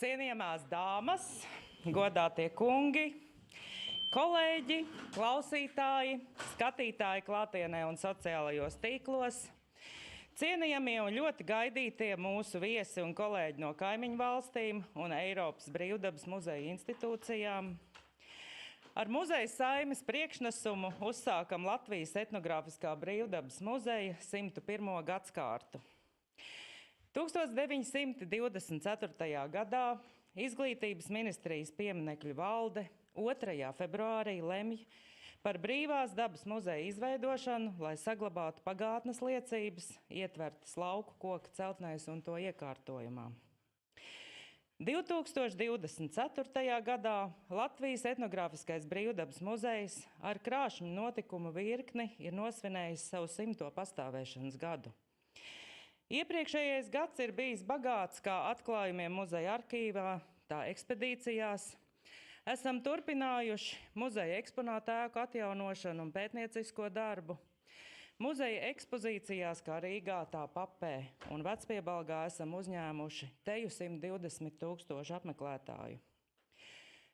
Cienījamās dāmas, godātie kungi, kolēģi, klausītāji, skatītāji klātienē un sociālajos tīklos, cienījamie un ļoti gaidītie mūsu viesi un kolēģi no kaimiņu valstīm un Eiropas Brīvdabas muzeja institūcijām. Ar muzeja saimes priekšnesumu uzsākam Latvijas Etnogrāfiskā Brīvdabas muzeja 101. gadskārtu. 1924. gadā Izglītības ministrijas pieminekļu valde 2. februārī lemj par brīvās dabas muzeja izveidošanu, lai saglabātu pagātnes liecības, ietvertas lauku koku celtnēs un to iekārtojumā. 2024. gadā Latvijas Etnogrāfiskais Brīvdabas muzejs ar krāšņu notikumu virkni ir nosvinējis savu 100. pastāvēšanas gadu. Iepriekšējais gads ir bijis bagāts kā atklājumiem muzeja arhīvā, tā ekspedīcijās. Esam turpinājuši muzeja eksponātu ēku atjaunošanu un pētniecisko darbu. Muzeja ekspozīcijās kā Rīgā, tā Papē un Vecpiebalgā esam uzņēmuši teju 120 000 apmeklētāju.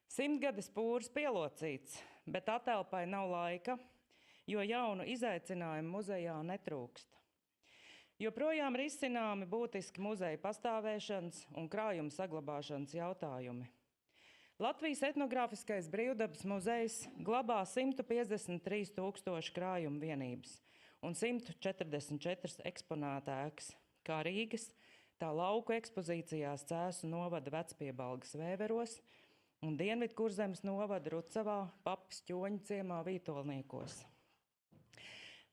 100-gades pūrs pielocīts, bet atelpai nav laika, jo jaunu izaicinājumu muzejā netrūkst. Joprojām risināmi būtiski muzeja pastāvēšanas un krājuma saglabāšanas jautājumi. Latvijas Etnogrāfiskais Brīvdabas muzejs glabā 153 000 krājumu vienības un 144 eksponātu ēkas, kā Rīgas, tā lauku ekspozīcijās Cēsu novada Vecpiebalgas Vēveros un Dienvidkurzemes novada Rucavā, Papas Ķoņu ciemā Vītolniekos.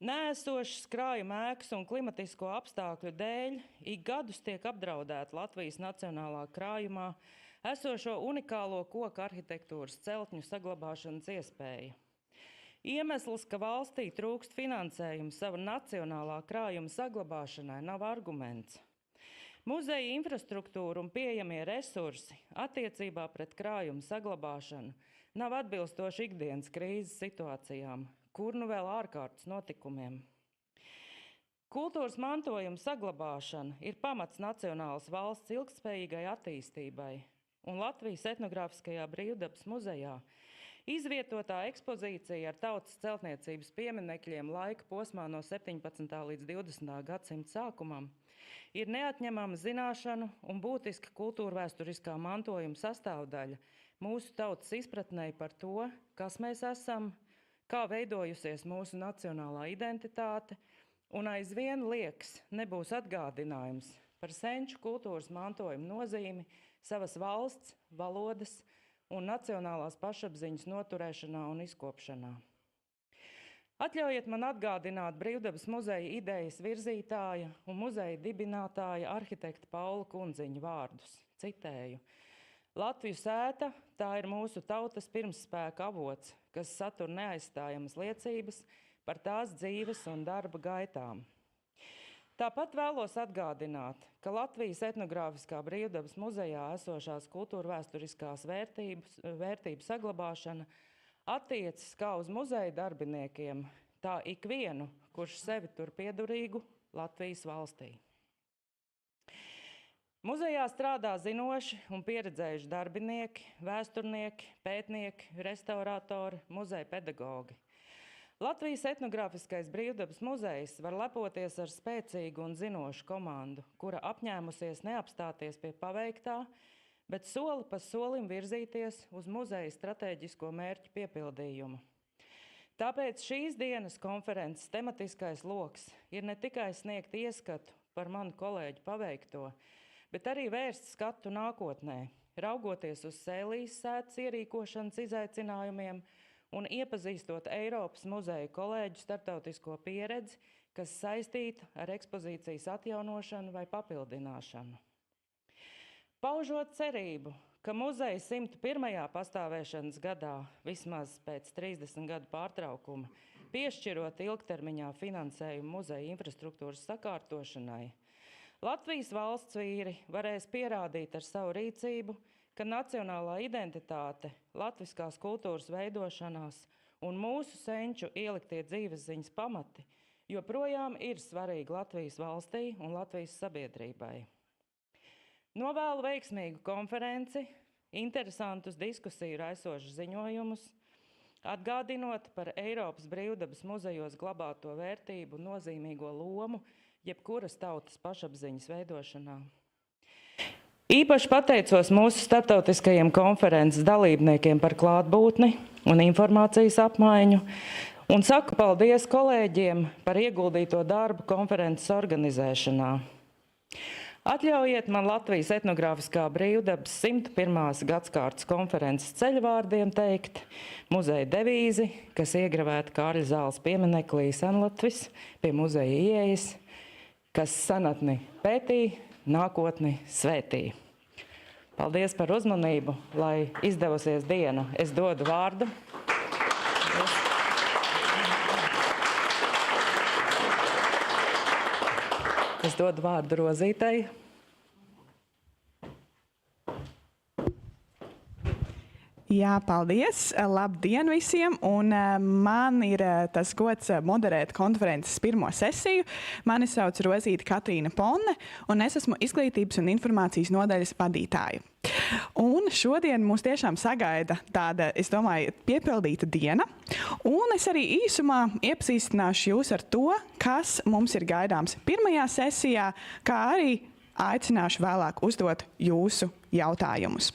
Neesošas krājuma ēkas un klimatisko apstākļu dēļ ik gadus tiek apdraudēta Latvijas nacionālā krājumā esošo unikālo koku arhitektūras celtņu saglabāšanas iespēja. Iemesls, ka valstī trūkst finansējumu sava nacionālā krājuma saglabāšanai, nav arguments. Muzeja infrastruktūra un pieejamie resursi attiecībā pret krājumu saglabāšanu nav atbilstoši ikdienas krīzes situācijām, kur nu vēl ārkārtas notikumiem. Kultūras mantojuma saglabāšana ir pamats nacionālas valsts ilgtspējīgai attīstībai, un Latvijas Etnogrāfiskajā Brīvdabas muzejā izvietotā ekspozīcija ar tautas celtniecības pieminekļiem laika posmā no 17. līdz 20. gadsimta sākumam ir neatņemama zināšanu un būtiska kultūrvēsturiskā mantojuma sastāvdaļa mūsu tautas izpratnei par to, kas mēs esam, kā veidojusies mūsu nacionālā identitāte, un aizvien liekas nebūs atgādinājums par senču kultūras mantojuma nozīmi savas valsts, valodas un nacionālās pašapziņas noturēšanā un izkopšanā. Atļaujiet man atgādināt Brīvdabas muzeja idejas virzītāja un muzeja dibinātāja arhitekta Paula Kundziņa vārdus. Citēju: Latviju sēta, tā ir mūsu tautas pirmsspēka avots, kas satur neaizstājamas liecības par tās dzīves un darba gaitām. Tāpat vēlos atgādināt, ka Latvijas Etnogrāfiskā Brīvdabas muzejā esošās kultūrvēsturiskās vērtības saglabāšana attiecas kā uz muzeja darbiniekiem, tā ikvienu, kurš sevi tur piederīgu Latvijas valstī. Muzejā strādā zinoši un pieredzējuši darbinieki, vēsturnieki, pētnieki, restauratori, muzeja pedagogi. Latvijas Etnogrāfiskais Brīvdabas muzejs var lepoties ar spēcīgu un zinošu komandu, kura apņēmusies neapstāties pie paveiktā, bet soli pa solim virzīties uz muzeja stratēģisko mērķu piepildījumu. Tāpēc šīs dienas konferences tematiskais loks ir ne tikai sniegt ieskatu par manu kolēģu paveikto, bet arī vērst skatu nākotnē, raugoties uz Sēlijas sētas ierīkošanas izaicinājumiem un iepazīstot Eiropas muzeju kolēģu starptautisko pieredzi, kas saistīta ar ekspozīcijas atjaunošanu vai papildināšanu. Paužot cerību, ka muzeja 101. pastāvēšanas gadā, vismaz pēc 30 gadu pārtraukuma, piešķirot ilgtermiņā finansējumu muzeja infrastruktūras sakārtošanai, Latvijas valsts vīri varēs pierādīt ar savu rīcību, ka nacionālā identitāte, latviskās kultūras veidošanās un mūsu senču ieliktie dzīvesziņas pamati joprojām ir svarīgi Latvijas valstī un Latvijas sabiedrībai. Novēlu veiksmīgu konferenci, interesantus diskusiju raisošus ziņojumus, atgādinot par Eiropas Brīvdabas muzejos glabāto vērtību nozīmīgo lomu jebkuras tautas pašapziņas veidošanā. Īpaši pateicos mūsu starptautiskajiem konferences dalībniekiem par klātbūtni un informācijas apmaiņu, un saku paldies kolēģiem par ieguldīto darbu konferences organizēšanā. Atļaujiet man Latvijas Etnogrāfiskā Brīvdabas 101. gadskārtas konferences ceļvārdiem teikt muzeja devīzi, kas iegravēta Kārļa zāles pieminekli Senlatvis pie muzeja ieejas, kas senatni pētīja, nākotni svētī. Paldies par uzmanību, lai izdevusies diena. Es dodu vārdu. Es dodu vārdu Rozītei. Jā, paldies. Labdien visiem. Un man ir tas gods moderēt konferences pirmo sesiju. Mani sauc Rozīte Katrīna Ponne, un es esmu izglītības un informācijas nodaļas vadītāja. Un šodien mūs tiešām sagaida tāda, es domāju, piepildīta diena. Un es arī īsumā iepazīstināšu jūs ar to, kas mums ir gaidāms pirmajā sesijā, kā arī aicināšu vēlāk uzdot jūsu jautājumus.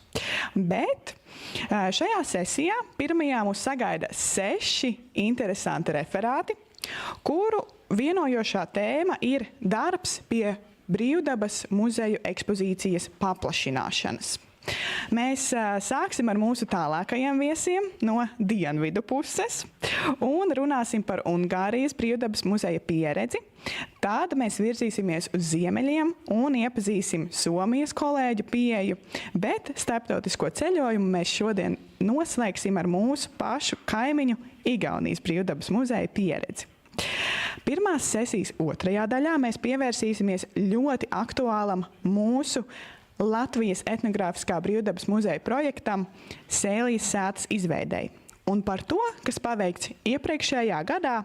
Bet šajā sesijā pirmajā mūs sagaida 6 interesanti referāti, kuru vienojošā tēma ir darbs pie Brīvdabas muzeju ekspozīcijas paplašināšanas. Mēs sāksim ar mūsu tālākajiem viesiem no dienvidu puses un runāsim par Ungārijas Brīvdabas muzeja pieredzi. Tad mēs virzīsimies uz ziemeļiem un iepazīsim Somijas kolēģu pieeju, bet starptautisko ceļojumu mēs šodien noslēgsim ar mūsu pašu kaimiņu Igaunijas Brīvdabas muzeja pieredzi. Pirmās sesijas otrajā daļā mēs pievērsīsimies ļoti aktuālam mūsu Latvijas Etnogrāfiskā Brīvdabas muzeja projektam Sēlijas sētas izveidei. Un par to, kas paveikts iepriekšējā gadā,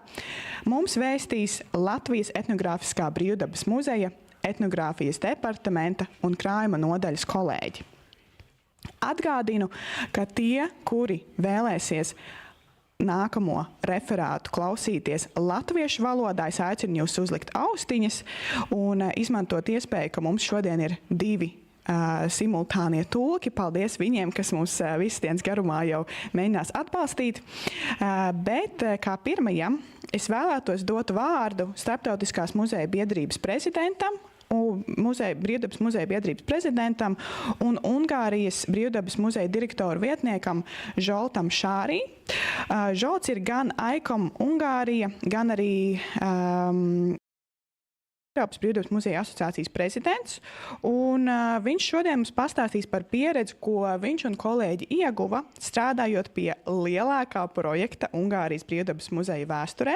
mums vēstīs Latvijas Etnogrāfiskā Brīvdabas muzeja, etnogrāfijas departamenta un krājuma nodaļas kolēģi. Atgādinu, ka tie, kuri vēlēsies nākamo referātu klausīties latviešu valodā, es aicinu jūs uzlikt austiņas un izmantot iespēju, ka mums šodien ir 2 simultānie tulki. Paldies viņiem, kas mums visas dienas garumā jau mēģinās atbalstīt. Bet kā pirmajam, es vēlētos dot vārdu Starptautiskās muzeja biedrības prezidentam, Brīvdabas muzeja biedrības prezidentam un Ungārijas Brīvdabas muzeja direktoru vietniekam Žoltam Šāri. Žolts ir gan ICOM Ungārija, gan arī Eiropas Brīvdabas muzeja asociācijas prezidents, un viņš šodien mums pastāstīs par pieredzi, ko viņš un kolēģi ieguva, strādājot pie lielākā projekta Ungārijas Brīvdabas muzeja vēsturē,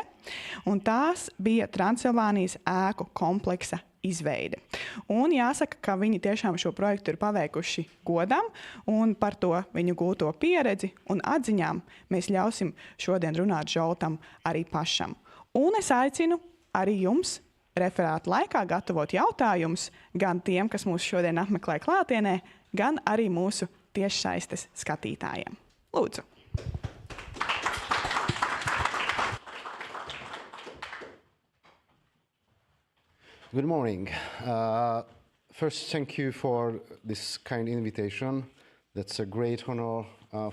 un tās bija Transilvānijas ēku kompleksa izveide. Un jāsaka, ka viņi tiešām šo projektu ir paveikuši godam, un par to viņu gūto pieredzi un atziņām mēs ļausim šodien runāt Žoltam arī pašam. Un es aicinu arī jums referāta laikā gatavot jautājumus gan tiem, kas mūs šodien apmeklē klātienē, gan arī mūsu tiešsaistes skatītājiem. Lūdzu! Good morning. First, thank you for this kind invitation. That's a great honor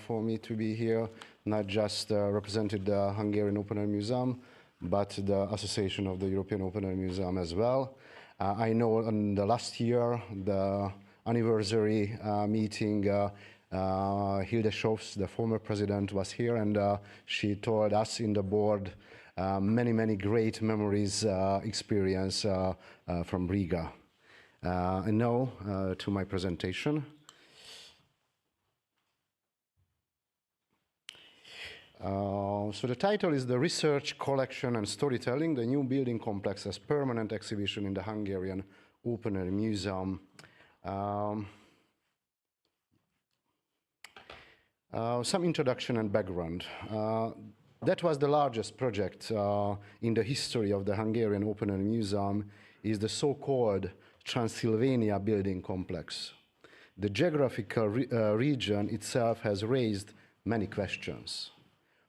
for me to be here, not just represented the Hungarian Open Air Museum, but the Association of the European Open Air Museum as well. I know in the last year, the anniversary meeting, Hilde Schoofs, the former president, was here, and she told us in the board many great memories, experience from Riga. And now to my presentation. So the title is The Research, Collection and Storytelling, the New Building Complex as Permanent Exhibition in the Hungarian Open Air Museum. Some introduction and background. That was the largest project in the history of the Hungarian Open Air Museum, is the so-called Transylvania building complex. The geographical region itself has raised many questions.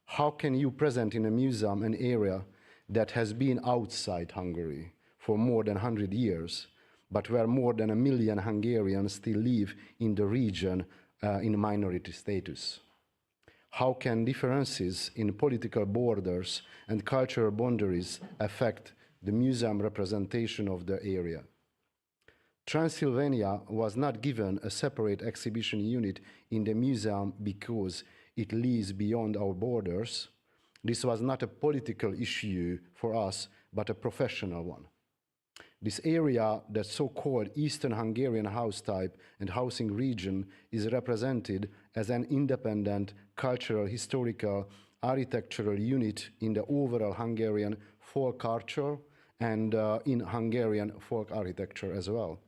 How can you present in a museum an area that has been outside Hungary for more than 100 years, but where more than 1 million Hungarians still live in the region in minority status? How can differences in political borders and cultural boundaries affect the museum representation of the area? Transylvania was not given a separate exhibition unit in the museum because it lies beyond our borders. This was not a political issue for us, but a professional one. This area, the so-called Eastern Hungarian house type and housing region, is represented as an independent cultural, historical, architectural unit in the overall Hungarian folk culture and in Hungarian folk architecture as well.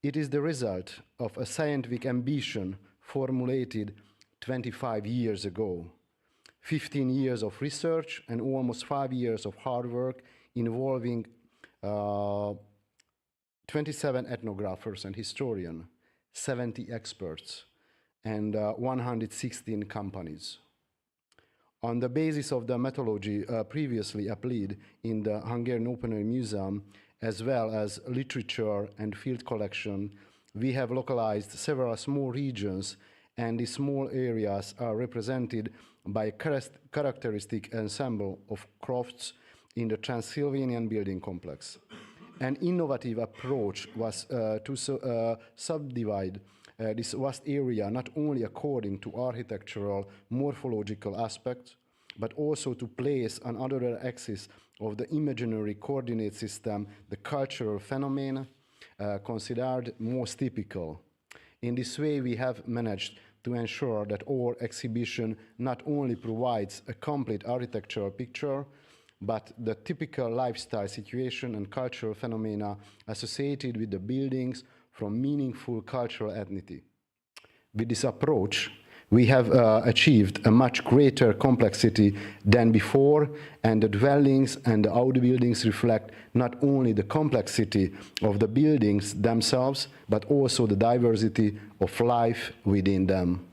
It is the result of a scientific ambition formulated 25 years ago, 15 years of research and almost 5 years of hard work involving 27 ethnographers and historians, 70 experts, and 116 companies. On the basis of the methodology previously applied in the Hungarian Open Air Museum, as well as literature and field collection, we have localized several small regions, and these small areas are represented by a characteristic ensemble of crafts in the Transylvanian building complex. An innovative approach was to subdivide this vast area not only according to architectural morphological aspects, but also to place on other axis of the imaginary coordinate system the cultural phenomena considered most typical. In this way, we have managed to ensure that our exhibition not only provides a complete architectural picture, but the typical lifestyle situation and cultural phenomena associated with the buildings from meaningful cultural ethnicity. With this approach, we have achieved a much greater complexity than before, and the dwellings and the outbuildings reflect not only the complexity of the buildings themselves, but also the diversity of life within them.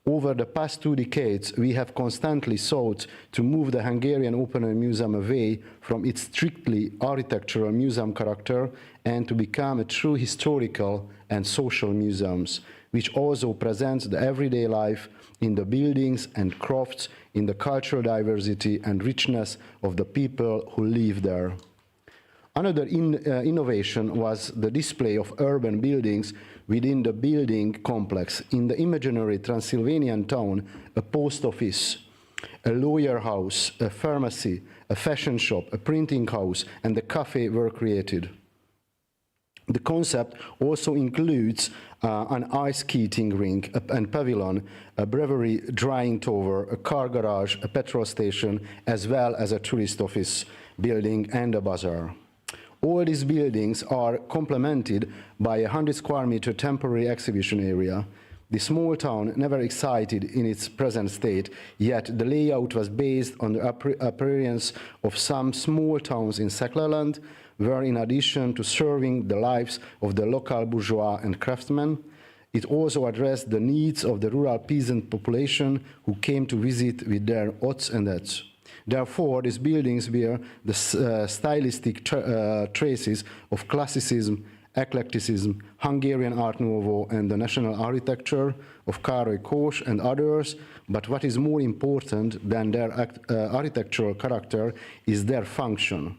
Over the past 2 decades, we have constantly sought to move the Hungarian Open Air Museum away from its strictly architectural museum character and to become a true historical and social museum, which also presents the everyday life in the buildings and crafts, in the cultural diversity and richness of the people who live there. Another innovation was the display of urban buildings within the building complex. In the imaginary Transylvanian town, a post office, a lawyer house, a pharmacy, a fashion shop, a printing house, and a cafe were created. The concept also includes an ice skating rink and pavilion, a brewery drying tower, a car garage, a petrol station, as well as a tourist office building and a bazaar. All these buildings are complemented by a 100 square meter temporary exhibition area. The small town never existed in its present state, yet the layout was based on the appearance of some small towns in Szeklerland, where in addition to serving the lives of the local bourgeois and craftsmen, it also addressed the needs of the rural peasant population who came to visit with their odds and ends. Therefore, these buildings bear the stylistic traces of classicism, eclecticism, Hungarian Art Nouveau, and the national architecture of Károly Kós and others, but what is more important than their architectural character is their function.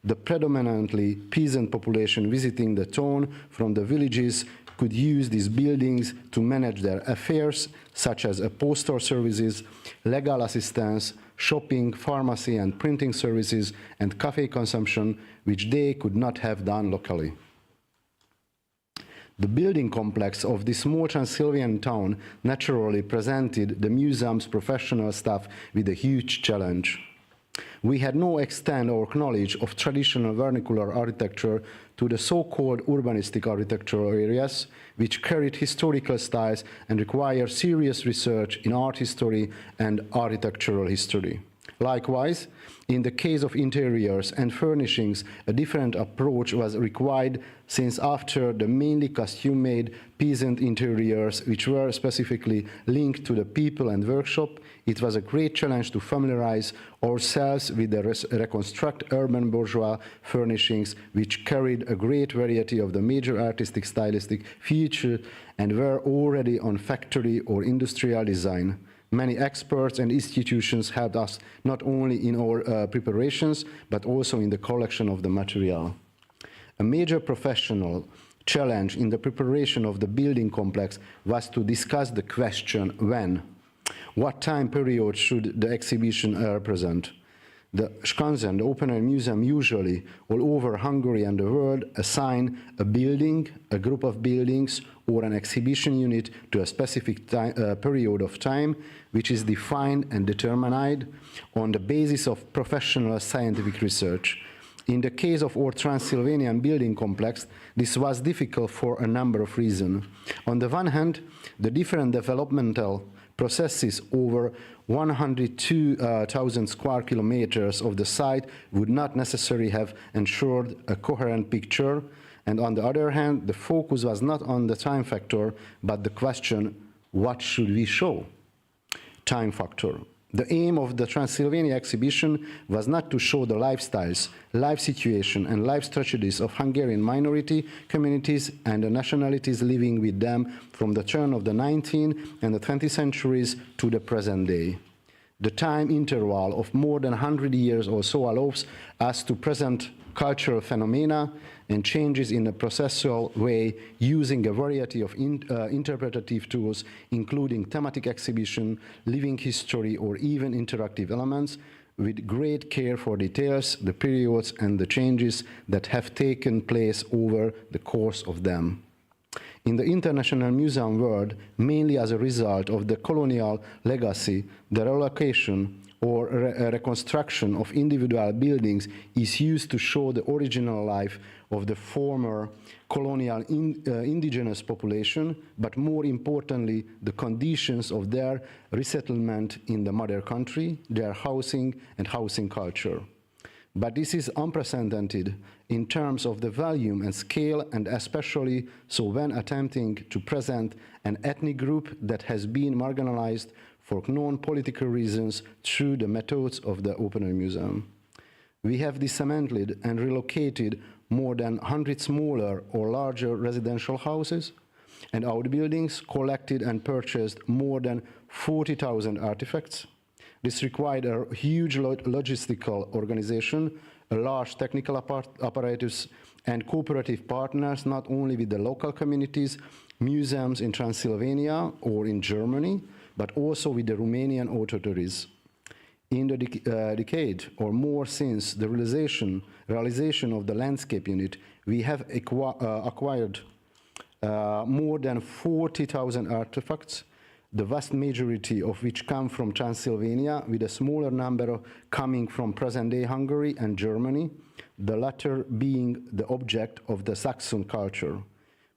The predominantly peasant population visiting the town from the villages could use these buildings to manage their affairs, such as postal services, legal assistance, shopping, pharmacy and printing services, and cafe consumption, which they could not have done locally. The building complex of this small Transylvanian town naturally presented the museum's professional staff with a huge challenge. We had no extent or knowledge of traditional vernacular architecture to the so-called urbanistic architectural areas, which carried historical styles and require serious research in art history and architectural history. Likewise, in the case of interiors and furnishings, a different approach was required, since after the mainly costume-made peasant interiors, which were specifically linked to the people and workshop, it was a great challenge to familiarize ourselves with the reconstruct urban bourgeois furnishings, which carried a great variety of the major artistic stylistic features and were already on factory or industrial design. Many experts and institutions helped us not only in our preparations, but also in the collection of the material. A major professional challenge in the preparation of the building complex was to discuss the question when. What time period should the exhibition represent? The Skansen, the open-air museum, usually all over Hungary and the world assign a building, a group of buildings, or an exhibition unit to a specific period of time, which is defined and determined on the basis of professional scientific research. In the case of our Transylvanian building complex, this was difficult for a number of reasons. On the one hand, the different developmental processes over 102,000 square kilometers of the site would not necessarily have ensured a coherent picture. And on the other hand, the focus was not on the time factor, but the question, what should we show? Time factor. The aim of the Transylvania exhibition was not to show the lifestyles, life situation, and life tragedies of Hungarian minority communities and the nationalities living with them from the turn of the 19th and the 20th centuries to the present day. The time interval of more than 100 years or so allows us to present cultural phenomena and changes in a processual way using a variety of interpretative tools, including thematic exhibition, living history, or even interactive elements, with great care for details, the periods, and the changes that have taken place over the course of them. In the international museum world, mainly as a result of the colonial legacy, the relocation or reconstruction of individual buildings is used to show the original life of the former colonial indigenous population, but more importantly, the conditions of their resettlement in the mother country, their housing and housing culture. But this is unprecedented in terms of the volume and scale, and especially so when attempting to present an ethnic group that has been marginalized for non-political reasons through the methods of the open-air museum. We have dismantled and relocated more than 100 smaller or larger residential houses and outbuildings, collected and purchased more than 40,000 artifacts. This required a huge logistical organization, a large technical apparatus, and cooperative partners, not only with the local communities, museums in Transylvania or in Germany, but also with the Romanian authorities. In the decade or more since the realization of the landscape unit, we have acquired more than 40,000 artifacts, the vast majority of which come from Transylvania, with a smaller number coming from present-day Hungary and Germany, the latter being the object of the Saxon culture.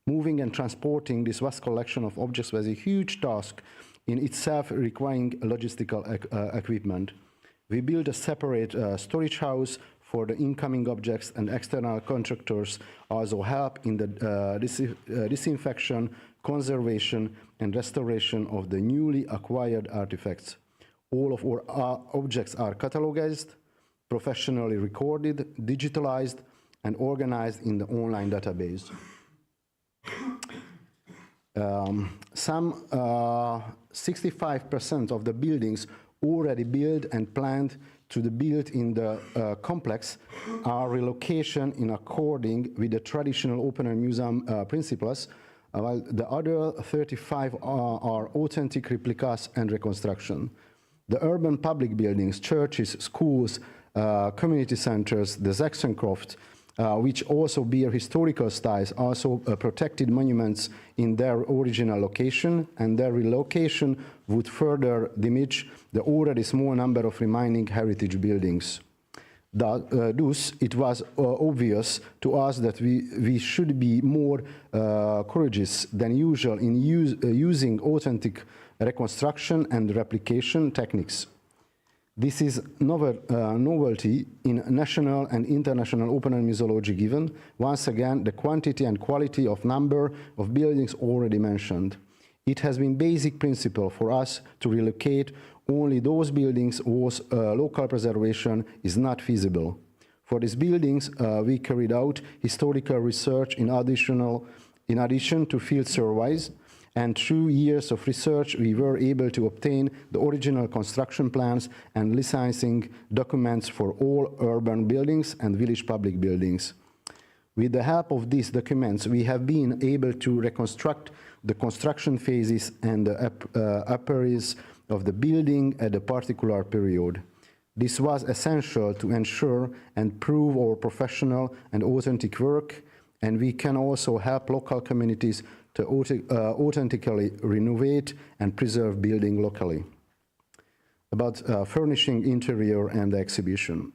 Moving and transporting this vast collection of objects was a huge task in itself, requiring logistical equipment. We built a separate storage house for the incoming objects, and external contractors also help in the disinfection, conservation, and restoration of the newly acquired artifacts. All of our objects are catalogized, professionally recorded, digitalized, and organized in the online database. Some 65% of the buildings already built and planned to be built in the complex are relocation in according with the traditional open-air museum principles, while the other 35 are authentic replicas and reconstruction. The urban public buildings, churches, schools, community centers, the Zexencroft, which also bear historical styles, also protected monuments in their original location, and their relocation would further diminish the already small number of remaining heritage buildings. Thus, it was obvious to us that we should be more courageous than usual in using authentic reconstruction and replication techniques. This is novelty in national and international open-air museology given, once again, the quantity and quality of number of buildings already mentioned. It has been basic principle for us to relocate only those buildings whose local preservation is not feasible. For these buildings, we carried out historical research in addition to field surveys, and through years of research, we were able to obtain the original construction plans and licensing documents for all urban buildings and village public buildings. With the help of these documents, we have been able to reconstruct the construction phases and the appearance of the building at a particular period. This was essential to ensure and prove our professional and authentic work, and we can also help local communities to authentically renovate and preserve building locally. About furnishing interior and the exhibition.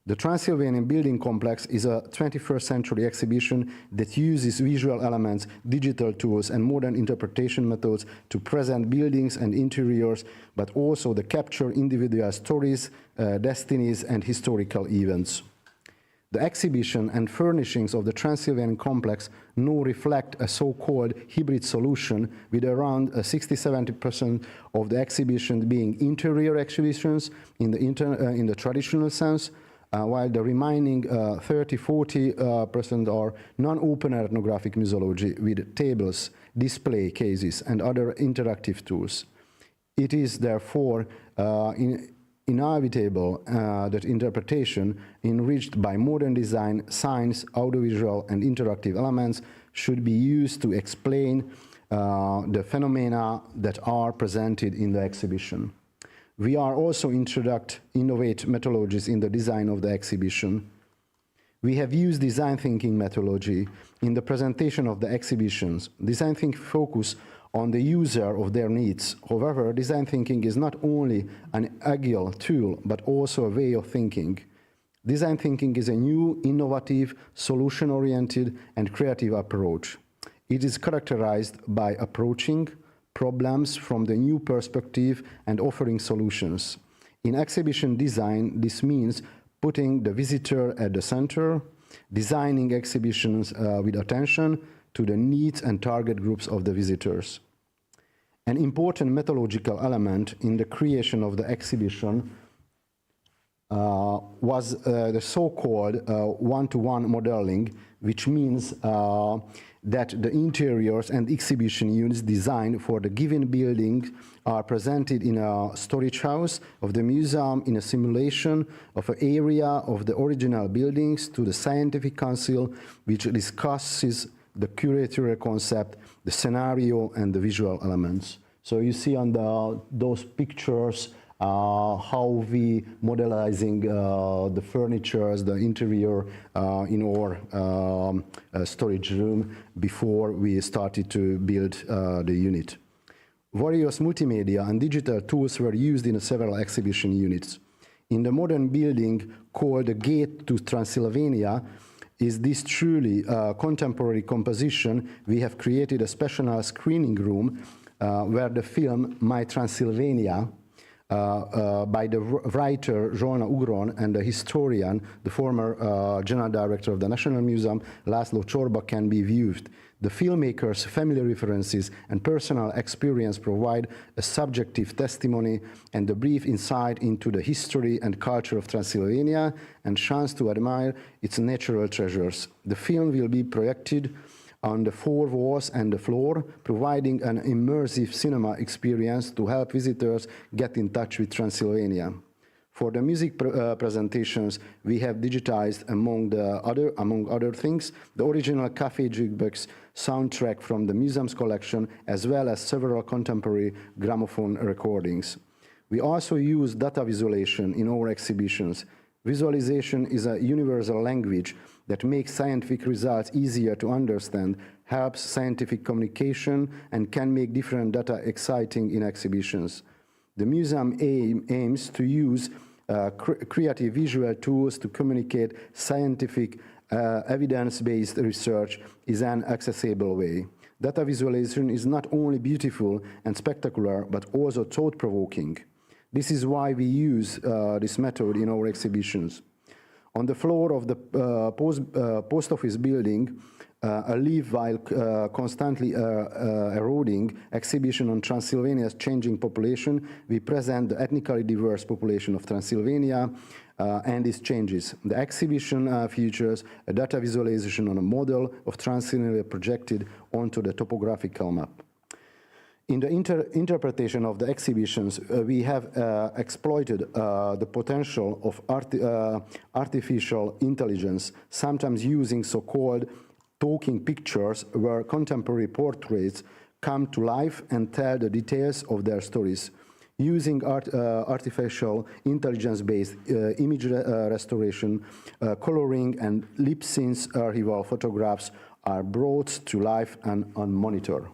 The Transylvanian Building Complex is a 21st century exhibition that uses visual elements, digital tools, and modern interpretation methods to present buildings and interiors, but also to capture individual stories, destinies, and historical events. The exhibition and furnishings of the Transylvanian complex now reflect a so-called hybrid solution, with around 60–70% of the exhibition being interior exhibitions in the traditional sense, while the remaining 30–40% are non-open ethnographic museology with tables, display cases, and other interactive tools. It is therefore inevitable that interpretation, enriched by modern design, science, audiovisual, and interactive elements, should be used to explain the phenomena that are presented in the exhibition. We are also innovate methodologies in the design of the exhibition. We have used design thinking methodology in the presentation of the exhibitions. Design thinking focus on the user of their needs. However, design thinking is not only an agile tool, but also a way of thinking. Design thinking is a new, innovative, solution-oriented, and creative approach. It is characterized by approaching problems from the new perspective and offering solutions. In exhibition design, this means putting the visitor at the center, designing exhibitions with attention to the needs and target groups of the visitors. An important methodological element in the creation of the exhibition was the so-called one-to-one modeling, which means that the interiors and exhibition units designed for the given building are presented in a storage house of the museum in a simulation of an area of the original buildings to the scientific council, which discusses the curatorial concept, the scenario, and the visual elements. So you see on those pictures how we modelizing the furnitures, the interior in our storage room before we started to build the unit. Various multimedia and digital tools were used in several exhibition units. In the modern building called the Gate to Transylvania, is this truly contemporary composition, we have created a special screening room where the film My Transylvania by the writer Zsolna Ugron and the historian, the former general director of the National Museum, László Csorba, can be viewed. The filmmaker's family references and personal experience provide a subjective testimony and a brief insight into the history and culture of Transylvania and chance to admire its natural treasures. The film will be projected on the four walls and the floor, providing an immersive cinema experience to help visitors get in touch with Transylvania. For the music presentations, we have digitized, among other things, the original Café Jukebox soundtrack from the museum's collection, as well as several contemporary gramophone recordings. We also use data visualization in our exhibitions. Visualization is a universal language that makes scientific results easier to understand, helps scientific communication, and can make different data exciting in exhibitions. The museum aims to use creative visual tools to communicate scientific, evidence-based research in an accessible way. Data visualization is not only beautiful and spectacular, but also thought-provoking. This is why we use this method in our exhibitions. On the floor of the post office building, a live while constantly eroding exhibition on Transylvania's changing population, we present the ethnically diverse population of Transylvania and its changes. The exhibition features a data visualization on a model of Transylvania projected onto the topographical map. In the interpretation of the exhibitions, we have exploited the potential of artificial intelligence, sometimes using so-called talking pictures where contemporary portraits come to life and tell the details of their stories. Using artificial intelligence-based image restoration, coloring, and lip-sync archival photographs are brought to life and on monitor.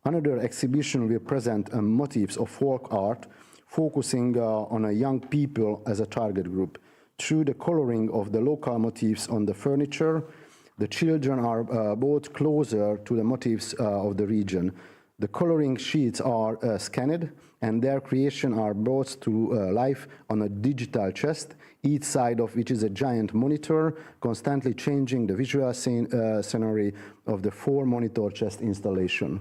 Another exhibition will present motifs of folk art, focusing on a young people as a target group. Through the coloring of the local motifs on the furniture, the children are brought closer to the motifs of the region. The coloring sheets are scanned, and their creation are brought to life on a digital chest, each side of which is a giant monitor, constantly changing the visual scenery of the 4-monitor chest installation.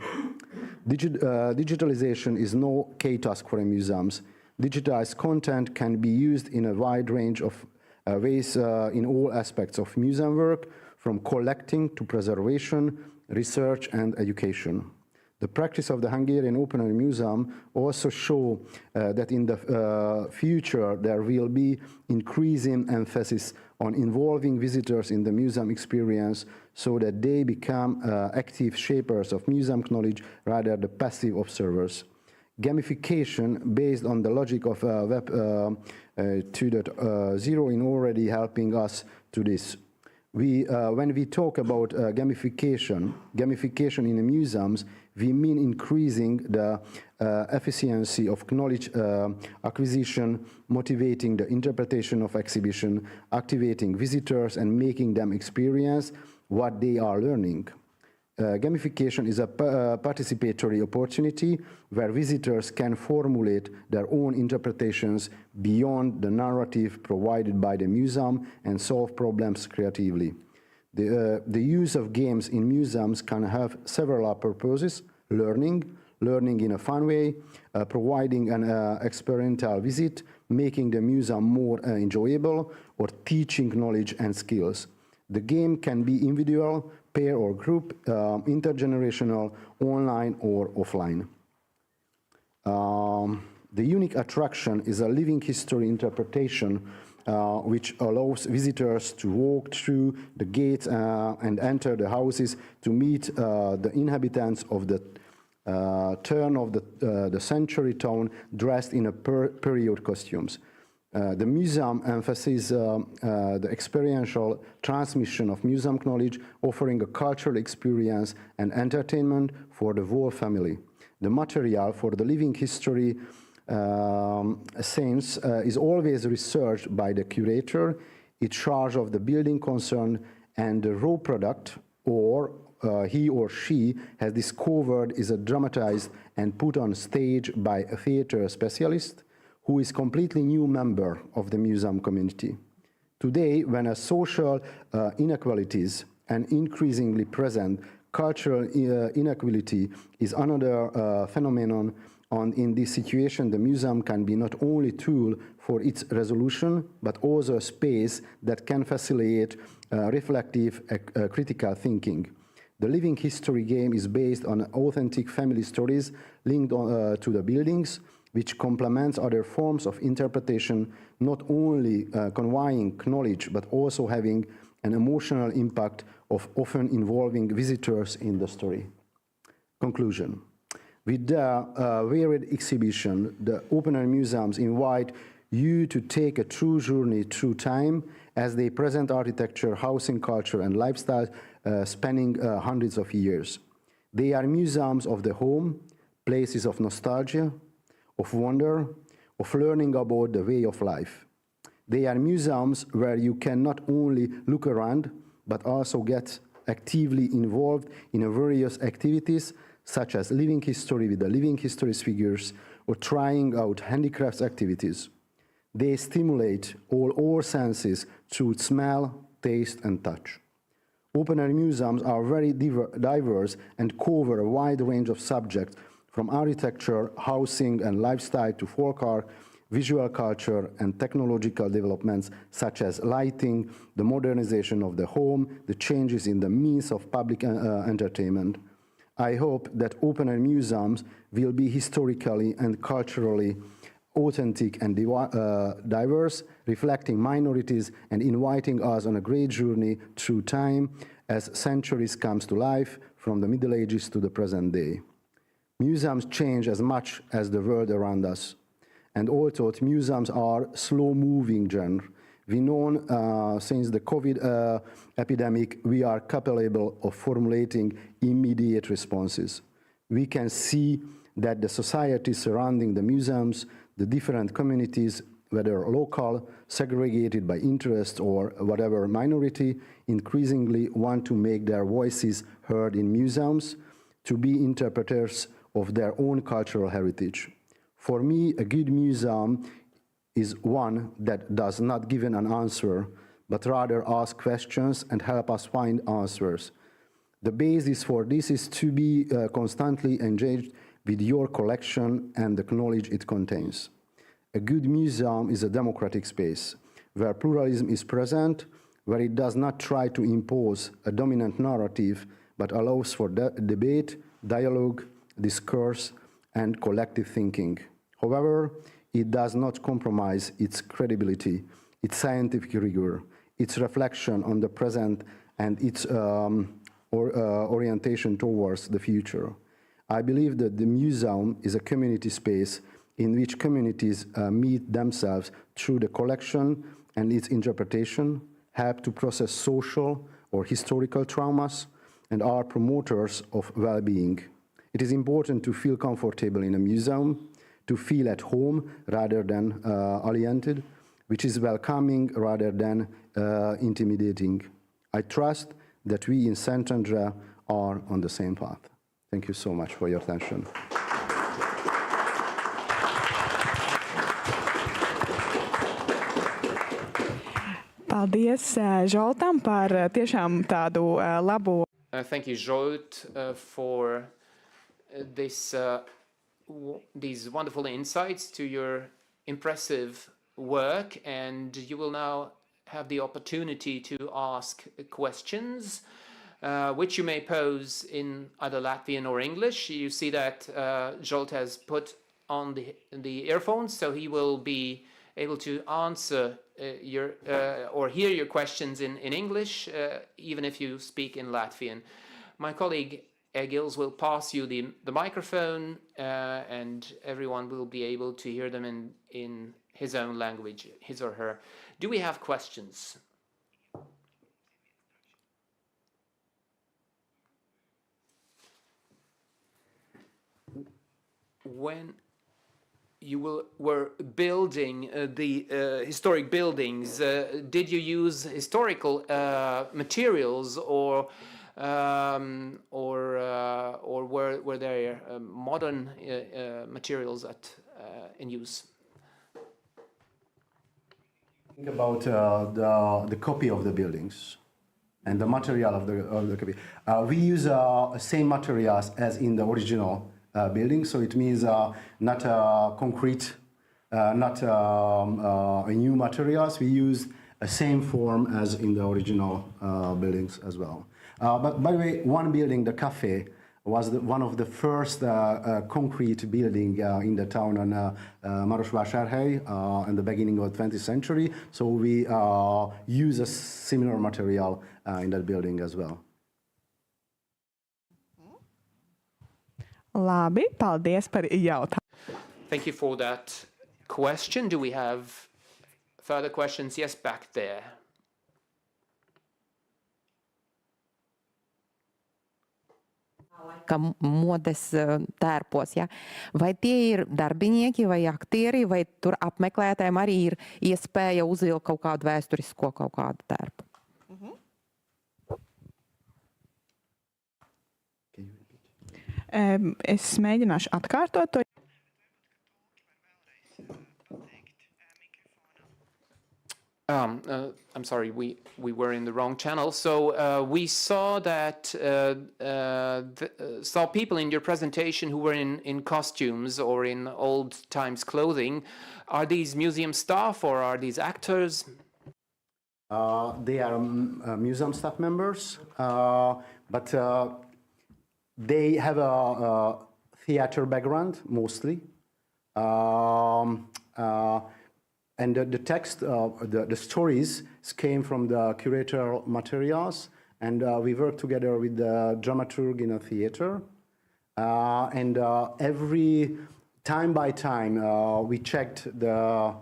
Digitalization is no key task for museums. Digitized content can be used in a wide range of ways in all aspects of museum work, from collecting to preservation, research, and education. The practice of the Hungarian Open Air Museum also show that in the future there will be increasing emphasis on involving visitors in the museum experience so that they become active shapers of museum knowledge rather than passive observers. Gamification based on the logic of Web 2.0 in already helping us to this. When we talk about gamification in the museums, we mean increasing the efficiency of knowledge acquisition, motivating the interpretation of exhibition, activating visitors and making them experience what they are learning. Gamification is a participatory opportunity where visitors can formulate their own interpretations beyond the narrative provided by the museum and solve problems creatively. The use of games in museums can have several purposes: learning in a fun way, providing an experiential visit, making the museum more enjoyable, or teaching knowledge and skills. The game can be individual, pair or group, intergenerational, online or offline. The unique attraction is a living history interpretation which allows visitors to walk through the gates and enter the houses to meet the inhabitants of the turn of the century town dressed in a period costumes. The museum emphasizes the experiential transmission of museum knowledge, offering a cultural experience and entertainment for the whole family. The material for the living history sense is always researched by the curator in charge of the building concern, and the raw product, or he or she has discovered, is dramatized and put on stage by a theater specialist who is a completely new member of the museum community. Today, when a social inequalities and increasingly present cultural inequality is another phenomenon, in this situation the museum can be not only a tool for its resolution, but also a space that can facilitate reflective critical thinking. The living history game is based on authentic family stories linked to the buildings, which complements other forms of interpretation, not only conveying knowledge, but also having an emotional impact of often involving visitors in the story. Conclusion. With the varied exhibition, the open-air museums invite you to take a true journey through time as they present architecture, housing, culture, and lifestyle spanning hundreds of years. They are museums of the home, places of nostalgia, of wonder, of learning about the way of life. They are museums where you can not only look around, but also get actively involved in various activities, such as living history with the living history figures, or trying out handicrafts activities. They stimulate all our senses through smell, taste, and touch. Open-air museums are very diverse and cover a wide range of subjects, from architecture, housing, and lifestyle to folk art, visual culture, and technological developments such as lighting, the modernization of the home, the changes in the means of public entertainment. I hope that open-air museums will be historically and culturally authentic and diverse, reflecting minorities and inviting us on a great journey through time as centuries comes to life, from the Middle Ages to the present day. Museums change as much as the world around us. And although museums are slow-moving genre, we know since the COVID epidemic, we are capable of formulating immediate responses. We can see that the society surrounding the museums, the different communities, whether local, segregated by interest, or whatever minority, increasingly want to make their voices heard in museums, to be interpreters of their own cultural heritage. For me, a good museum is one that does not give an answer, but rather ask questions and help us find answers. The basis for this is to be constantly engaged with your collection and the knowledge it contains. A good museum is a democratic space where pluralism is present, where it does not try to impose a dominant narrative, but allows for debate, dialogue, discourse, and collective thinking. However, it does not compromise its credibility, its scientific rigor, its reflection on the present, and its orientation towards the future. I believe that the museum is a community space in which communities meet themselves through the collection and its interpretation, help to process social or historical traumas, and are promoters of well-being. It is important to feel comfortable in a museum, to feel at home rather than alienated, which is welcoming rather than intimidating. I trust that we in Szentendre are on the same path. Thank you so much for your attention. Paldies Žoltam par tiešām tādu labu. Thank you, Zsolt, for these wonderful insights to your impressive work, and you will now have the opportunity to ask questions, which you may pose in either Latvian or English. You see that Zsolt has put on the earphones, so he will be able to answer or hear your questions in English, even if you speak in Latvian. My colleague Egils will pass you the microphone, and everyone will be able to hear them in his own language, his or her. Do we have questions? When you were building the historic buildings, did you use historical materials, or were there modern materials in use? Think about the copy of the buildings and the material of the copy. We use same materials as in the original building, so it means not concrete, not new materials. We use the same form as in the original buildings as well. But by the way, one building, the cafe, was one of the first concrete building in the town on Marosvásárhely in the beginning of the 20th century. So we use a similar material in that building as well. Labi, paldies par jautājumu. Thank you for that question. Do we have further questions? Yes, back there. Modes tērpos, ja? Vai tie ir darbinieki vai aktieri, vai tur apmeklētājiem arī ir iespēja uzvilkt kaut kādu vēsturisko kaut kādu tērpu? Es mēģināšu atkārtot to. I'm sorry, we were in the wrong channel. So we saw that saw people in your presentation who were in costumes or in old times clothing. Are these museum staff or are these actors? They are museum staff members, but they have a theater background mostly. And the text, the stories came from the curatorial materials, and we worked together with the dramaturg in a theater. And every time by time, we checked the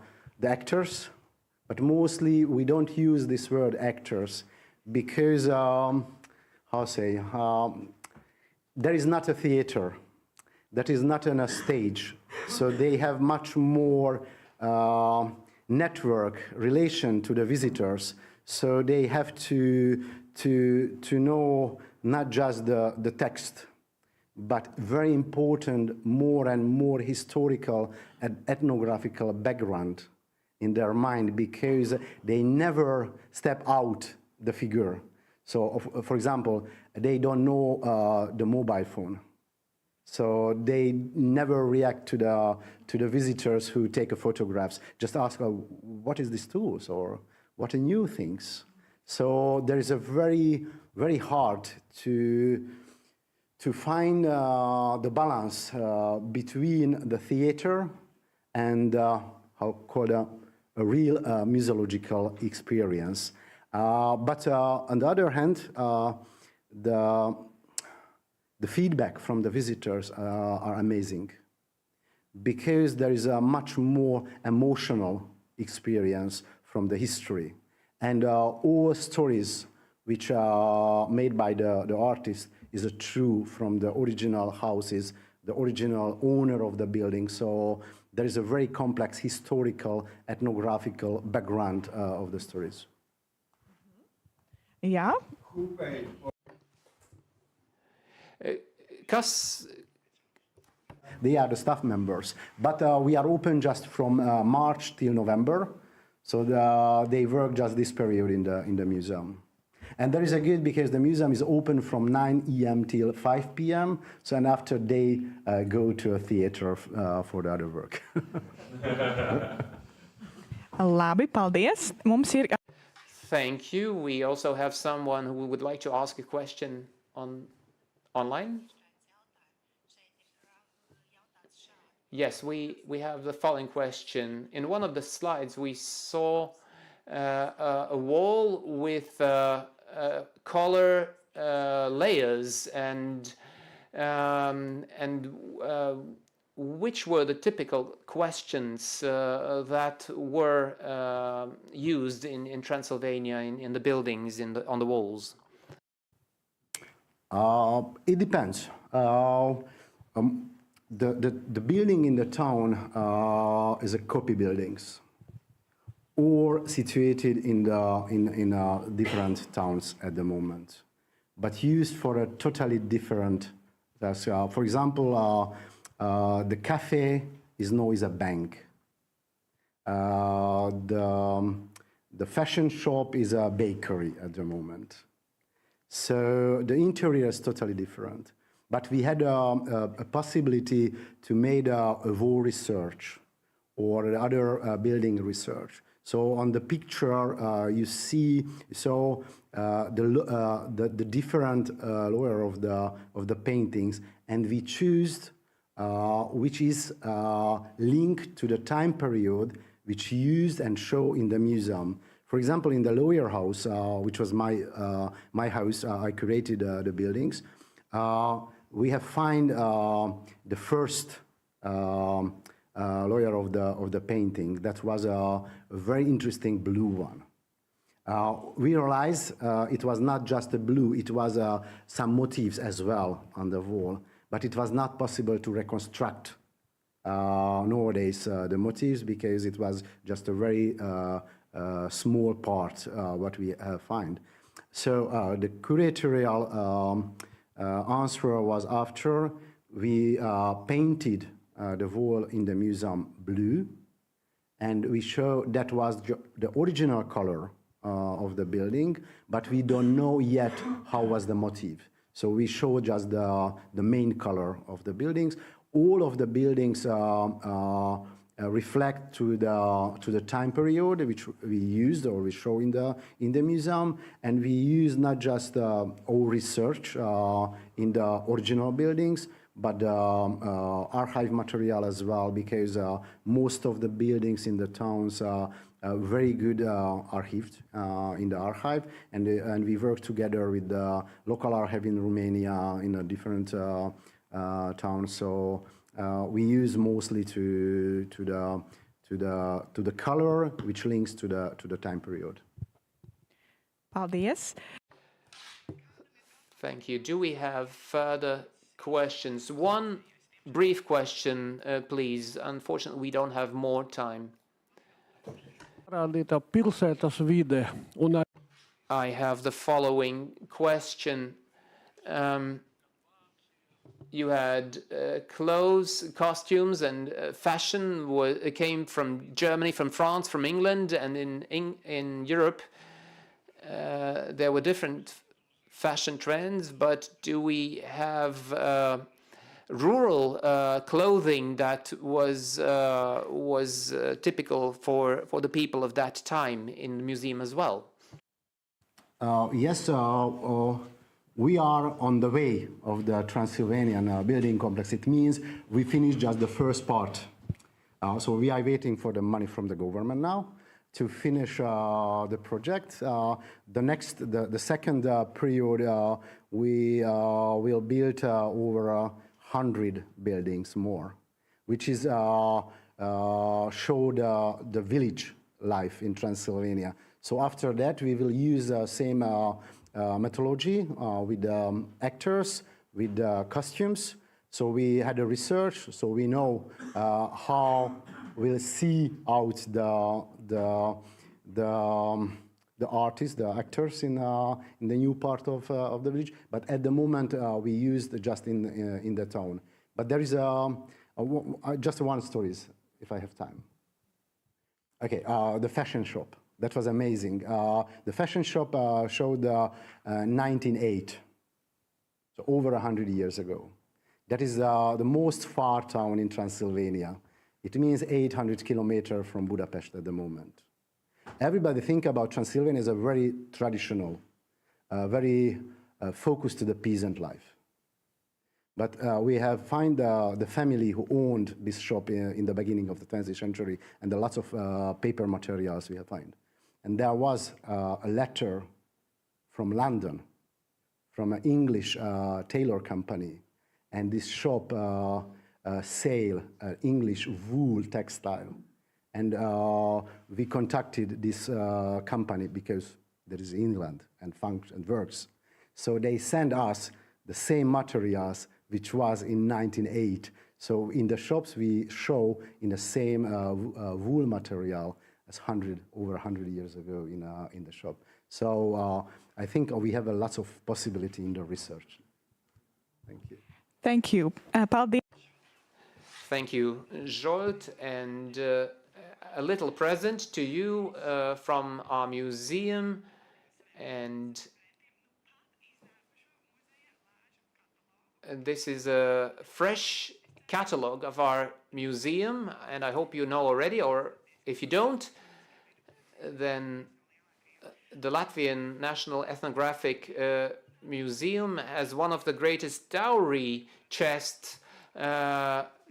actors, but mostly we don't use this word actors because, there is not a theater, that is not on a stage, so they have much more network relation to the visitors, so they have to know not just the text, but very important, more and more historical and ethnographical background in their mind, because they never step out the figure. So, for example, they don't know the mobile phone. So they never react to the visitors who take photographs. Just ask, what is this tools or what are new things? So there is a very, very hard to find the balance between the theater and how called a real museological experience. But on the other hand, the feedback from the visitors are amazing, because there is a much more emotional experience from the history. And all stories which are made by the artist is true from the original houses, the original owner of the building. So there is a very complex historical, ethnographical background of the stories. Yeah. Who paid? They are the staff members, but we are open just from March till November, so they work just this period in the museum. And there is a good, because the museum is open from 9 a.m. till 5 p.m. So, and after they go to a theater for the other work. Labi, paldies. Mums ir... Thank you. We also have someone who would like to ask a question online. Yes, we have the following question. In one of the slides, we saw a wall with color layers, and which were the typical questions that were used in Transylvania in the buildings, on the walls? It depends. The building in the town is a copy buildings, or situated in different towns at the moment, but used for a totally different. For example, the cafe is now a bank. The fashion shop is a bakery at the moment. So the interior is totally different. But we had a possibility to make a wall research or other building research. So on the picture you see the different layer of the paintings, and we choose which is linked to the time period which used and show in the museum. For example, in the lower house, which was my house, I curated the buildings. We have found the first layer of the painting. That was a very interesting blue one. We realized it was not just a blue; it was some motifs as well on the wall. But it was not possible to reconstruct nowadays the motifs, because it was just a very small part what we find. So the curatorial answer was, after we painted the wall in the museum blue, and we show that was the original color of the building, but we don't know yet how was the motif. So we show just the main color of the buildings. All of the buildings reflect to the time period which we used or we show in the museum, and we use not just our research in the original buildings, but the archive material as well, because most of the buildings in the towns are very good archived in the archive, and we work together with the local archive in Romania in a different towns. So we use mostly to the color, which links to the time period. Paldies. Thank you. Do we have further questions? One brief question, please. Unfortunately, we don't have more time. I have the following question. You had clothes, costumes, and fashion came from Germany, from France, from England, and in Europe there were different fashion trends. But do we have rural clothing that was typical for the people of that time in the museum as well? Yes. We are on the way of the Transylvanian building complex. It means we finished just the first part. So we are waiting for the money from the government now to finish the project. The second period, we will build over 100 buildings more, which is show the village life in Transylvania. So after that, we will use the same methodology with actors, with costumes. So we had a research, so we know how we'll see out the artists, the actors in the new part of the village. But at the moment, we used just in the town. But there is just one story, if I have time. Okay, the fashion shop. That was amazing. The fashion shop showed 1908, so over 100 years ago. That is the most far town in Transylvania. It means 800 kilometers from Budapest at the moment. Everybody think about Transylvania as a very traditional, very focused to the peasant life. But we have found the family who owned this shop in the beginning of the 20th century, and lots of paper materials we have found. And there was a letter from London, from an English tailor company, and this shop sell English wool textile. And we contacted this company because there is England and works. So they send us the same materials which was in 1908. So in the shops we show in the same wool material as over 100 years ago in the shop. So I think we have lots of possibility in the research. Thank you. Thank you. Paldies. Thank you, Zsolt, and a little present to you from our museum, and this is a fresh catalog of our museum, and I hope you know already, or if you don't, then the Latvian National Ethnographic Museum has one of the greatest dowry chest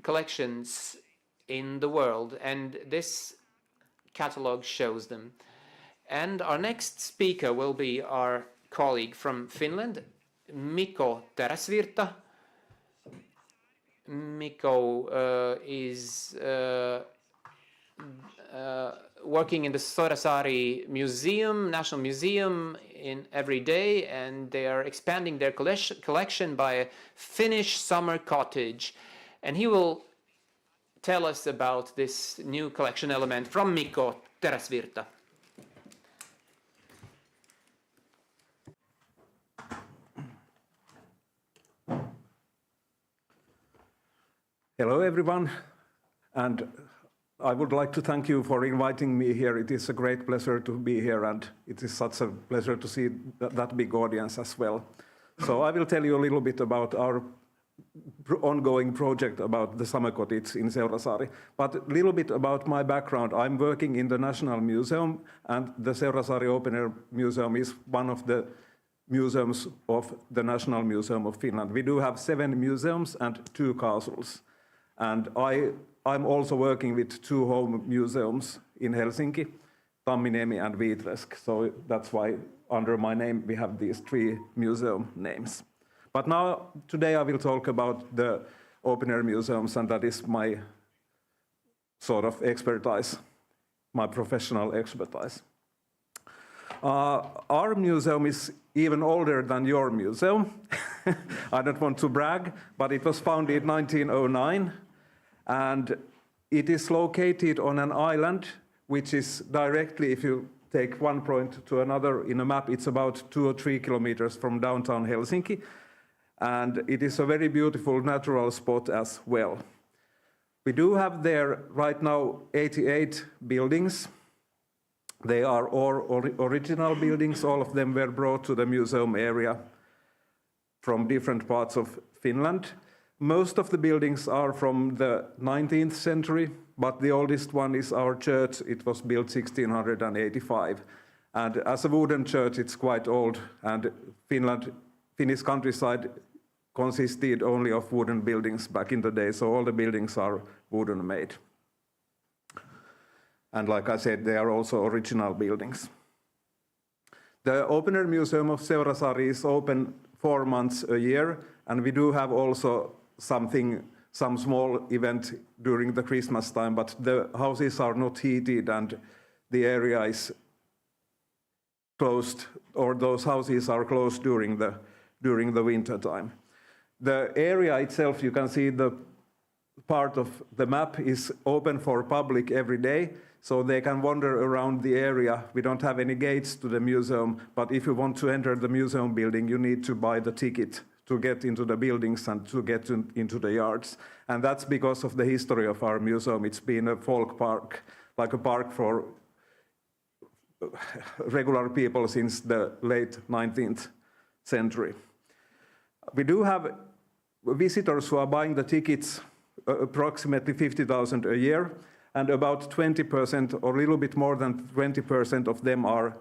collections in the world, and this catalog shows them. And our next speaker will be our colleague from Finland, Mikko Teräsvirta. Mikko is working in the Seurasāri Museum, National Museum, every day, and they are expanding their collection by a Finnish summer cottage. And he will tell us about this new collection element from Mikko Teräsvirta. Hello everyone, and I would like to thank you for inviting me here. It is a great pleasure to be here, and it is such a pleasure to see that big audience as well. So I will tell you a little bit about our ongoing project about the summer cottage in Seurasāri. But a little bit about my background. I'm working in the National Museum, and the Seurasāri Open Air Museum is one of the museums of the National Museum of Finland. We do have 7 museums and 2 castles. And I'm also working with 2 home museums in Helsinki, Tamminiemi and Viitresk. So that's why under my name we have these 3 museum names. But now, today I will talk about the open-air museums, and that is my sort of expertise, my professional expertise. Our museum is even older than your museum. I don't want to brag, but it was founded in 1909, and it is located on an island, which is directly, if you take one point to another in a map, it's about 2 or 3 kilometers from downtown Helsinki. And it is a very beautiful natural spot as well. We do have there right now 88 buildings. They are all original buildings. All of them were brought to the museum area from different parts of Finland. Most of the buildings are from the 19th century, but the oldest one is our church. It was built 1685. And as a wooden church, it's quite old, and Finnish countryside consisted only of wooden buildings back in the day, so all the buildings are wooden made. And like I said, they are also original buildings. The Open Air Museum of Seurasāri is open 4 months a year, and we do have also some small event during the Christmas time, but the houses are not heated and the area is closed, or those houses are closed during the winter time. The area itself, you can see the part of the map is open for public every day, so they can wander around the area. We don't have any gates to the museum, but if you want to enter the museum building, you need to buy the ticket to get into the buildings and to get into the yards. And that's because of the history of our museum. It's been a folk park, like a park for regular people since the late 19th century. We do have visitors who are buying the tickets, approximately 50,000 a year, and about 20% or a little bit more than 20% of them are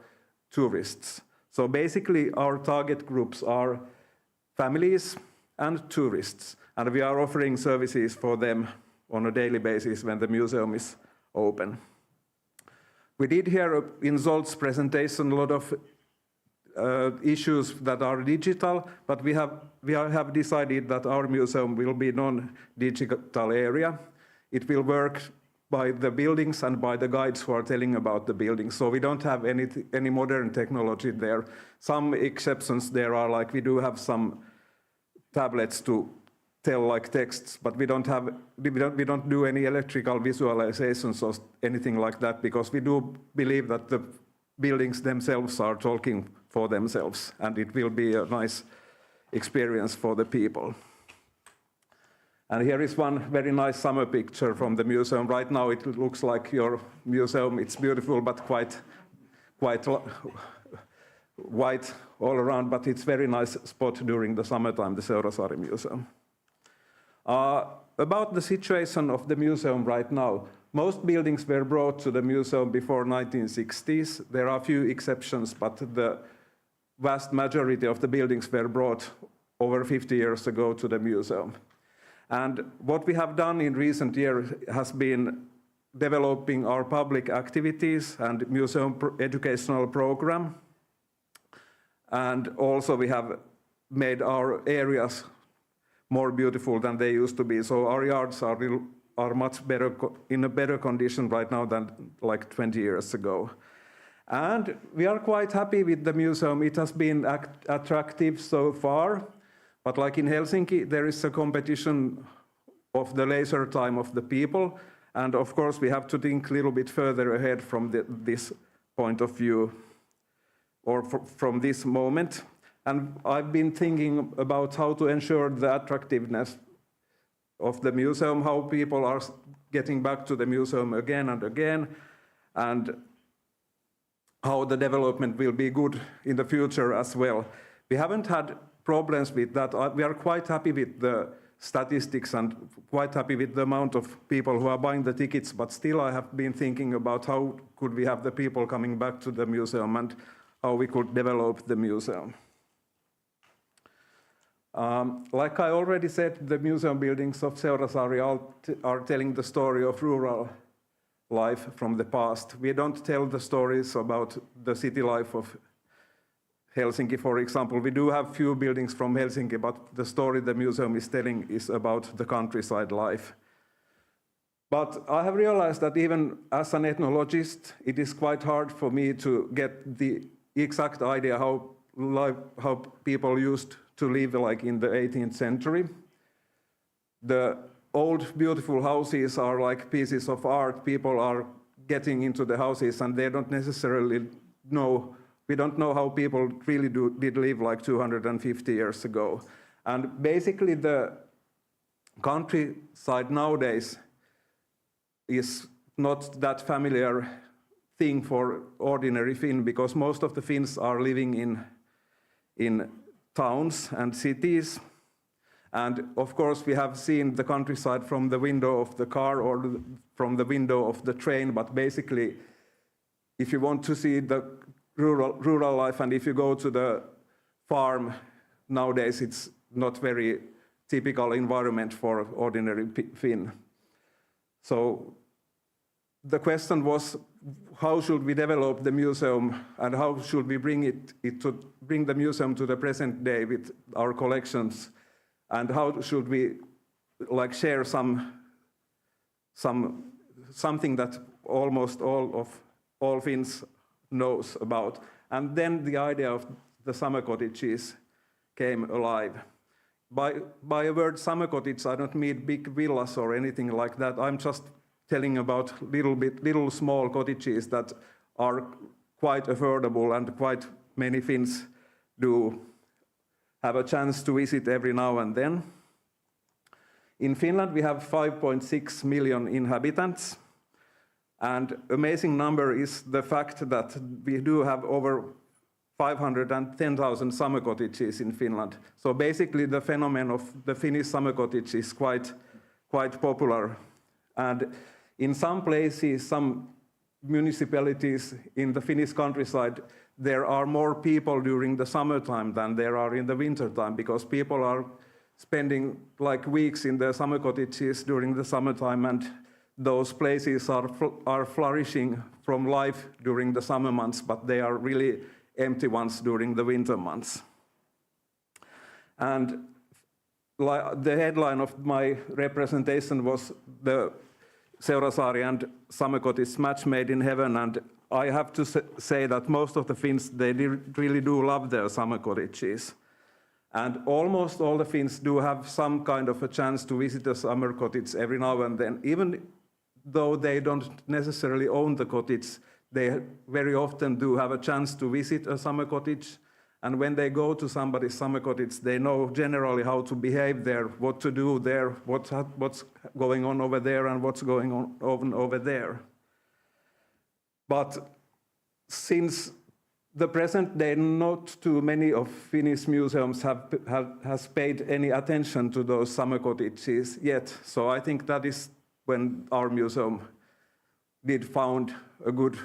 tourists. So basically our target groups are families and tourists, and we are offering services for them on a daily basis when the museum is open. We did hear in Zsolt's presentation a lot of issues that are digital, but we have decided that our museum will be non-digital area. It will work by the buildings and by the guides who are telling about the buildings. So we don't have any modern technology there. Some exceptions there are, like we do have some tablets to tell like texts, but we don't do any electrical visualizations or anything like that, because we do believe that the buildings themselves are talking for themselves, and it will be a nice experience for the people. And here is one very nice summer picture from the museum. Right now it looks like your museum. It's beautiful, but quite white all around, but it's a very nice spot during the summertime, the Seurasāri Museum. About the situation of the museum right now, most buildings were brought to the museum before 1960s. There are a few exceptions, but the vast majority of the buildings were brought over 50 years ago to the museum. And what we have done in recent years has been developing our public activities and museum educational program. And also we have made our areas more beautiful than they used to be. So our yards are much better, in a better condition right now than like 20 years ago. And we are quite happy with the museum. It has been attractive so far, but like in Helsinki, there is a competition of the leisure time of the people. And of course, we have to think a little bit further ahead from this point of view, or from this moment. And I've been thinking about how to ensure the attractiveness of the museum, how people are getting back to the museum again and again, and how the development will be good in the future as well. We haven't had problems with that. We are quite happy with the statistics and quite happy with the amount of people who are buying the tickets, but still I have been thinking about how could we have the people coming back to the museum and how we could develop the museum. Like I already said, the museum buildings of Seurasāri are telling the story of rural life from the past. We don't tell the stories about the city life of Helsinki, for example. We do have few buildings from Helsinki, but the story the museum is telling is about the countryside life. But I have realized that even as an ethnologist, it is quite hard for me to get the exact idea how people used to live like in the 18th century. The old beautiful houses are like pieces of art. People are getting into the houses and they don't necessarily know, we don't know how people really did live like 250 years ago. And basically the countryside nowadays is not that familiar thing for ordinary Finn, because most of the Finns are living in towns and cities. And of course, we have seen the countryside from the window of the car or from the window of the train, but basically, if you want to see the rural life and if you go to the farm, nowadays it's not very typical environment for ordinary Finn. So the question was, how should we develop the museum and how should we bring the museum to the present day with our collections, and how should we like share something that almost all Finns knows about. And then the idea of the summer cottages came alive. By a word summer cottage, I don't mean big villas or anything like that. I'm just telling about little small cottages that are quite affordable, and quite many Finns do have a chance to visit every now and then. In Finland, we have 5.6 million inhabitants, and amazing number is the fact that we do have over 510,000 summer cottages in Finland. So basically the phenomenon of the Finnish summer cottage is quite popular. And in some places, some municipalities in the Finnish countryside, there are more people during the summertime than there are in the wintertime, because people are spending like weeks in the summer cottages during the summertime, and those places are flourishing from life during the summer months, but they are really empty ones during the winter months. And the headline of my representation was the Seurasāri and summer cottage match made in heaven, and I have to say that most of the Finns, they really do love their summer cottages. And almost all the Finns do have some kind of a chance to visit a summer cottage every now and then. Even though they don't necessarily own the cottage, they very often do have a chance to visit a summer cottage. And when they go to somebody's summer cottage, they know generally how to behave there, what to do there, what's going on over there, and what's going on over there. But since the present day, not too many of Finnish museums has paid any attention to those summer cottages yet. So I think that is when our museum did found a good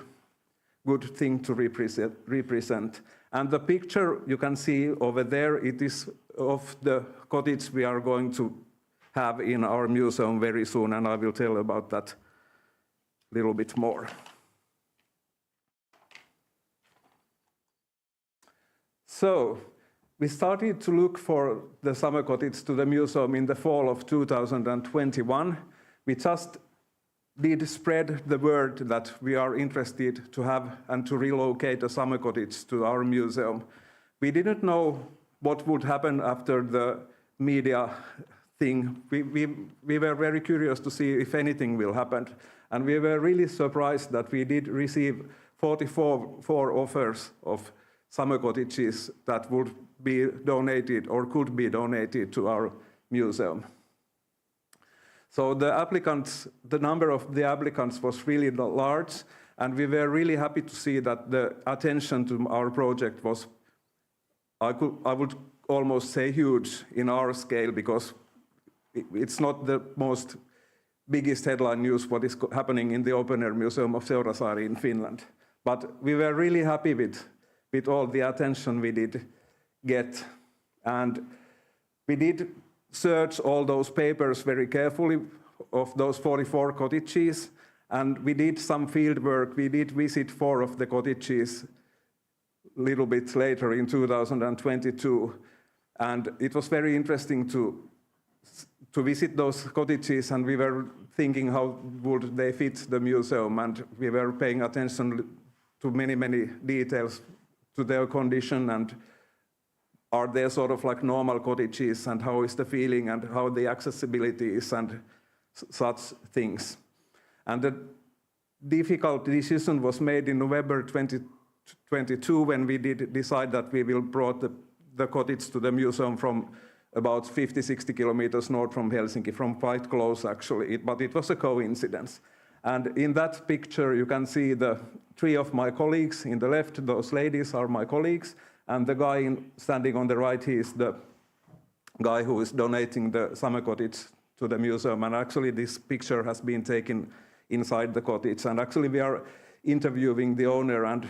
thing to represent. And the picture you can see over there, it is of the cottage we are going to have in our museum very soon, and I will tell about that a little bit more. So we started to look for the summer cottage to the museum in the fall of 2021. We just did spread the word that we are interested to have and to relocate a summer cottage to our museum. We didn't know what would happen after the media thing. We were very curious to see if anything will happen. And we were really surprised that we did receive 44 offers of summer cottages that would be donated or could be donated to our museum. So the number of the applicants was really large, and we were really happy to see that the attention to our project was, I would almost say, huge in our scale, because it's not the most biggest headline news what is happening in the Open Air Museum of Seurasāri in Finland. But we were really happy with all the attention we did get. And we did search all those papers very carefully of those 44 cottages. And we did some field work. We did visit 4 of the cottages a little bit later in 2022. And it was very interesting to visit those cottages, and we were thinking how would they fit the museum, and we were paying attention to many, many details to their condition, and are they sort of like normal cottages, and how is the feeling, and how the accessibility is, and such things. And the difficult decision was made in November 2022 when we did decide that we will brought the cottage to the museum from about 50-60 kilometers north from Helsinki, from quite close actually, but it was a coincidence. And in that picture you can see the 3 of my colleagues in the left. Those ladies are my colleagues, and the guy standing on the right, he is the guy who is donating the summer cottage to the museum. And actually this picture has been taken inside the cottage, and actually we are interviewing the owner, and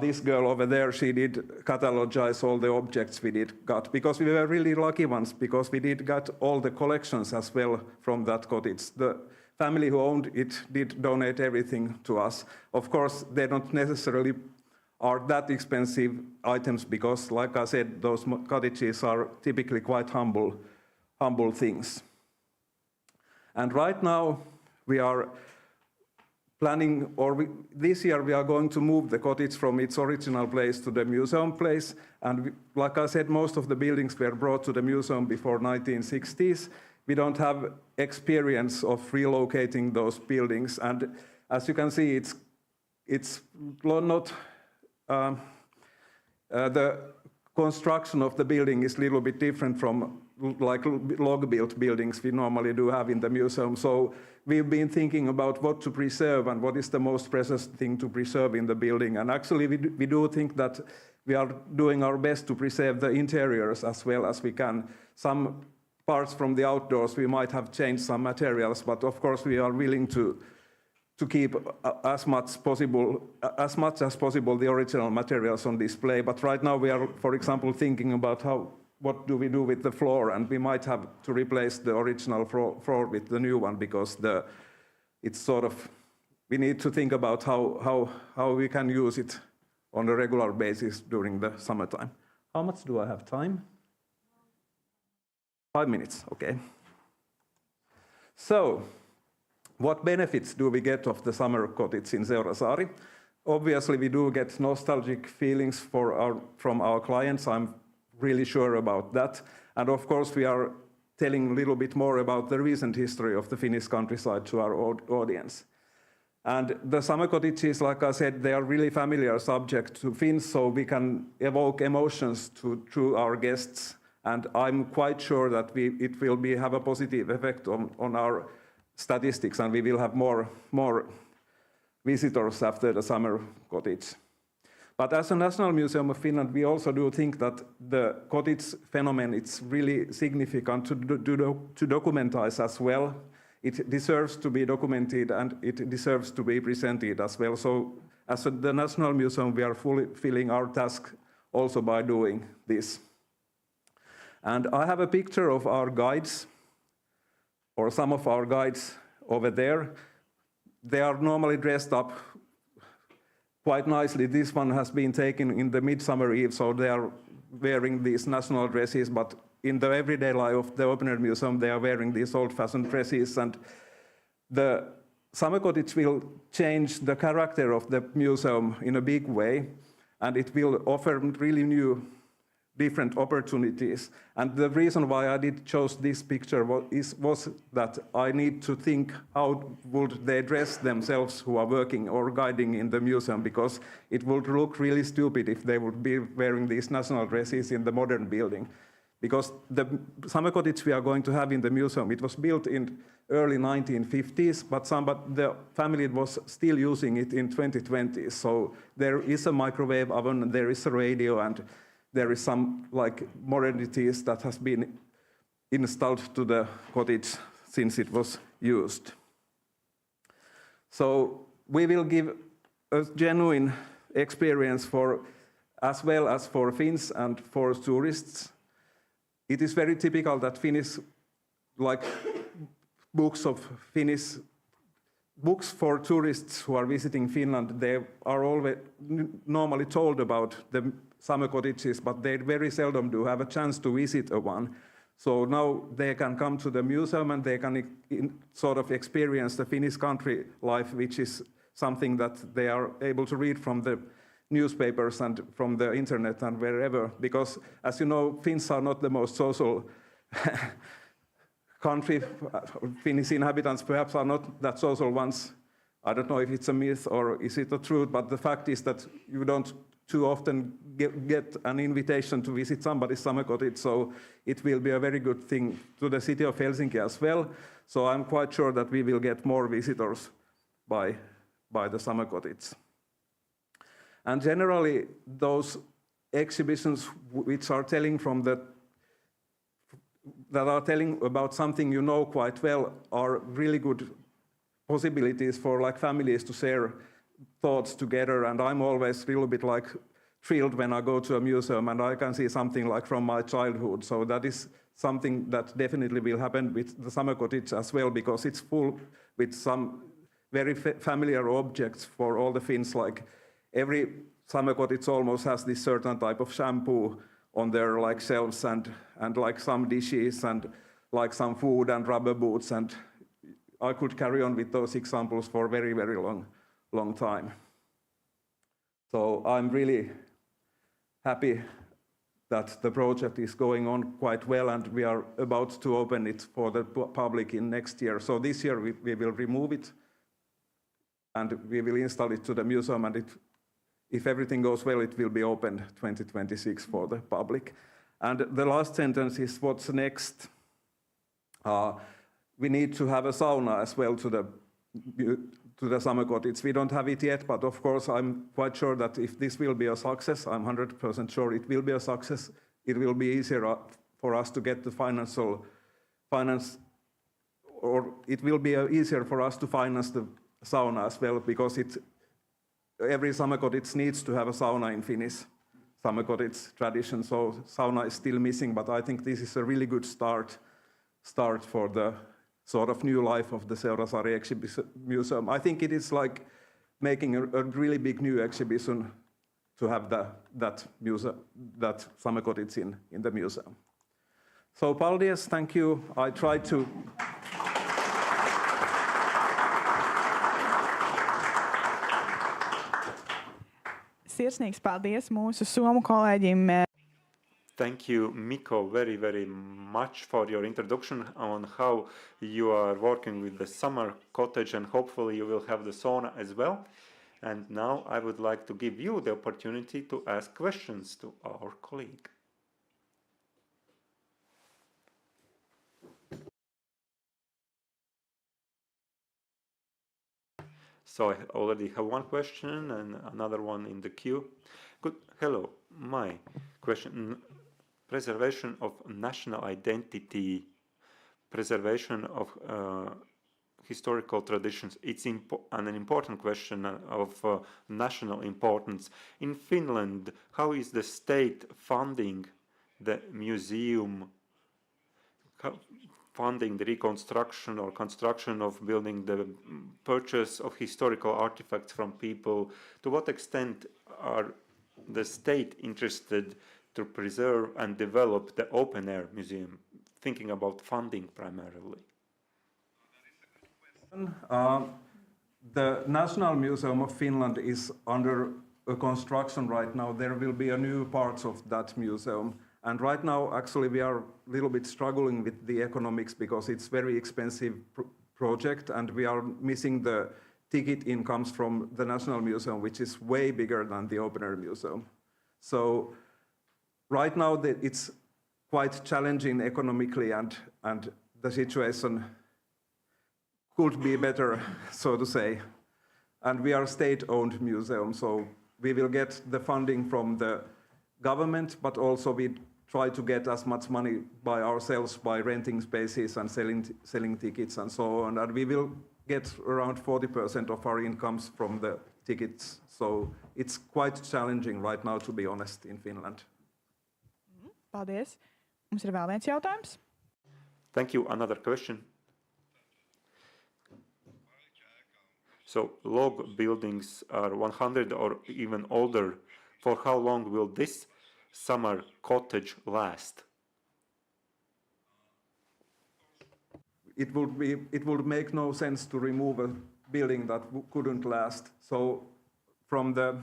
this girl over there, she did catalogize all the objects we did got, because we were really lucky ones, because we did got all the collections as well from that cottage. The family who owned it did donate everything to us. Of course, they don't necessarily are that expensive items, because like I said, those cottages are typically quite humble things. And right now we are planning, this year we are going to move the cottage from its original place to the museum place. And like I said, most of the buildings were brought to the museum before 1960s. We don't have experience of relocating those buildings. And as you can see, it's not, the construction of the building is a little bit different from like log-built buildings we normally do have in the museum. So we've been thinking about what to preserve and what is the most precious thing to preserve in the building. And actually we do think that we are doing our best to preserve the interiors as well as we can. Some parts from the outdoors we might have changed some materials, but of course we are willing to keep as much as possible the original materials on display. But right now we are, for example, thinking about what do we do with the floor, and we might have to replace the original floor with the new one, because it's sort of, we need to think about how we can use it on a regular basis during the summertime. How much do I have time? 5 minutes, okay. So, what benefits do we get of the summer cottage in Seurasāri? Obviously, we do get nostalgic feelings from our clients. I'm really sure about that. And of course, we are telling a little bit more about the recent history of the Finnish countryside to our audience. And the summer cottages, like I said, they are really familiar subject to Finns, so we can evoke emotions through our guests. And I'm quite sure that it will have a positive effect on our statistics, and we will have more visitors after the summer cottage. But as a National Museum of Finland, we also do think that the cottage phenomenon is really significant to documentize as well. It deserves to be documented, and it deserves to be presented as well. So as the National Museum, we are fulfilling our task also by doing this. And I have a picture of our guides, or some of our guides over there. They are normally dressed up quite nicely. This one has been taken in the Midsummer Eve, so they are wearing these national dresses, but in the everyday life of the Open Air Museum, they are wearing these old-fashioned dresses. And the summer cottage will change the character of the museum in a big way, and it will offer really new, different opportunities. And the reason why I did chose this picture was that I need to think how would they dress themselves who are working or guiding in the museum, because it would look really stupid if they would be wearing these national dresses in the modern building. because the summer cottage we are going to have in the museum, it was built in early 1950s, but the family was still using it in 2020. So there is a microwave oven, there is a radio, and there is some like modernities that has been installed to the cottage since it was used. So we will give a genuine experience for, as well as for Finns and for tourists. It is very typical that Finnish, like books for tourists who are visiting Finland, they are always normally told about the summer cottages, but they very seldom do have a chance to visit one. So now they can come to the museum and they can sort of experience the Finnish country life, which is something that they are able to read from the newspapers and from the internet and wherever. Because, as you know, Finns are not the most social country. Finnish inhabitants perhaps are not that social ones. I don't know if it's a myth or is it the truth, but the fact is that you don't too often get an invitation to visit somebody's summer cottage, so it will be a very good thing to the city of Helsinki as well. So I'm quite sure that we will get more visitors by the summer cottage. And generally, those exhibitions which are telling about something you know quite well are really good possibilities for like families to share thoughts together, and I'm always a little bit like thrilled when I go to a museum and I can see something like from my childhood. So that is something that definitely will happen with the summer cottage as well, because it's full with some very familiar objects for all the Finns. Like every summer cottage almost has this certain type of shampoo on their like shelves, and like some dishes and like some food and rubber boots, and I could carry on with those examples for a very, very long time. So I'm really happy that the project is going on quite well, and we are about to open it for the public in next year. So this year we will remove it and we will install it to the museum, and if everything goes well, it will be opened 2026 for the public. And the last sentence is what's next. We need to have a sauna as well to the summer cottage. We don't have it yet, but of course I'm quite sure that if this will be a success, I'm 100% sure it will be a success. It will be easier for us to get the finance, or it will be easier for us to finance the sauna as well, because every summer cottage needs to have a sauna in Finnish summer cottage tradition. So sauna is still missing, but I think this is a really good start for the sort of new life of the Seurasāri exhibition museum. I think it is like making a really big new exhibition to have that summer cottage in the museum. So paldies, thank you. I tried to. Sirsnīgs paldies mūsu somu kolēģim. Thank you, Mikko, very, very much for your introduction on how you are working with the summer cottage, and hopefully you will have the sauna as well. And now I would like to give you the opportunity to ask questions to our colleague. So I already have one question and another one in the queue. Good. Hello, my question. Preservation of national identity, preservation of historical traditions. It's an important question of national importance. In Finland, how is the state funding the museum, funding the reconstruction or construction of building, the purchase of historical artifacts from people? To what extent are the state interested to preserve and develop the open-air museum, thinking about funding primarily? The National Museum of Finland is under a construction right now. There will be a new parts of that museum. And right now, actually, we are a little bit struggling with the economics because it's very expensive project, and we are missing the ticket incomes from the National Museum, which is way bigger than the open-air museum. So right now, it's quite challenging economically, and the situation could be better, so to say. And we are a state-owned museum, so we will get the funding from the government, but also we try to get as much money by ourselves by renting spaces and selling tickets and so on. And we will get around 40% of our incomes from the tickets. So it's quite challenging right now, to be honest, in Finland. Paldies. Mums ir vēl viens jautājums. Thank you. Another question. So log buildings are 100 or even older. For how long will this summer cottage last? It would make no sense to remove a building that couldn't last. So from the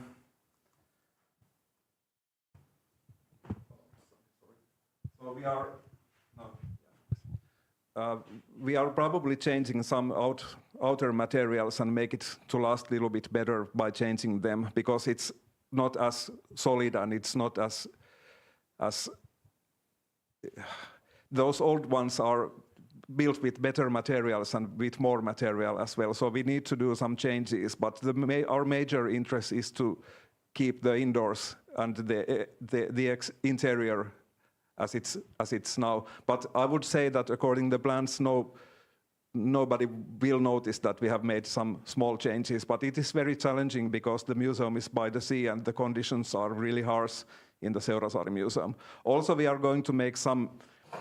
we are probably changing some outer materials and make it to last a little bit better by changing them, because it's not as solid and it's not as those old ones are built with better materials and with more material as well. So we need to do some changes, but our major interest is to keep the indoors and the interior as it's now. But I would say that according to the plans, nobody will notice that we have made some small changes, but it is very challenging because the museum is by the sea and the conditions are really harsh in the Seurasāri museum. Also, we are going to make some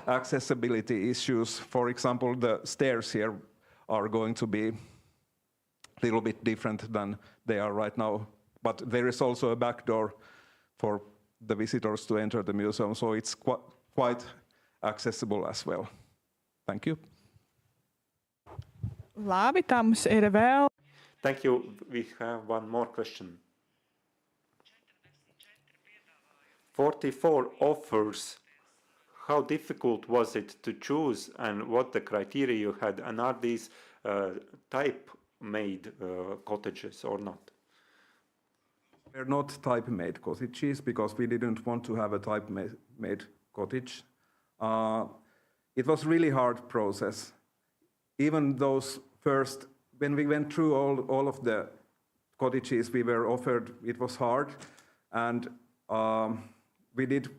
accessibility issues. For example, the stairs here are going to be a little bit different than they are right now, but there is also a back door for the visitors to enter the museum, so it's quite accessible as well. Thank you. Labi, tā mums ir vēl. Thank you. We have one more question. 44 offers. How difficult was it to choose, and what the criteria you had, and are these type-made cottages or not? They're not type-made cottages because we didn't want to have a type-made cottage. It was really hard process. Even those first, when we went through all of the cottages we were offered, it was hard, and we did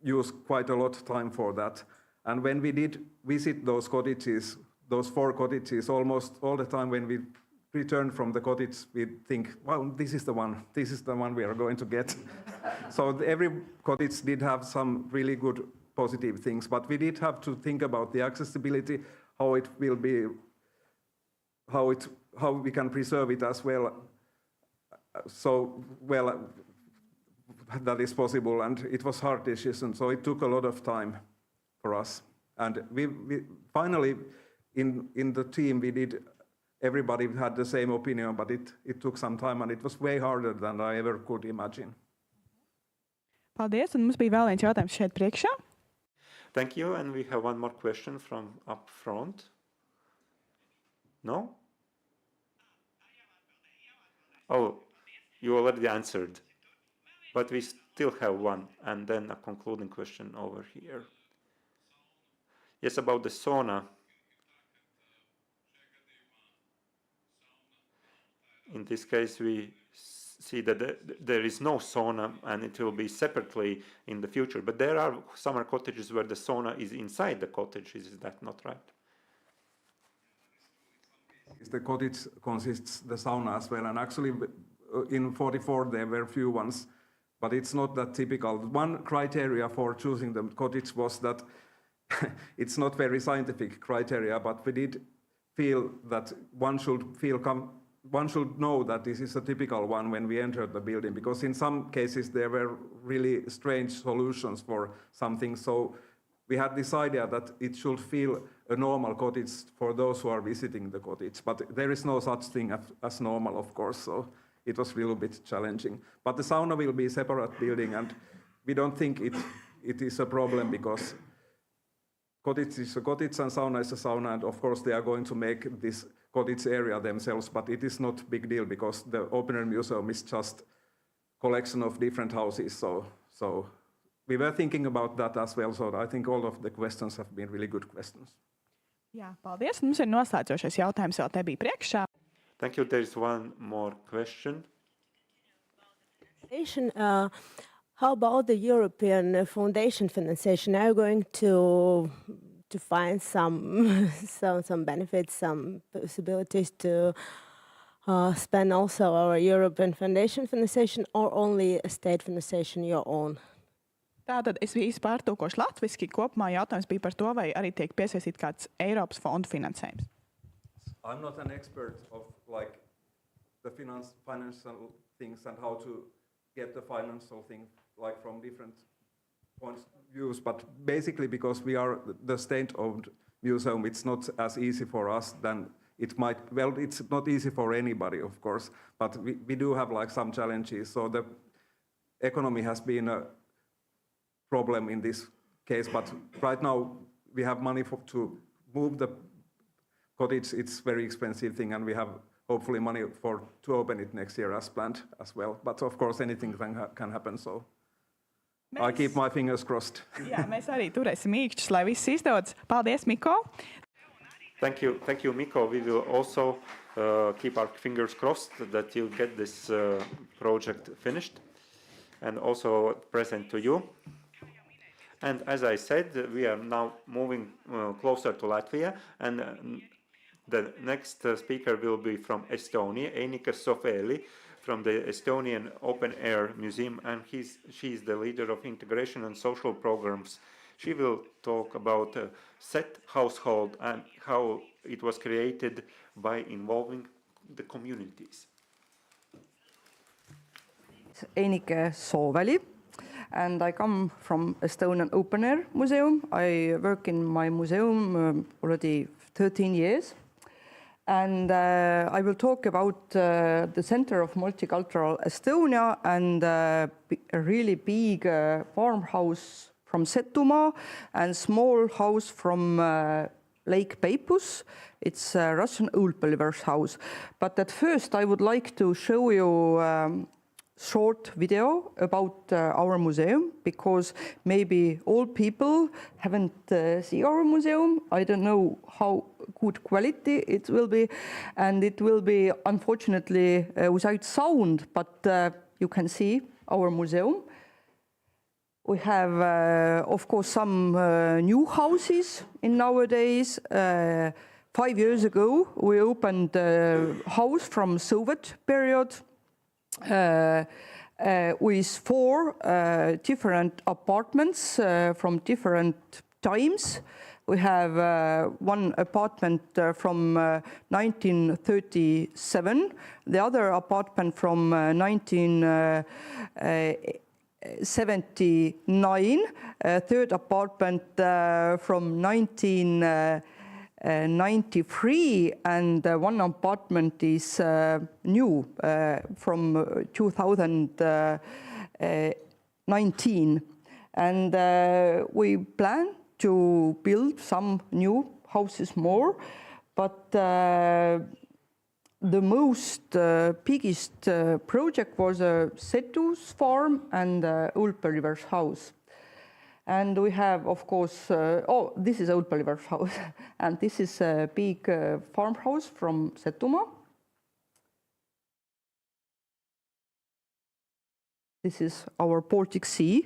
use quite a lot of time for that. And when we did visit those cottages, those 4 cottages, almost all the time when we returned from the cottage, we think, well, this is the one we are going to get. So every cottage did have some really good positive things, but we did have to think about the accessibility, how it will be, how we can preserve it as well. So, well, that is possible, and it was hard decision, so it took a lot of time for us. And we finally, in the team, everybody had the same opinion, but it took some time, and it was way harder than I ever could imagine. Paldies, un mums bija vēl viens jautājums šeit priekšā. Thank you, and we have one more question from up front. No? Oh, you already answered. But we still have one, and then a concluding question over here. Yes, about the sauna. In this case, we see that there is no sauna, and it will be separately in the future. But there are summer cottages where the sauna is inside the cottage. Is that not right? The cottage consists the sauna as well, and actually in 44 there were few ones. But it's not that typical. One criteria for choosing the cottage was that it's not very scientific criteria, but we did feel that one should know that this is a typical one when we entered the building, because in some cases there were really strange solutions for something. So we had this idea that it should feel a normal cottage for those who are visiting the cottage, but there is no such thing as normal, of course. So it was a little bit challenging. But the sauna will be a separate building, and we don't think it is a problem, because cottage is a cottage and sauna is a sauna, and of course they are going to make this cottage area themselves, but it is not a big deal because the open-air museum is just a collection of different houses, so we were thinking about that as well, so I think all of the questions have been really good questions. Jā, paldies. Mums ir noslēdzošais jautājums vēl te bija priekšā. Thank you. There is one more question. How about the European Foundation financing? Are you going to find some benefits, some possibilities to spend also our European Foundation financing, or only a state financing your own? Tātad es īsi pārtulkošu latviski. Kopumā jautājums bija par to, vai arī tiek piesaistīt kāds Eiropas fondu finansējums. I'm not an expert of like the financial things and how to get the financial thing like from different points of views, but basically because we are the state-owned museum, it's not as easy for us than it might. Well, it's not easy for anybody, of course, but we do have like some challenges. So the economy has been a problem in this case, but right now we have money to move the cottage. It's a very expensive thing, and we have hopefully money to open it next year as planned as well. But of course anything can happen, so I keep my fingers crossed. Jā, mēs arī turēsim īkšķus, lai viss izdodas. Paldies, Mikko! Thank you, Mikko. We will also keep our fingers crossed that you'll get this project finished and also present to you. And as I said, we are now moving closer to Latvia, and the next speaker will be from Estonia, Einike Sovēli, from the Estonian Open Air Museum, and she is the leader of integration and social programs. She will talk about set household and how it was created by involving the communities. Einike Sooväli, and I come from Estonian Open Air Museum. I work in my museum already 13 years. And I will talk about the Center of Multicultural Estonia and a really big farmhouse from Setomaa and small house from Lake Peipus. It's a Russian old believers house. But at first I would like to show you short video about our museum, because maybe all people haven't seen our museum. I don't know how good quality it will be, and it will be unfortunately without sound, but you can see our museum. We have, of course, some new houses in nowadays. 5 years ago, we opened a house from Soviet period, with 4 different apartments from different times. We have one apartment from 1937, the other apartment from 1979, third apartment from 1993, and one apartment is new from 2019. And we plan to build some new houses more, but the most biggest project was Setu's farm and Old Believers house. And we have, of course, this is Old Believers house, and this is a big farmhouse from Setomaa. This is our Baltic Sea.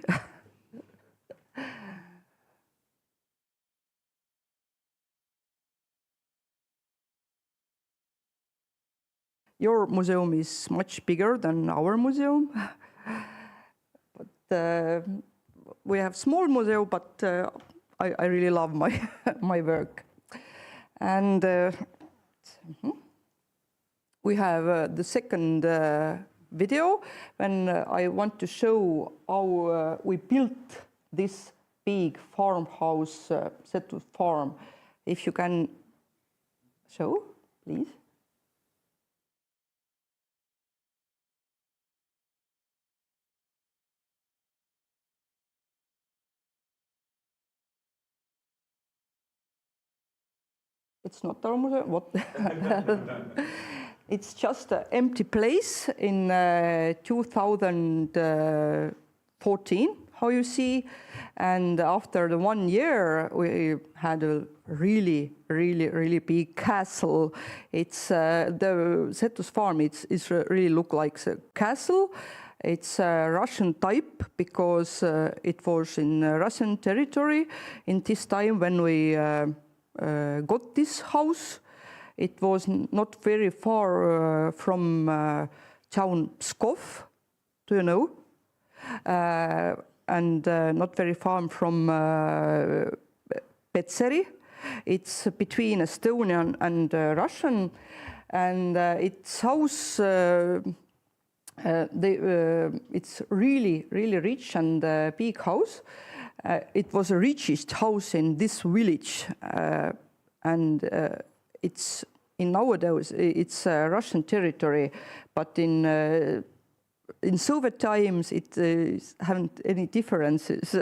Your museum is much bigger than our museum, but we have small museum, but I really love my my work. And we have the second video when I want to show how we built this big farmhouse, Setu farm. If you can show, please. It's not our museum. What? It's just an empty place in 2014, how you see. And after the 1 year, we had a really big castle. It's the Setus farm. It's really look like a castle. It's a Russian type because it was in Russian territory in this time when we got this house. It was not very far from town Pskov, do you know? And not very far from Petseri. It's between Estonian and Russian, and its house. It's really rich and big house. It was the richest house in this village, and it's in nowadays it's Russian territory, but in Soviet times it haven't any differences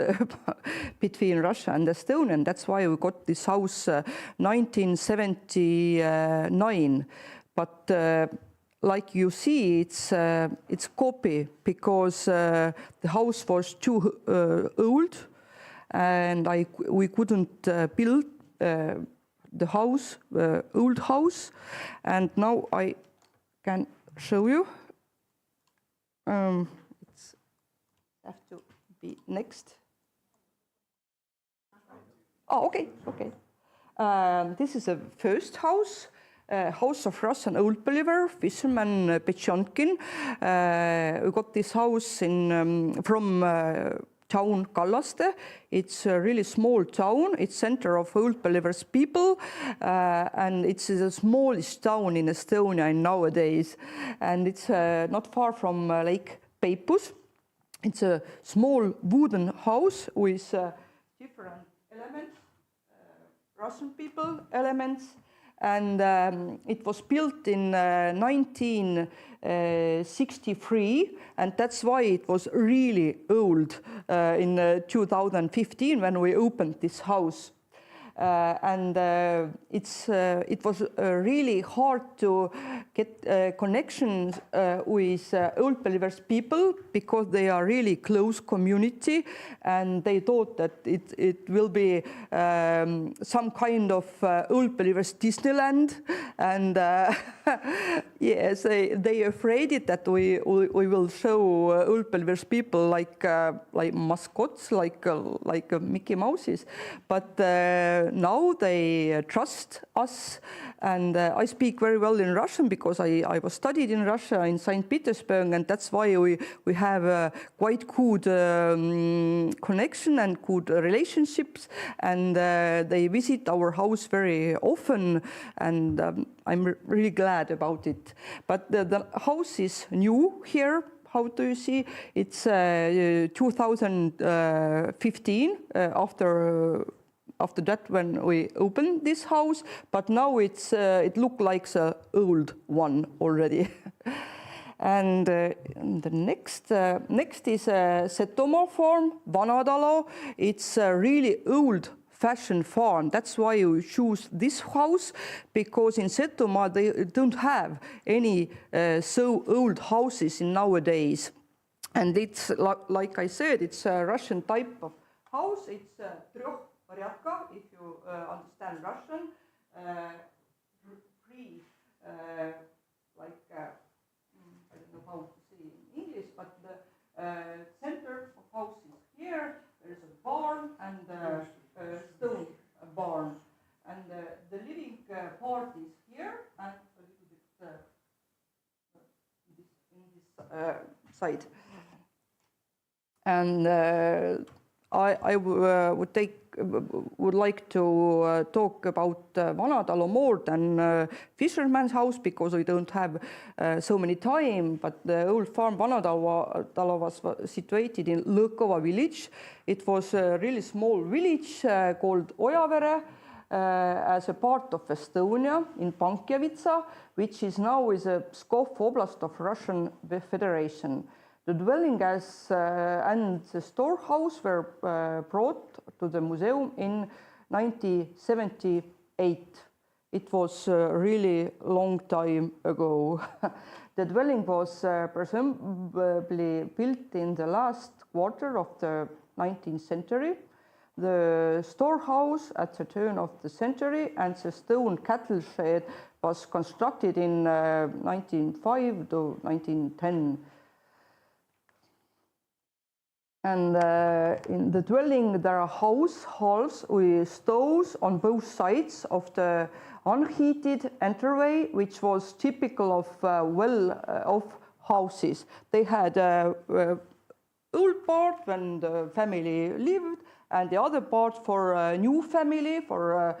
between Russia and Estonia, and that's why we got this house 1979. But like you see, it's copy because the house was too old, and we couldn't build the house, old house, and now I can show you. It's have to be next. Oh, okay. This is a first house. House of Russian old believer, fisherman Petchonkin. We got this house from town Kallaste. It's a really small town. It's center of old believers people, and it's the smallest town in Estonia nowadays. And it's not far from Lake Peipus. It's a small wooden house with different elements, Russian people elements. And it was built in 1963, and that's why it was really old in 2015 when we opened this house. It was really hard to get connections with old believers people because they are really close community, and they thought that it will be some kind of old believers Disneyland, and yes, they afraid that we will show old believers people like mascots, like Mickey Mouses, but now they trust us, and I speak very well in Russian because I was studied in Russia in St. Petersburg, and that's why we have a quite good connection and good relationships, and they visit our house very often, and I'm really glad about it. But the house is new here. How do you see? It's 2015 after that when we opened this house, but now it looked like the old one already. And the next is Setomaa farm, Vanatalo. It's a really old-fashioned farm. That's why we choose this house, because in Setomaa they don't have any so old houses in nowadays. And it's like I said, it's a Russian type of house. It's if you understand Russian, three, I don't know how to say in English, but the center of house is here. There's a barn and a stone barn, and the living part is here and a little bit in this side. And I would like to talk about Vanatalo more than fisherman's house, because we don't have so many time, but the old farm Vanatalo was situated in Lõkova village. It was a really small village called Ojavere as a part of Estonia in Pankjavitsa, which is now is a Pskov Oblast of Russian Federation. The dwelling and the storehouse were brought to the museum in 1978. It was a really long time ago. The dwelling was presumably built in the last quarter of the 19th century. The storehouse at the turn of the century and the stone cattle shed was constructed in 1905 to 1910. And in the dwelling there are house halls with stoves on both sides of the unheated entryway, which was typical of of houses. They had old part when the family lived, and the other part for a new family, for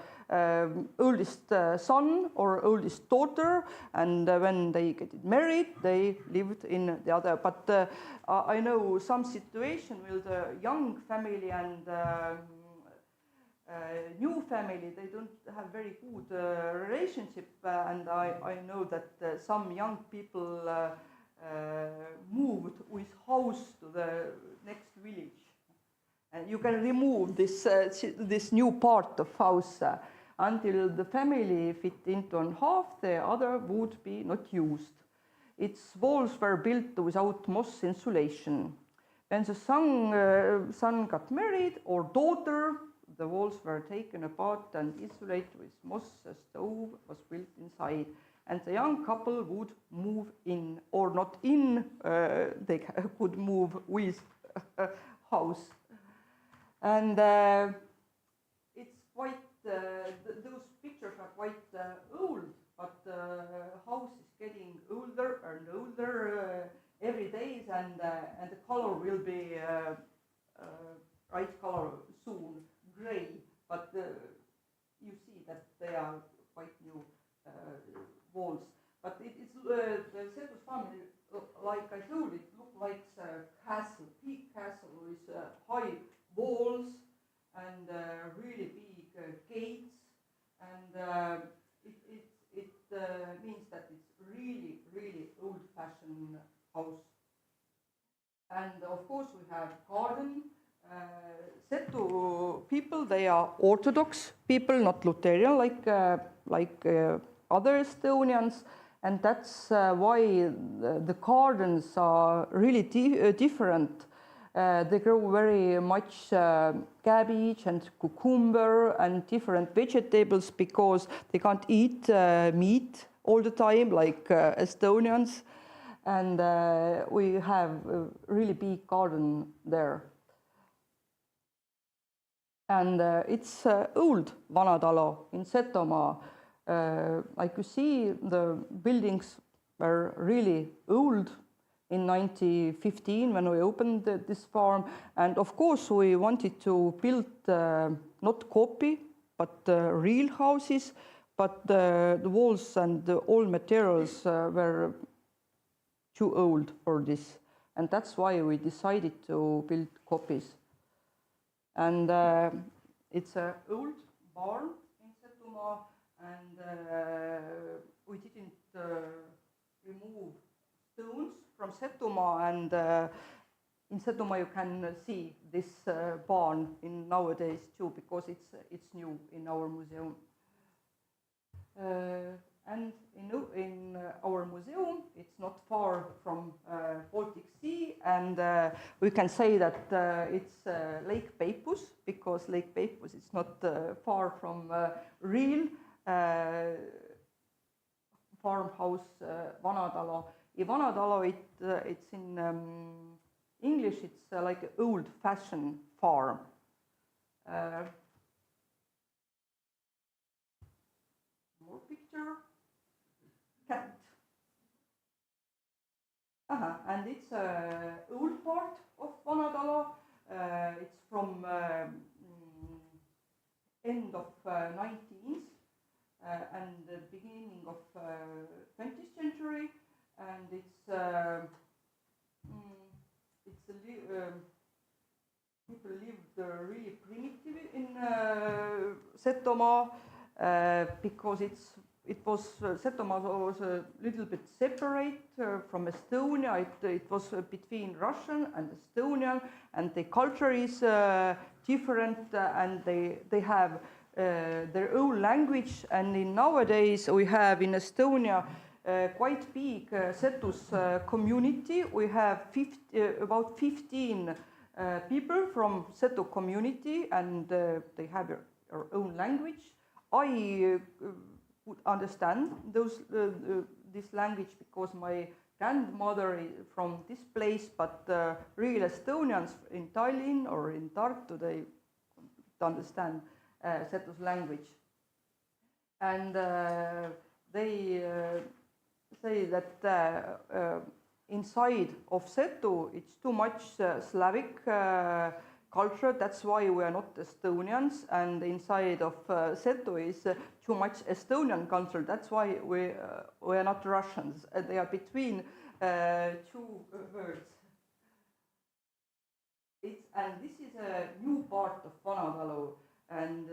oldest son or oldest daughter, and when they get married, they lived in the other. But I know some situation with a young family and new family, they don't have very good relationship, and I know that some young people moved with house to the next village. And you can remove this new part of house until the family fit into half, the other would be not used. Its walls were built without moss insulation. When the son got married or daughter, the walls were taken apart and insulated with moss. A stove was built inside, and the young couple would move in, or not in, they could move with house. And it's quite, those pictures are quite old, but the house is getting older and older every day, and the color will be bright color soon, gray, but you see that they are quite new walls. But it is the Seurasāri family, like I told, it looked like a castle, big castle with high walls and really big gates, and it means that it's really old-fashioned house. And of course we have garden. Setu people, they are Orthodox people, not Lutheran like other Estonians, and that's why the gardens are really different. They grow very much cabbage and cucumber and different vegetables because they can't eat meat all the time like Estonians. And we have a really big garden there. And it's old Vanatalo in Setomaa. Like you see, the buildings were really old in 1915 when we opened this farm. And of course we wanted to build not copy, but real houses, but the walls and all materials were too old for this. And that's why we decided to build copies. And it's an old barn in Setomaa, and we didn't remove stones from Setomaa, and in Setomaa you can see this barn in nowadays too, because it's new in our museum. And in our museum, it's not far from Baltic Sea, and we can say that it's Lake Peipus, because Lake Peipus is not far from real farmhouse Vanatalo. In Vanatalo, it's in English, it's like an old-fashioned farm. More picture. Cat. And it's old part of Vanatalo. It's from end of 19th and the beginning of 20th century, and people lived really primitive in Setomaa because Setomaa was a little bit separate from Estonia. It was between Russian and Estonian, and the culture is different, and they have their own language. And nowadays we have in Estonia quite big Setus community. We have about 15 people from Seto community, and they have their own language. I would understand this language because my grandmother is from this place, but real Estonians in Tallinn or in Tartu, they don't understand Seto's language. And they say that inside of Seto, it's too much Slavic culture. That's why we are not Estonians. And inside of Seto is too much Estonian culture. That's why we are not Russians. They are between two words. And this is a new part of Vanatalu. And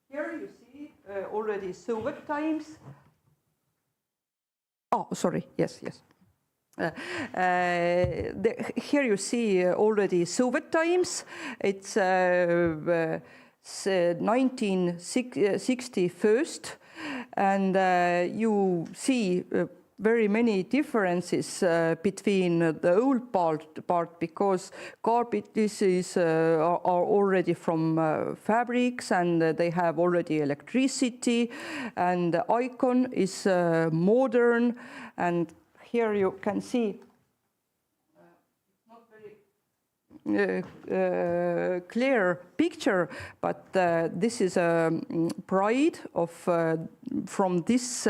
here you see already Soviet times. Oh, sorry, yes. Here you see already Soviet times. It's 1961, and you see very many differences between the old part because carpets are already from fabrics, and they have already electricity, and the icon is modern. And here you can see it's not very clear picture, but this is a bride of from this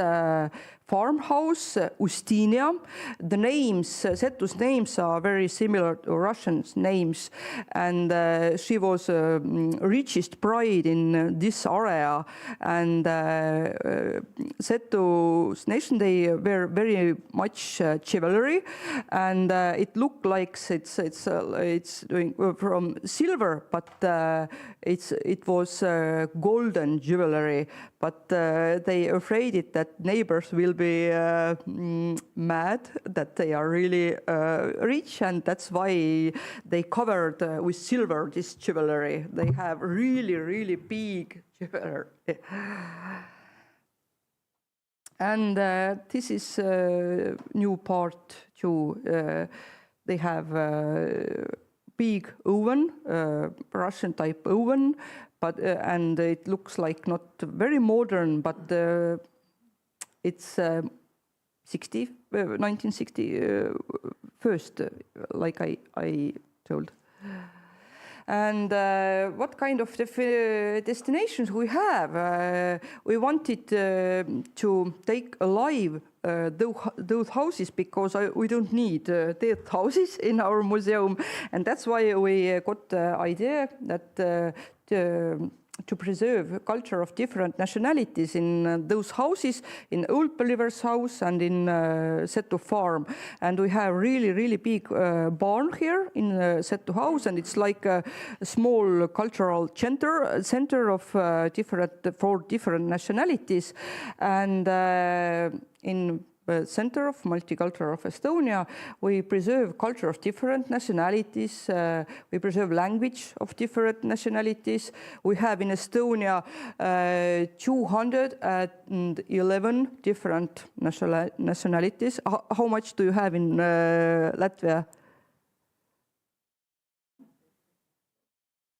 farmhouse, Ustinia. The names, Seto's names are very similar to Russian names, and she was richest bride in this area. And Seto's nation, they wear very much jewelry, and it looked like it's doing from silver, but it was golden jewelry. But they afraid that neighbors will be mad that they are really rich, and that's why they covered with silver this jewelry. They have really, really big jewelry. And this is a new part too. They have big oven, Russian type oven, but and it looks like not very modern, but it's 1961, like I told. And what kind of destinations we have? We wanted to take alive those houses because we don't need dead houses in our museum, and that's why we got the idea that to preserve culture of different nationalities in those houses, in Old Believers' house and in Seto farm. And we have really big barn here in Seto house, and it's like a small cultural center of four different nationalities. And in the center of multicultural of Estonia, we preserve culture of different nationalities, we preserve language of different nationalities. We have in Estonia 211 different nationalities. How much do you have in Latvia?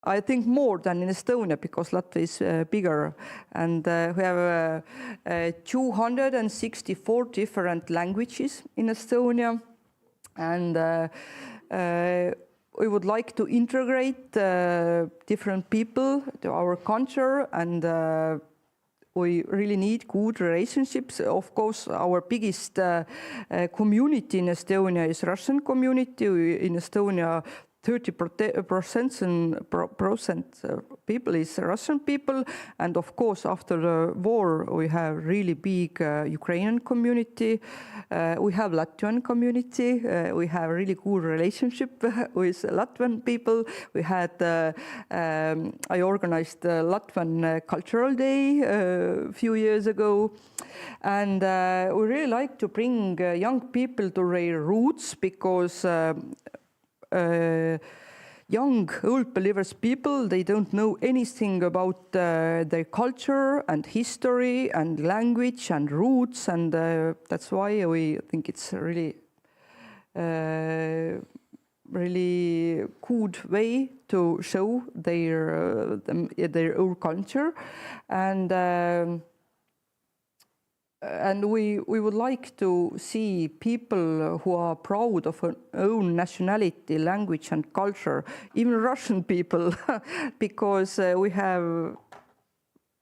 I think more than in Estonia, because Latvia is bigger, and we have 264 different languages in Estonia, and we would like to integrate different people to our culture, and we really need good relationships. Of course, our biggest community in Estonia is Russian community. In Estonia, 30% people is Russian people, and of course after the war we have really big Ukrainian community, we have Latvian community, we have really good relationship with Latvian people. We had, I organized the Latvian Cultural Day a few years ago, and we really like to bring young people to their roots, because young Old Believers people, they don't know anything about their culture and history and language and roots, and that's why we think it's really really good way to show their own culture, and we would like to see people who are proud of their own nationality, language and culture, even Russian people, because we have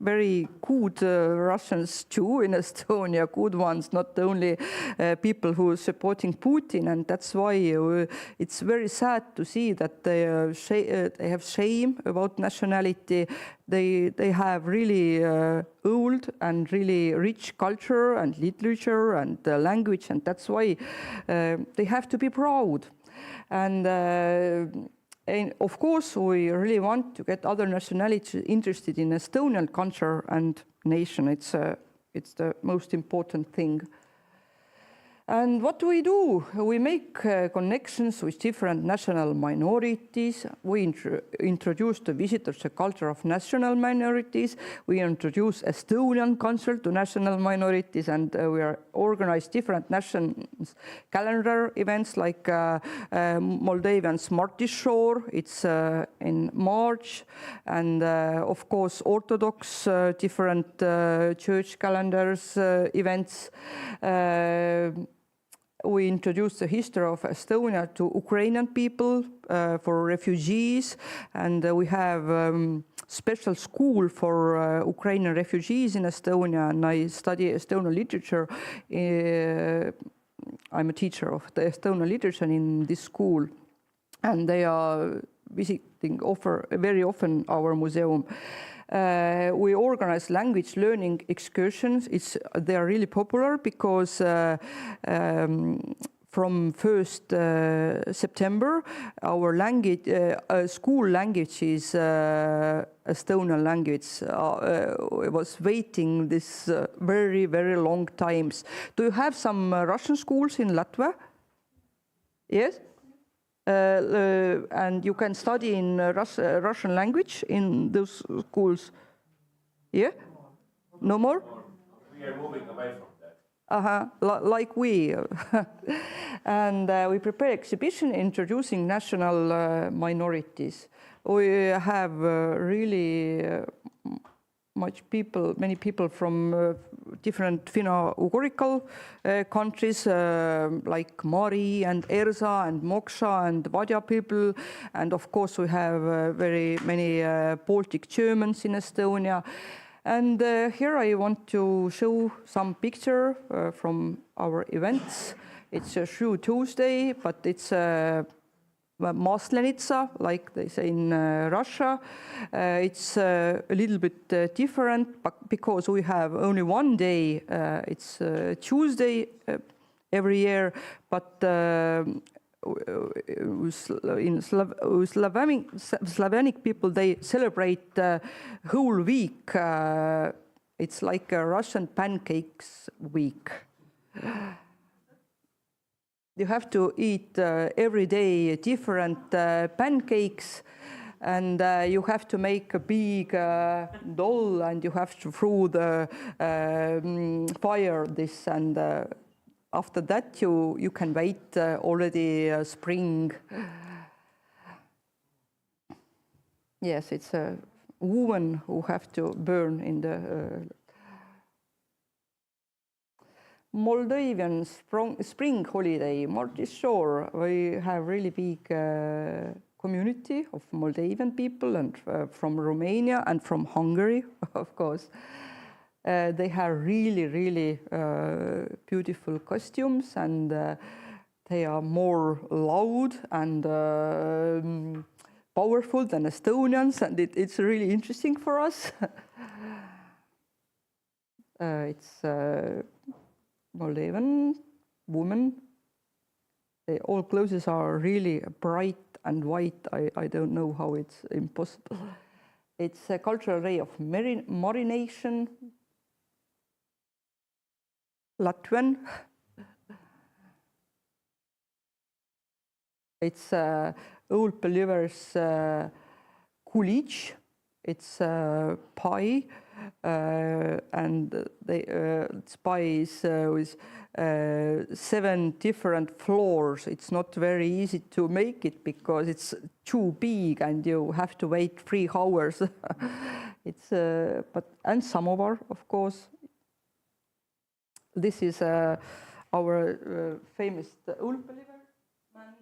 very good Russians too in Estonia, good ones, not only people who are supporting Putin, and that's why it's very sad to see that they have shame about nationality. They have really old and really rich culture and literature and language, and that's why they have to be proud. And of course, we really want to get other nationalities interested in Estonian culture and nation. It's the most important thing. And what do? We make connections with different national minorities. We introduce the visitors the culture of national minorities. We introduce Estonian culture to national minorities, and we organize different nations calendar events like Moldavian Smarty Shore. It's in March, and of course Orthodox different church calendars events. We introduced the history of Estonia to Ukrainian people, for refugees, and we have special school for Ukrainian refugees in Estonia, and I study Estonian literature. I'm a teacher of the Estonian literature in this school, and they are visiting very often our museum. We organize language learning excursions. They are really popular because from 1st September, our language, school language is Estonian language. I was waiting this very, very long times. Do you have some Russian schools in Latvia? Yes? And you can study in Russian language in those schools. Yeah? No more? We are moving away from that. Like we. And we prepare exhibition introducing national minorities. We have really many people from different Finno-Ugrical countries like Mari and Erza and Moksha and Vadja people, and of course we have very many Baltic Germans in Estonia. And here I want to show some picture from our events. It's a Shrove Tuesday, but it's Maslenitsa, like they say in Russia. It's a little bit different, but because we have only one day, it's Tuesday every year, but in Slavonic people, they celebrate the whole week. It's like a Russian pancakes week. You have to eat every day different pancakes, and you have to make a big doll, and you have to throw the fire this, and after that you can wait already spring. Yes, it's a woman who have to burn in the Moldavian spring holiday, Marty Shore. We have really big community of Moldavian people and from Romania and from Hungary, of course. They have really, really beautiful costumes, and they are more loud and powerful than Estonians, and it's really interesting for us. It's Moldavian woman. All clothes are really bright and white. I don't know how it's impossible. It's a cultural day of marination. Latvian. It's old believers kulich. It's pie. and they spies with 7 different floors. It's not very easy to make it because it's too big and you have to wait 3 hours. It's and samovar, of course. This is our famous ulpeliver man,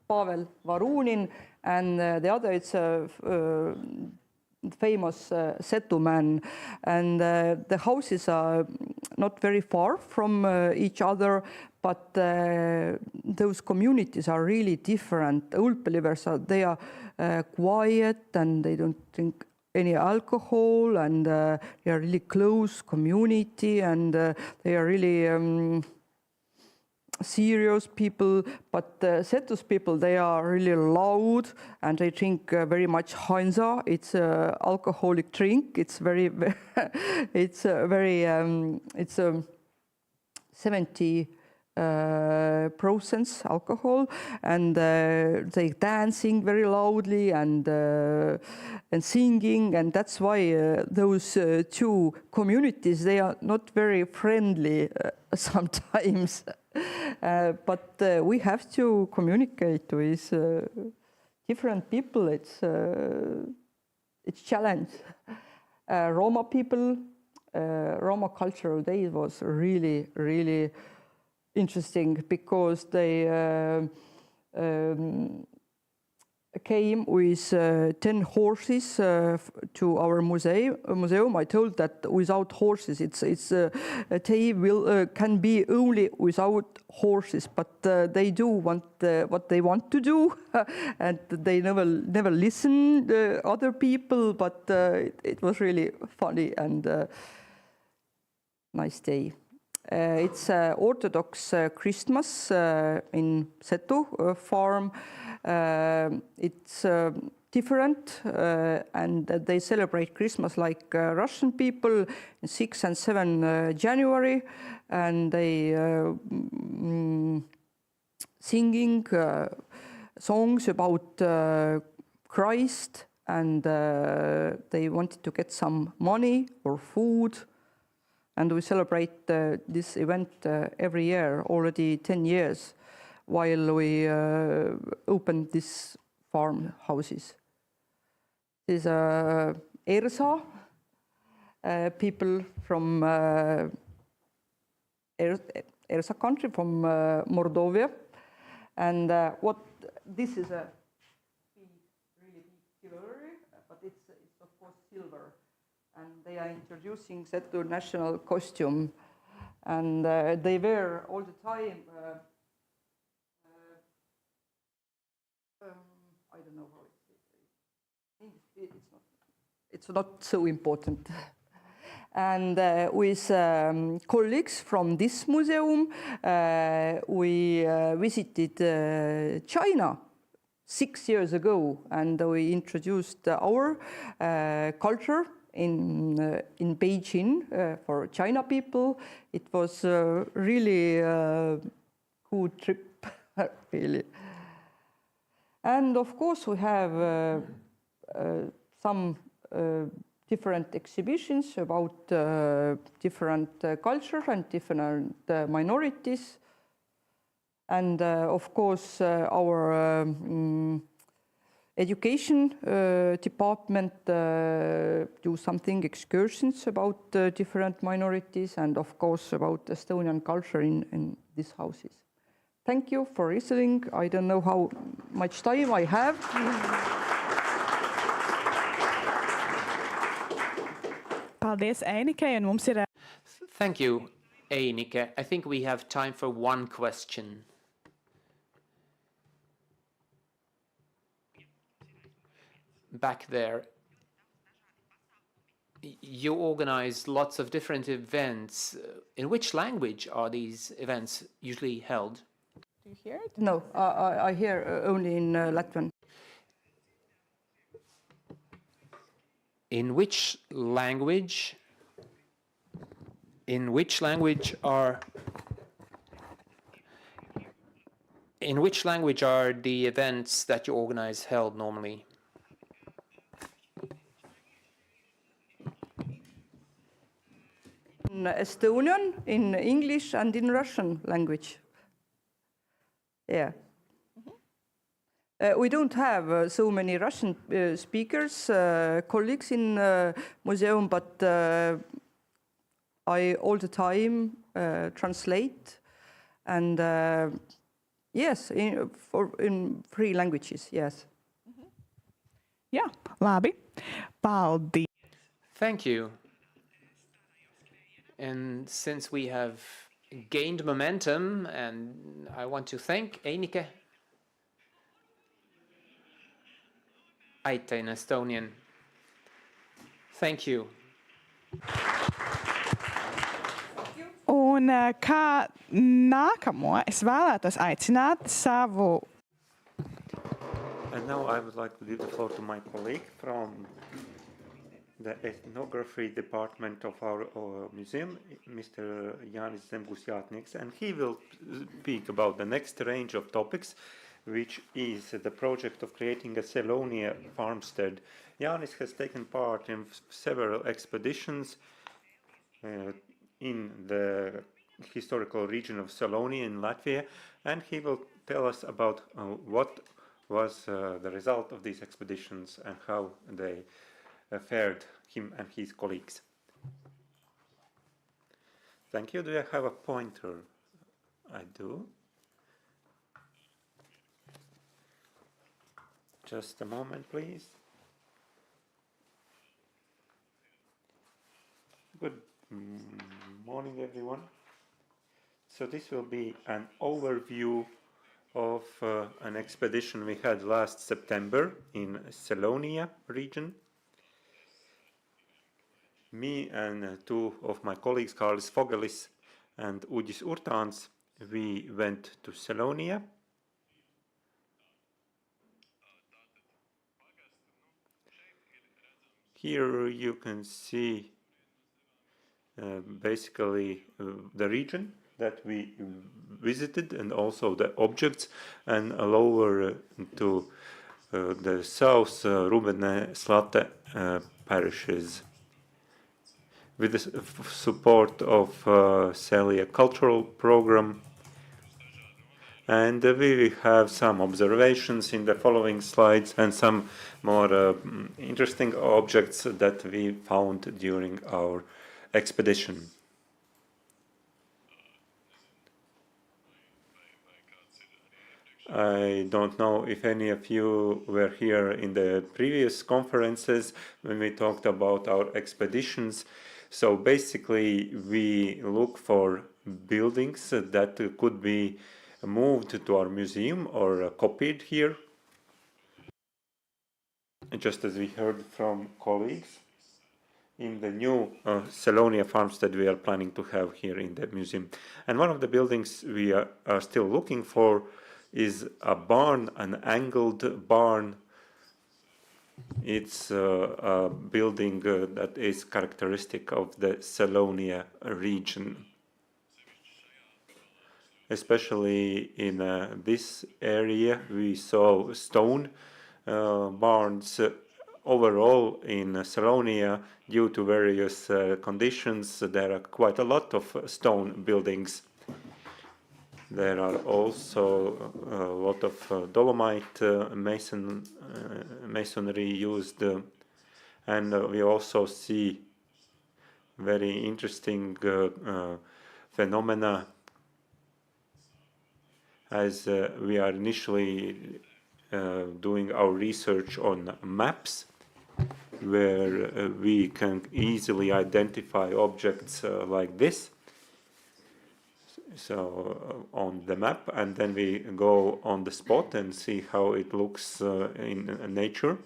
Pavel Varunin, and the other it's a famous Setu man. And the houses are not very far from each other, but those communities are really different. Ulpelivers they are quiet and they don't drink any alcohol, and they are really close community, and they are really serious people. But Setus people, they are really loud and they drink very much Hansa. It's an alcoholic drink. It's very, it's very, it's 70% alcohol, and they dancing very loudly and singing, and that's why those 2 communities, they are not very friendly sometimes. But we have to communicate with different people. It's challenge. Roma people, Roma Cultural Day was really, really interesting because they came with 10 horses to our museum. I told that without horses, they can be only without horses, but they do want what they want to do, and they never listen to other people. But it was really funny and nice day. It's Orthodox Christmas in Setu farm. It's different, and they celebrate Christmas like Russian people in 6 and 7 January, and they singing songs about Christ, and they wanted to get some money or food. And we celebrate this event every year, already 10 years, while we open these farmhouses. This is Ersa, people from Ersa country, from Moldova. And what this is a really big jewelry, but it's of course silver. And they are introducing Setu national costume, and they wear all the time. I don't know how it's not so important. And with colleagues from this museum, we visited China 6 years ago, and we introduced our culture in Beijing for China people. It was a really good trip, really. And of course, we have some different exhibitions about different cultures and different minorities. And of course, our education department do something, excursions about different minorities, and of course about Estonian culture in these houses. Thank you for listening. I don't know how much time I have. Paldies, Einike, un mums ir... Thank you, Einike. I think we have time for one question. Back there. You organize lots of different events. In which language are these events usually held? Do you hear it? No, I hear only in Latvian. In which language are the events that you organize held normally? Estonian, in English, and in Russian language. Yeah. We don't have so many Russian speakers, colleagues in museum, but I all the time translate, and yes, in 3 languages, yes. Jā, labi. Paldies. Thank you. And since we have gained momentum, and I want to thank Einike. Aita in Estonian. Thank you. Un kā nākamo es vēlētos aicināt savu. And now I would like to give the floor to my colleague from the ethnography department of our museum, Mr. Jānis Zemgus-Jātnieks, and he will speak about the next range of topics, which is the project of creating a Selonia farmstead. Jānis has taken part in several expeditions in the historical region of Selonia in Latvia, and he will tell us about what was the result of these expeditions and how they fared, him and his colleagues. Thank you. Do I have a pointer? I do. Just a moment, please. Good morning, everyone. So this will be an overview of an expedition we had last September in Selonia region. Me and 2 of my colleagues, Kārlis Fogelis and Uģis Urtāns, we went to Selonia. Here you can see basically the region that we visited and also the objects, and lower to the south Rubene Slate parishes. With the support of Celia cultural program, and we have some observations in the following slides and some more interesting objects that we found during our expedition. I don't know if any of you were here in the previous conferences when we talked about our expeditions. So basically we look for buildings that could be moved to our museum or copied here, just as we heard from colleagues in the new Selonia farmstead we are planning to have here in the museum. And one of the buildings we are still looking for is a barn, an angled barn. It's a building that is characteristic of the Selonia region. Especially in this area, we saw stone barns. Overall, in Selonia, due to various conditions, there are quite a lot of stone buildings. There are also a lot of dolomite masonry used, and we also see very interesting phenomena as we are initially doing our research on maps, where we can easily identify objects like this. So on the map, and then we go on the spot and see how it looks in nature.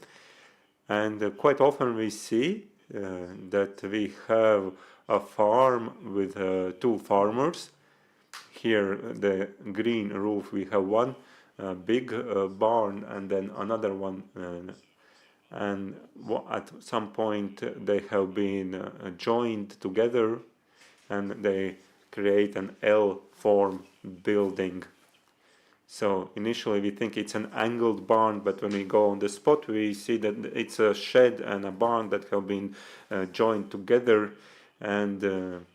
And quite often we see that we have a farm with 2 farmers. Here the green roof, we have one big barn and then another one, and at some point they have been joined together and they create an L-form building. So initially we think it's an angled barn, but when we go on the spot we see that it's a shed and a barn that have been joined together, and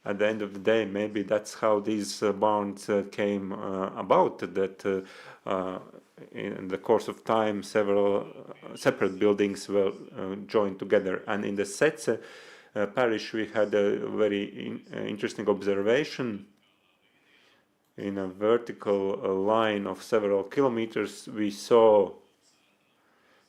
at the end of the day, maybe that's how these barns came about, that in the course of time, several separate buildings were joined together. And in the Sece parish, we had a very interesting observation. In a vertical line of several kilometers, we saw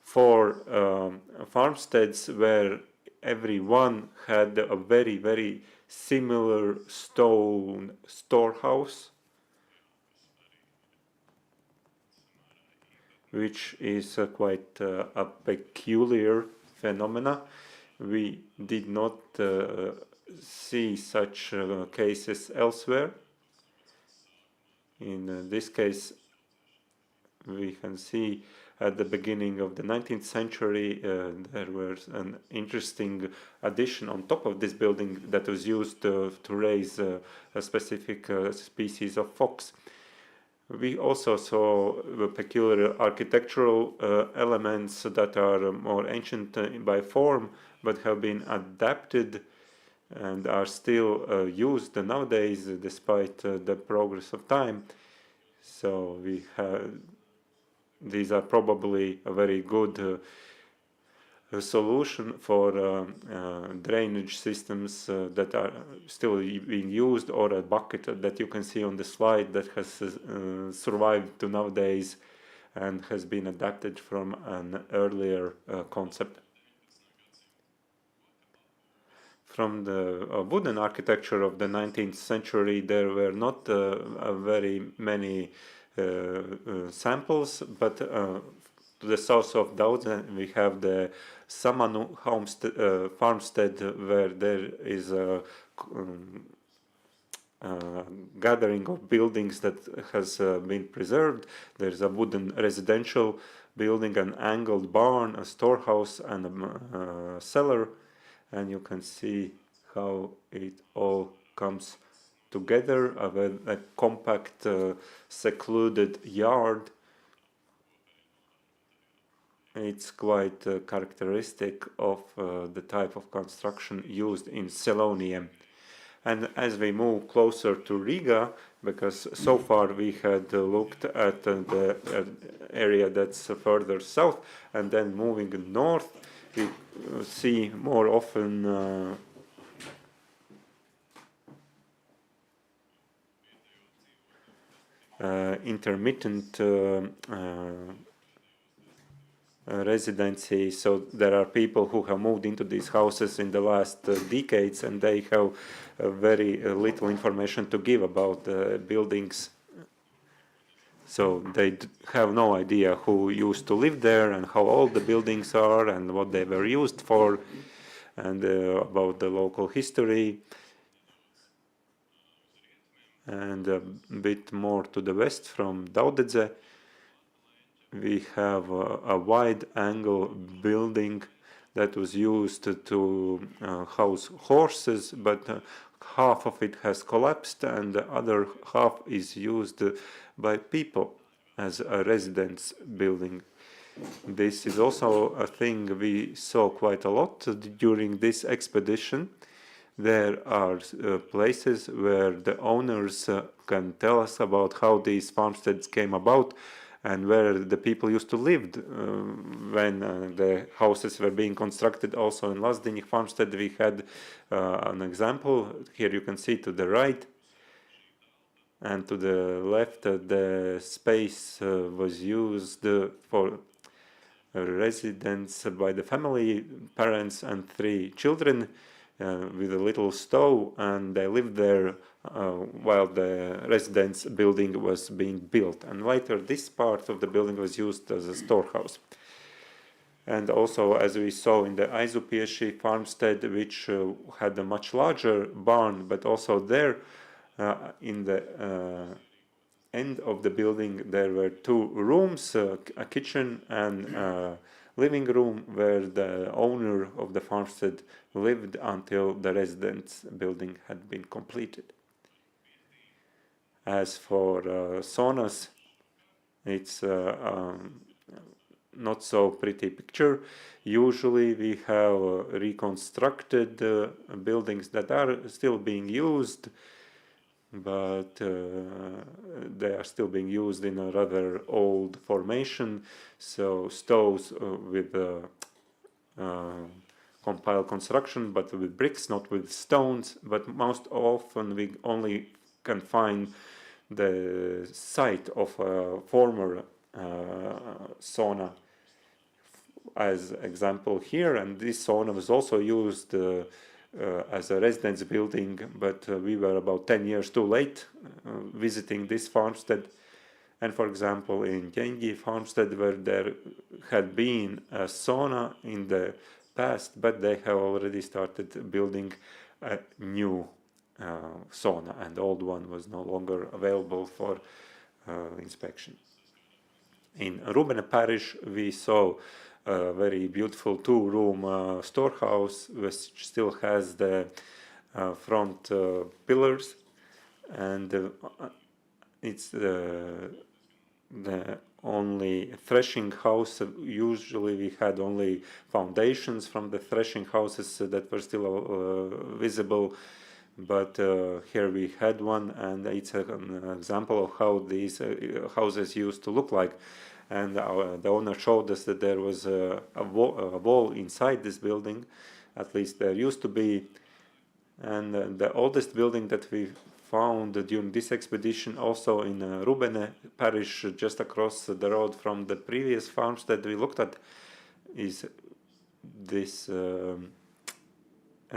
4 farmsteads where every one had a very, very similar stone storehouse, which is quite a peculiar phenomena. We did not see such cases elsewhere. In this case, we can see at the beginning of the 19th century there was an interesting addition on top of this building that was used to raise a specific species of fox. We also saw peculiar architectural elements that are more ancient by form, but have been adapted and are still used nowadays despite the progress of time. So we have, these are probably a very good solution for drainage systems that are still being used, or a bucket that you can see on the slide that has survived to nowadays and has been adapted from an earlier concept. From the wooden architecture of the 19th century, there were not very many samples, but to the south of Daudze we have the Samanu farmstead, where there is a gathering of buildings that has been preserved. There's a wooden residential building, an angled barn, a storehouse, and a cellar. And you can see how it all comes together, a compact, secluded yard. It's quite characteristic of the type of construction used in Selonium. And as we move closer to Riga, because so far we had looked at the area that's further south, and then moving north, we see more often intermittent residency. So there are people who have moved into these houses in the last decades, and they have very little information to give about the buildings. So they have no idea who used to live there and how old the buildings are and what they were used for, and about the local history. And a bit more to the west from Daudze, we have a wide-angle building that was used to house horses, but half of it has collapsed and the other half is used by people as a residence building. This is also a thing we saw quite a lot during this expedition. There are places where the owners can tell us about how these farmsteads came about and where the people used to live when the houses were being constructed. Also in Lazdiņa farmstead we had an example. Here you can see to the right, and to the left the space was used for residence by the family, parents and 3 children with a little stove, and they lived there while the residence building was being built. And later this part of the building was used as a storehouse. And also, as we saw in the Aizupieši farmstead, which had a much larger barn, but also there in the end of the building there were 2 rooms, a kitchen and a living room, where the owner of the farmstead lived until the residence building had been completed. As for Sonas, it's not so pretty picture. Usually we have reconstructed buildings that are still being used, but they are still being used in a rather old formation. So stoves with compiled construction, but with bricks, not with stones. But most often we only can find the site of a former sauna as example here, and this sauna was also used as a residence building, but we were about 10 years too late visiting this farmstead. And for example, in Gengi farmstead, where there had been a sauna in the past, but they have already started building a new sauna, and the old one was no longer available for inspection. In Rubene parish, we saw a very beautiful two-room storehouse, which still has the front pillars, and it's the only threshing house. Usually we had only foundations from the threshing houses that were still visible, but here we had one, and it's an example of how these houses used to look like. And the owner showed us that there was a wall inside this building, at least there used to be. And the oldest building that we found during this expedition, also in Rubene parish, just across the road from the previous farmstead we looked at, is this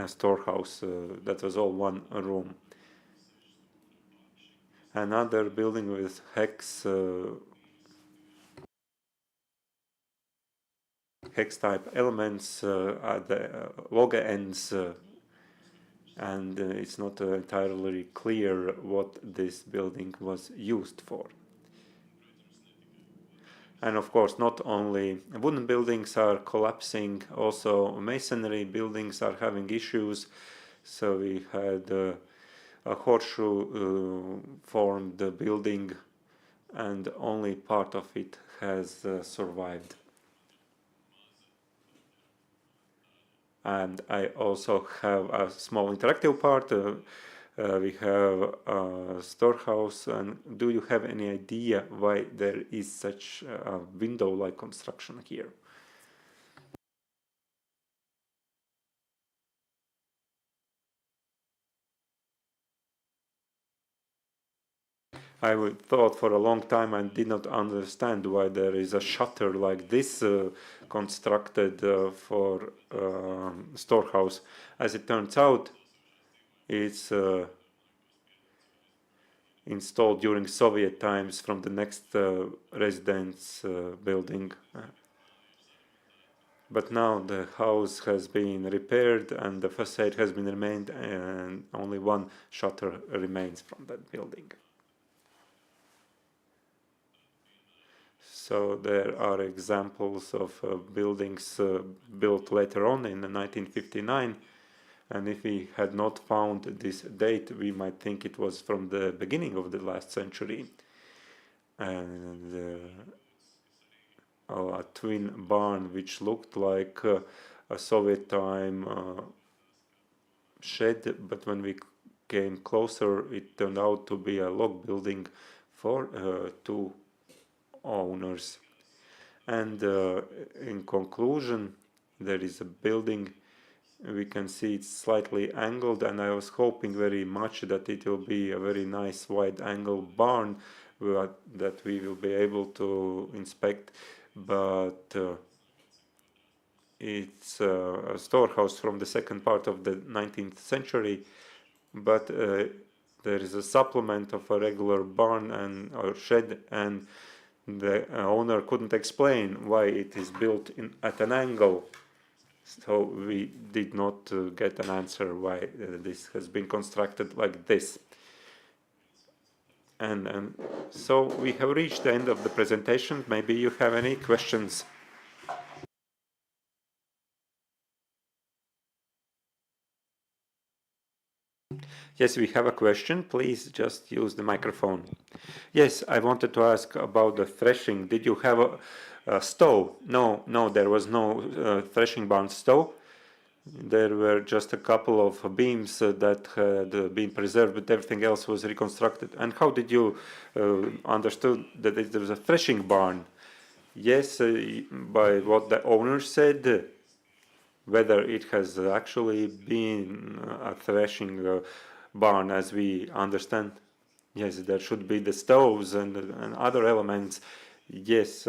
storehouse that was all one room. Another building with hex type elements at the log ends, and it's not entirely clear what this building was used for. And of course, not only wooden buildings are collapsing, also masonry buildings are having issues. So we had a horseshoe formed building, and only part of it has survived. And I also have a small interactive part. We have a storehouse, and do you have any idea why there is such a window-like construction here? I thought for a long time and did not understand why there is a shutter like this constructed for storehouse. As it turns out, it's installed during Soviet times from the next residence building. But now the house has been repaired and the facade has been remained, and only one shutter remains from that building. So there are examples of buildings built later on in 1959, and if we had not found this date, we might think it was from the beginning of the last century. And a twin barn which looked like a Soviet time shed, but when we came closer, it turned out to be a log building for two owners. And in conclusion, there is a building. We can see it's slightly angled, and I was hoping very much that it will be a very nice wide angle barn that we will be able to inspect, but it's a storehouse from the second part of the 19th century, but there is a supplement of a regular barn or shed, and the owner couldn't explain why it is built at an angle. So we did not get an answer why this has been constructed like this. And so we have reached the end of the presentation. Maybe you have any questions. Yes, we have a question. Please just use the microphone. Yes, I wanted to ask about the threshing. Did you have stove. No, there was no threshing barn stove. There were just a couple of beams that had been preserved, but everything else was reconstructed. And how did you understood that there was a threshing barn? Yes, by what the owner said. Whether it has actually been a threshing barn as we understand. Yes, there should be the stoves and other elements. Yes,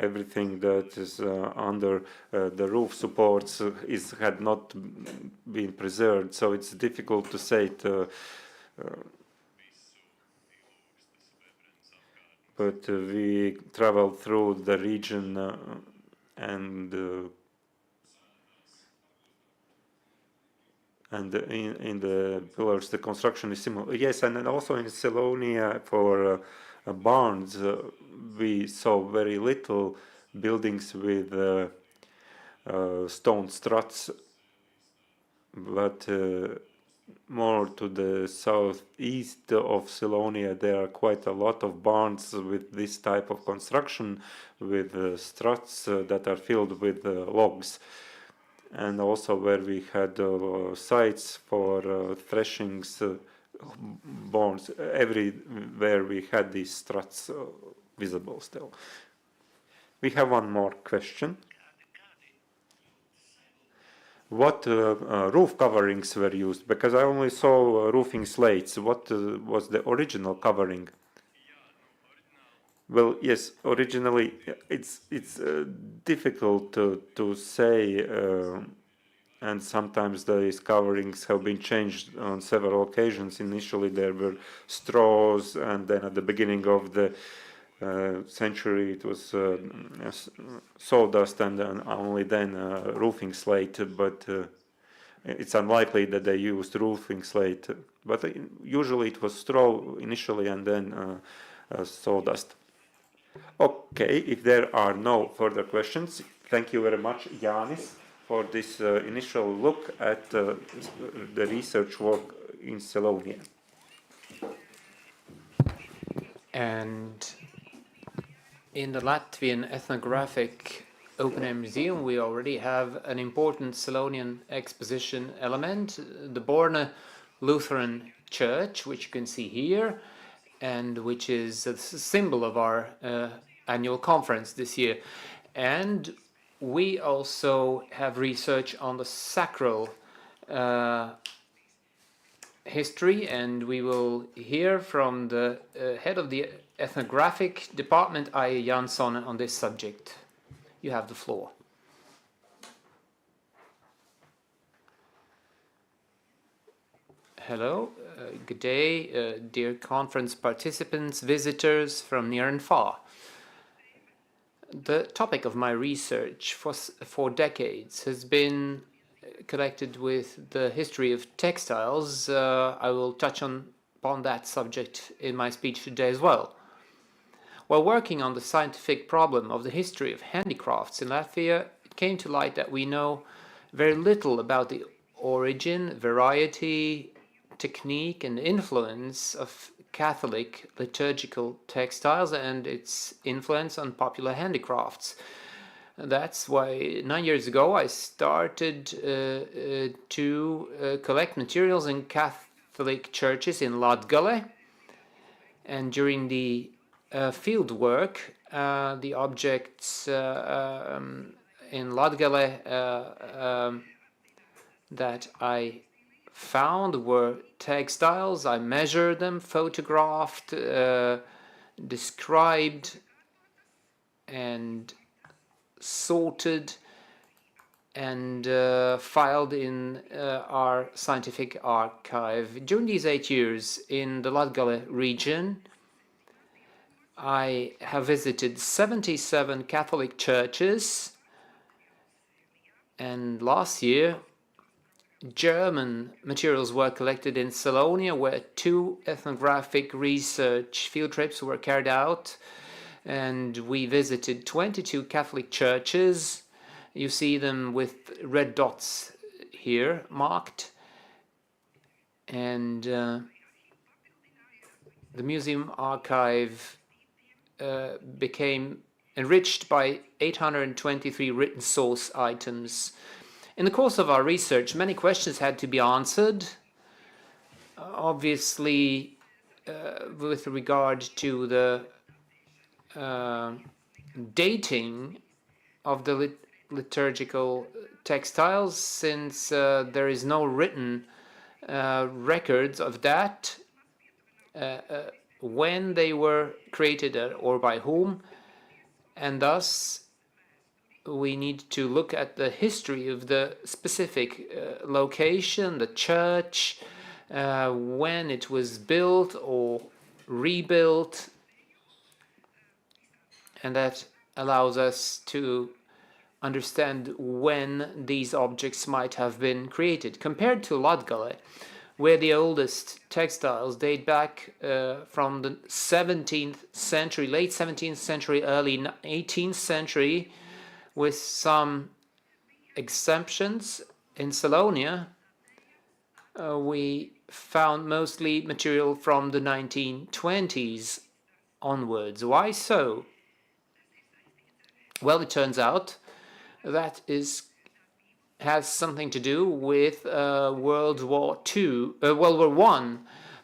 everything that is under the roof supports had not been preserved, so it's difficult to say it. But we traveled through the region and in the pillars, the construction is similar. Yes, and then also in Selonia for barns, we saw very little buildings with stone struts, but more to the southeast of Selonia, there are quite a lot of barns with this type of construction, with struts that are filled with logs. And also where we had sites for threshings, barns, everywhere we had these struts visible still. We have one more question. What roof coverings were used? Because I only saw roofing slates. What was the original covering? Well, yes, originally it's difficult to say, and sometimes these coverings have been changed on several occasions. Initially there were straws, and then at the beginning of the century it was sawdust, and only then roofing slate, but it's unlikely that they used roofing slate. But usually it was straw initially and then sawdust. Okay, if there are no further questions, thank you very much, Jānis, for this initial look at the research work in Selonia. And in the Latvian Ethnographic Open Air Museum, we already have an important Selonian exposition element, the Borne Lutheran Church, which you can see here, and which is a symbol of our annual conference this year. And we also have research on the sacral history, and we will hear from the head of the ethnographic department, Aija Jansson, on this subject. You have the floor. Hello, good day, dear conference participants, visitors from near and far. The topic of my research for decades has been connected with the history of textiles. I will touch upon that subject in my speech today as well. While working on the scientific problem of the history of handicrafts in Latvia, it came to light that we know very little about the origin, variety, technique and influence of Catholic liturgical textiles and its influence on popular handicrafts. That's why 9 years ago I started to collect materials in Catholic churches in Latgale, and during the field work, the objects in Latgale that I found were textiles. I measured them, photographed, described, and sorted and filed in our scientific archive. During these 8 years in the Latgale region, I have visited 77 Catholic churches, and last year German materials were collected in Selonia, where 2 ethnographic research field trips were carried out, and we visited 22 Catholic churches. You see them with red dots here marked, and the museum archive became enriched by 823 written source items. In the course of our research, many questions had to be answered. Obviously, with regard to the dating of the liturgical textiles, since there is no written records of that, when they were created or by whom, and thus we need to look at the history of the specific location, the church, when it was built or rebuilt, and that allows us to understand when these objects might have been created. Compared to Latgale, where the oldest textiles date back from the 17th century, late 17th century, early 18th century, with some exemptions. In Salonia, we found mostly material from the 1920s onwards. Why so? Well, it turns out that has something to do with World War I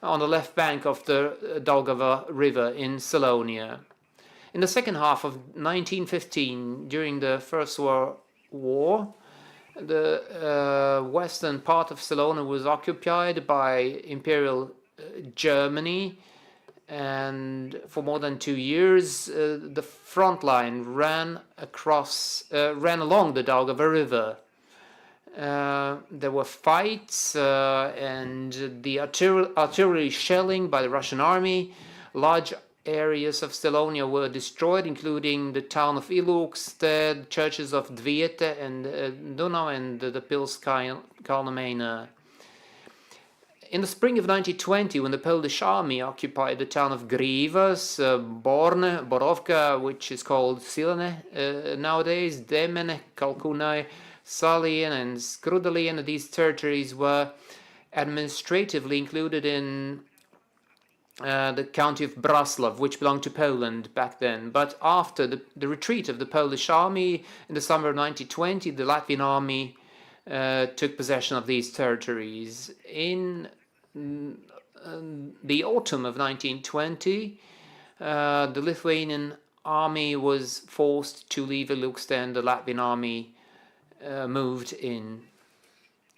on the left bank of the Daugava River in Salonia. In the second half of 1915, during the First World War, the western part of Salonia was occupied by Imperial Germany, and for more than 2 years, the front line ran along the Daugava River. There were fights and the artillery shelling by the Russian army. Large areas of Salonia were destroyed, including the town of Ilūkste, churches of Dviete and Dunau, and the Pils Kalnameina. In the spring of 1920, when the Polish army occupied the town of Grīvas, Borne, Borovka, which is called Silene nowadays, Demene, Kalkunai, Salien and Skrudalien, these territories were administratively included in the county of Braslav, which belonged to Poland back then. But after the retreat of the Polish army in the summer of 1920, the Latvian army took possession of these territories. In the autumn of 1920, the Lithuanian army was forced to leave Ilūkste, and the Latvian army moved in.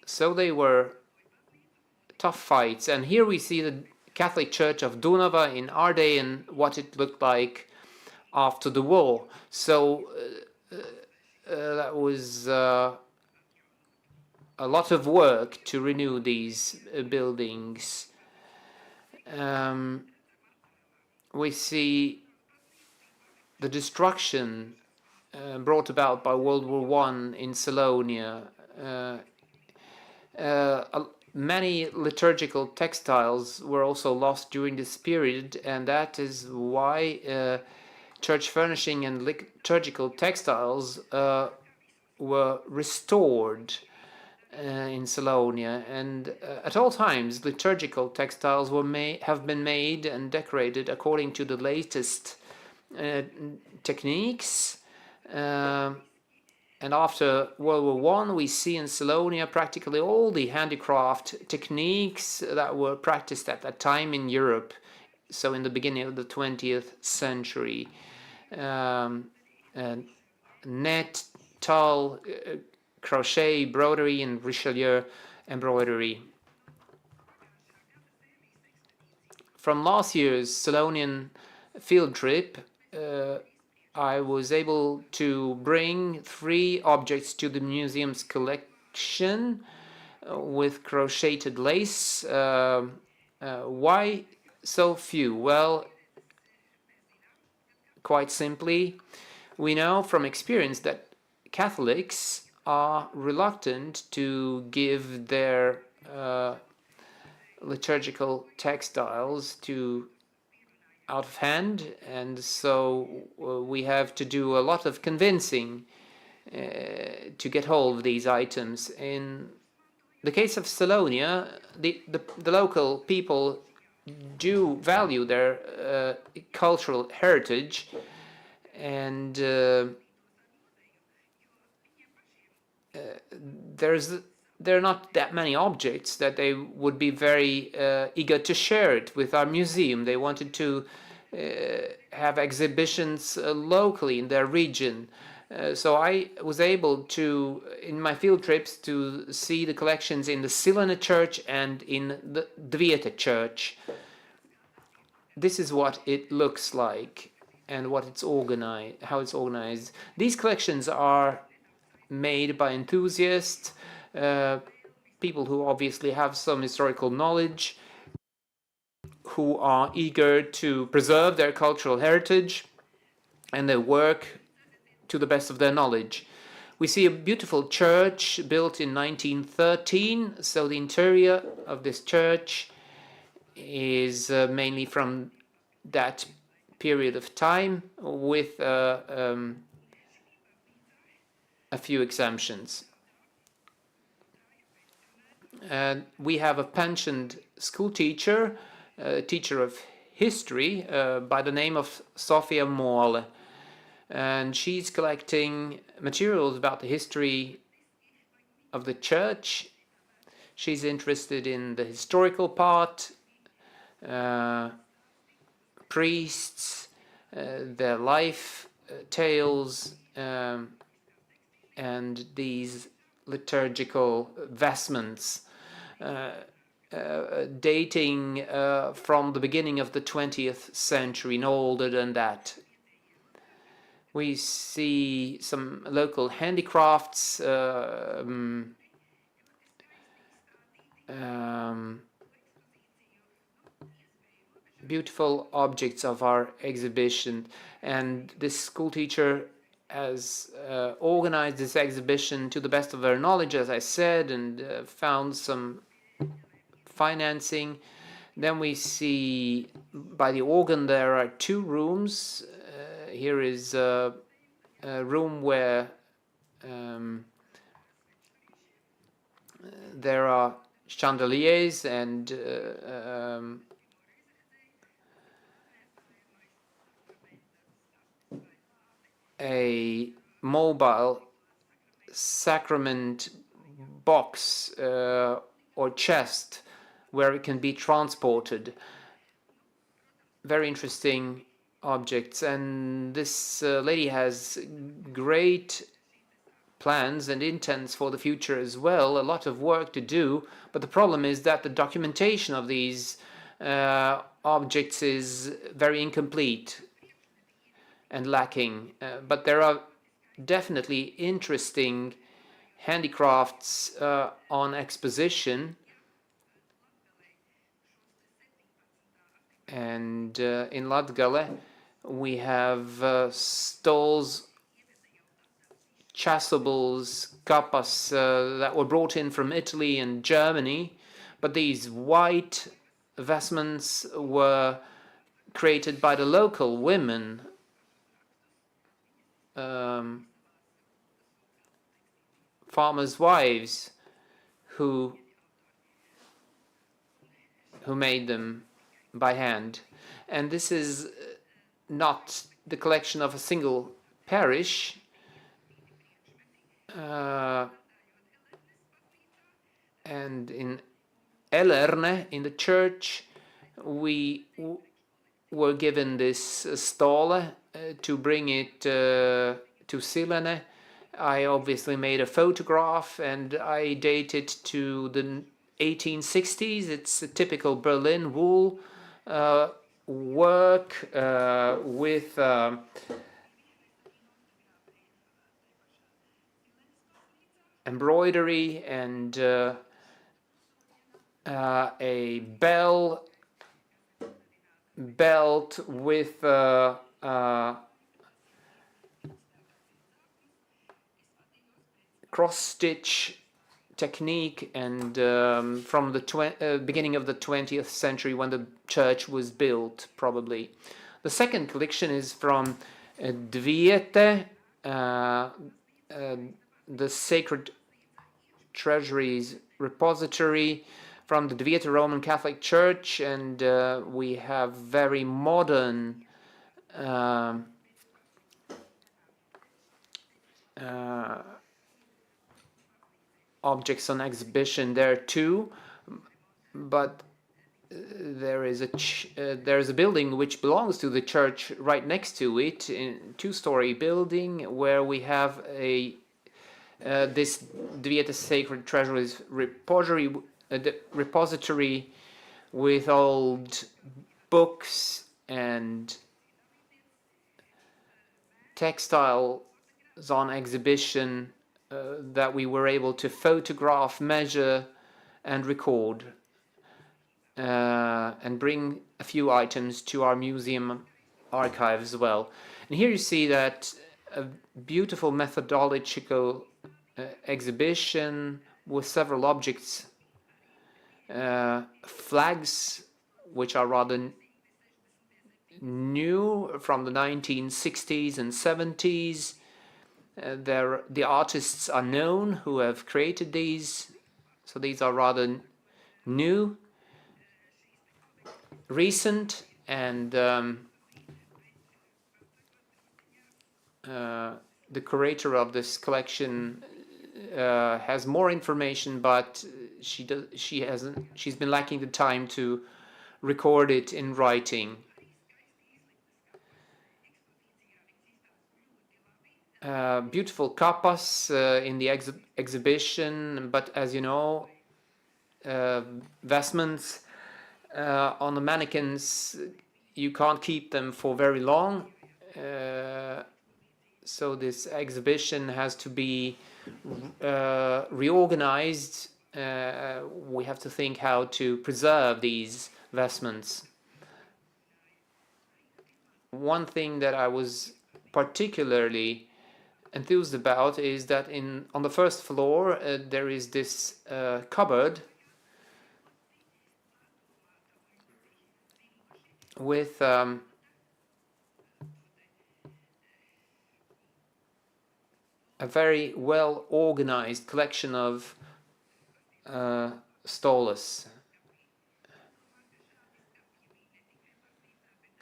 So they were tough fights. And here we see the Catholic Church of Dunava in Ardei and what it looked like after the war. So that was a lot of work to renew these buildings. We see the destruction brought about by World War I in Salonia. Many liturgical textiles were also lost during this period, and that is why church furnishing and liturgical textiles were restored in Salonia. And at all times, liturgical textiles have been made and decorated according to the latest techniques. And after World War I, we see in Salonia practically all the handicraft techniques that were practiced at that time in Europe, so in the beginning of the 20th century. Net, tulle, crochet, broderie, and Richelieu embroidery. From last year's Salonian field trip, I was able to bring 3 objects to the museum's collection with crocheted lace. Why so few? Well, quite simply, we know from experience that Catholics are reluctant to give their liturgical textiles out of hand, and so we have to do a lot of convincing to get hold of these items. In the case of Salonia, the local people do value their cultural heritage, and there are not that many objects that they would be very eager to share it with our museum. They wanted to have exhibitions locally in their region. So I was able to, in my field trips, to see the collections in the Silene Church and in the Dvieta Church. This is what it looks like and what it's organized, how it's organized. These collections are made by enthusiasts, people who obviously have some historical knowledge, who are eager to preserve their cultural heritage, and they work to the best of their knowledge. We see a beautiful church built in 1913, so the interior of this church is mainly from that period of time, with a few exemptions. We have a pensioned school teacher, a teacher of history, by the name of Sofia Moale. And she's collecting materials about the history of the church. She's interested in the historical part, priests, their life tales, and these liturgical vestments dating from the beginning of the 20th century, no older than that. We see some local handicrafts, beautiful objects of our exhibition, and this school teacher has organized this exhibition to the best of her knowledge, as I said, and found some financing. Then we see by the organ there are two rooms. Here is a room where there are chandeliers and a mobile sacrament box or chest where it can be transported. Very interesting objects, and this lady has great plans and intents for the future as well, a lot of work to do, but the problem is that the documentation of these objects is very incomplete and lacking, but there are definitely interesting handicrafts on exposition. And in Latgale we have stalls, chasubles, kapas that were brought in from Italy and Germany, but these white vestments were created by the local women, farmers' wives, who made them by hand. And this is not the collection of a single parish. And in Elerne, in the church, we were given this stall to bring it to Silene. I obviously made a photograph and I date it to the 1860s. It's a typical Berlin wool work with embroidery and a belt with cross-stitch technique, and from the beginning of the 20th century when the church was built, probably. The second collection is from Dvieta, the Sacred Treasuries Repository from the Dvieta Roman Catholic Church, and we have very modern objects on exhibition there too, but there is a building which belongs to the church right next to it, a two-story building where we have this Dvietas Sacred Treasuries repository with old books and textiles on exhibition that we were able to photograph, measure and record, and bring a few items to our museum archive as well. And here you see that a beautiful methodological exhibition with several objects, flags which are rather new from the 1960s and 70s. The artists are known who have created these, so these are rather new, recent, and the curator of this collection has more information, but she's been lacking the time to record it in writing. Beautiful kappas in the exhibition, but as you know, vestments on the mannequins, you can't keep them for very long, so this exhibition has to be reorganized. We have to think how to preserve these vestments. One thing that I was particularly enthused about is that on the first floor there is this cupboard with a very well organized collection of stolas.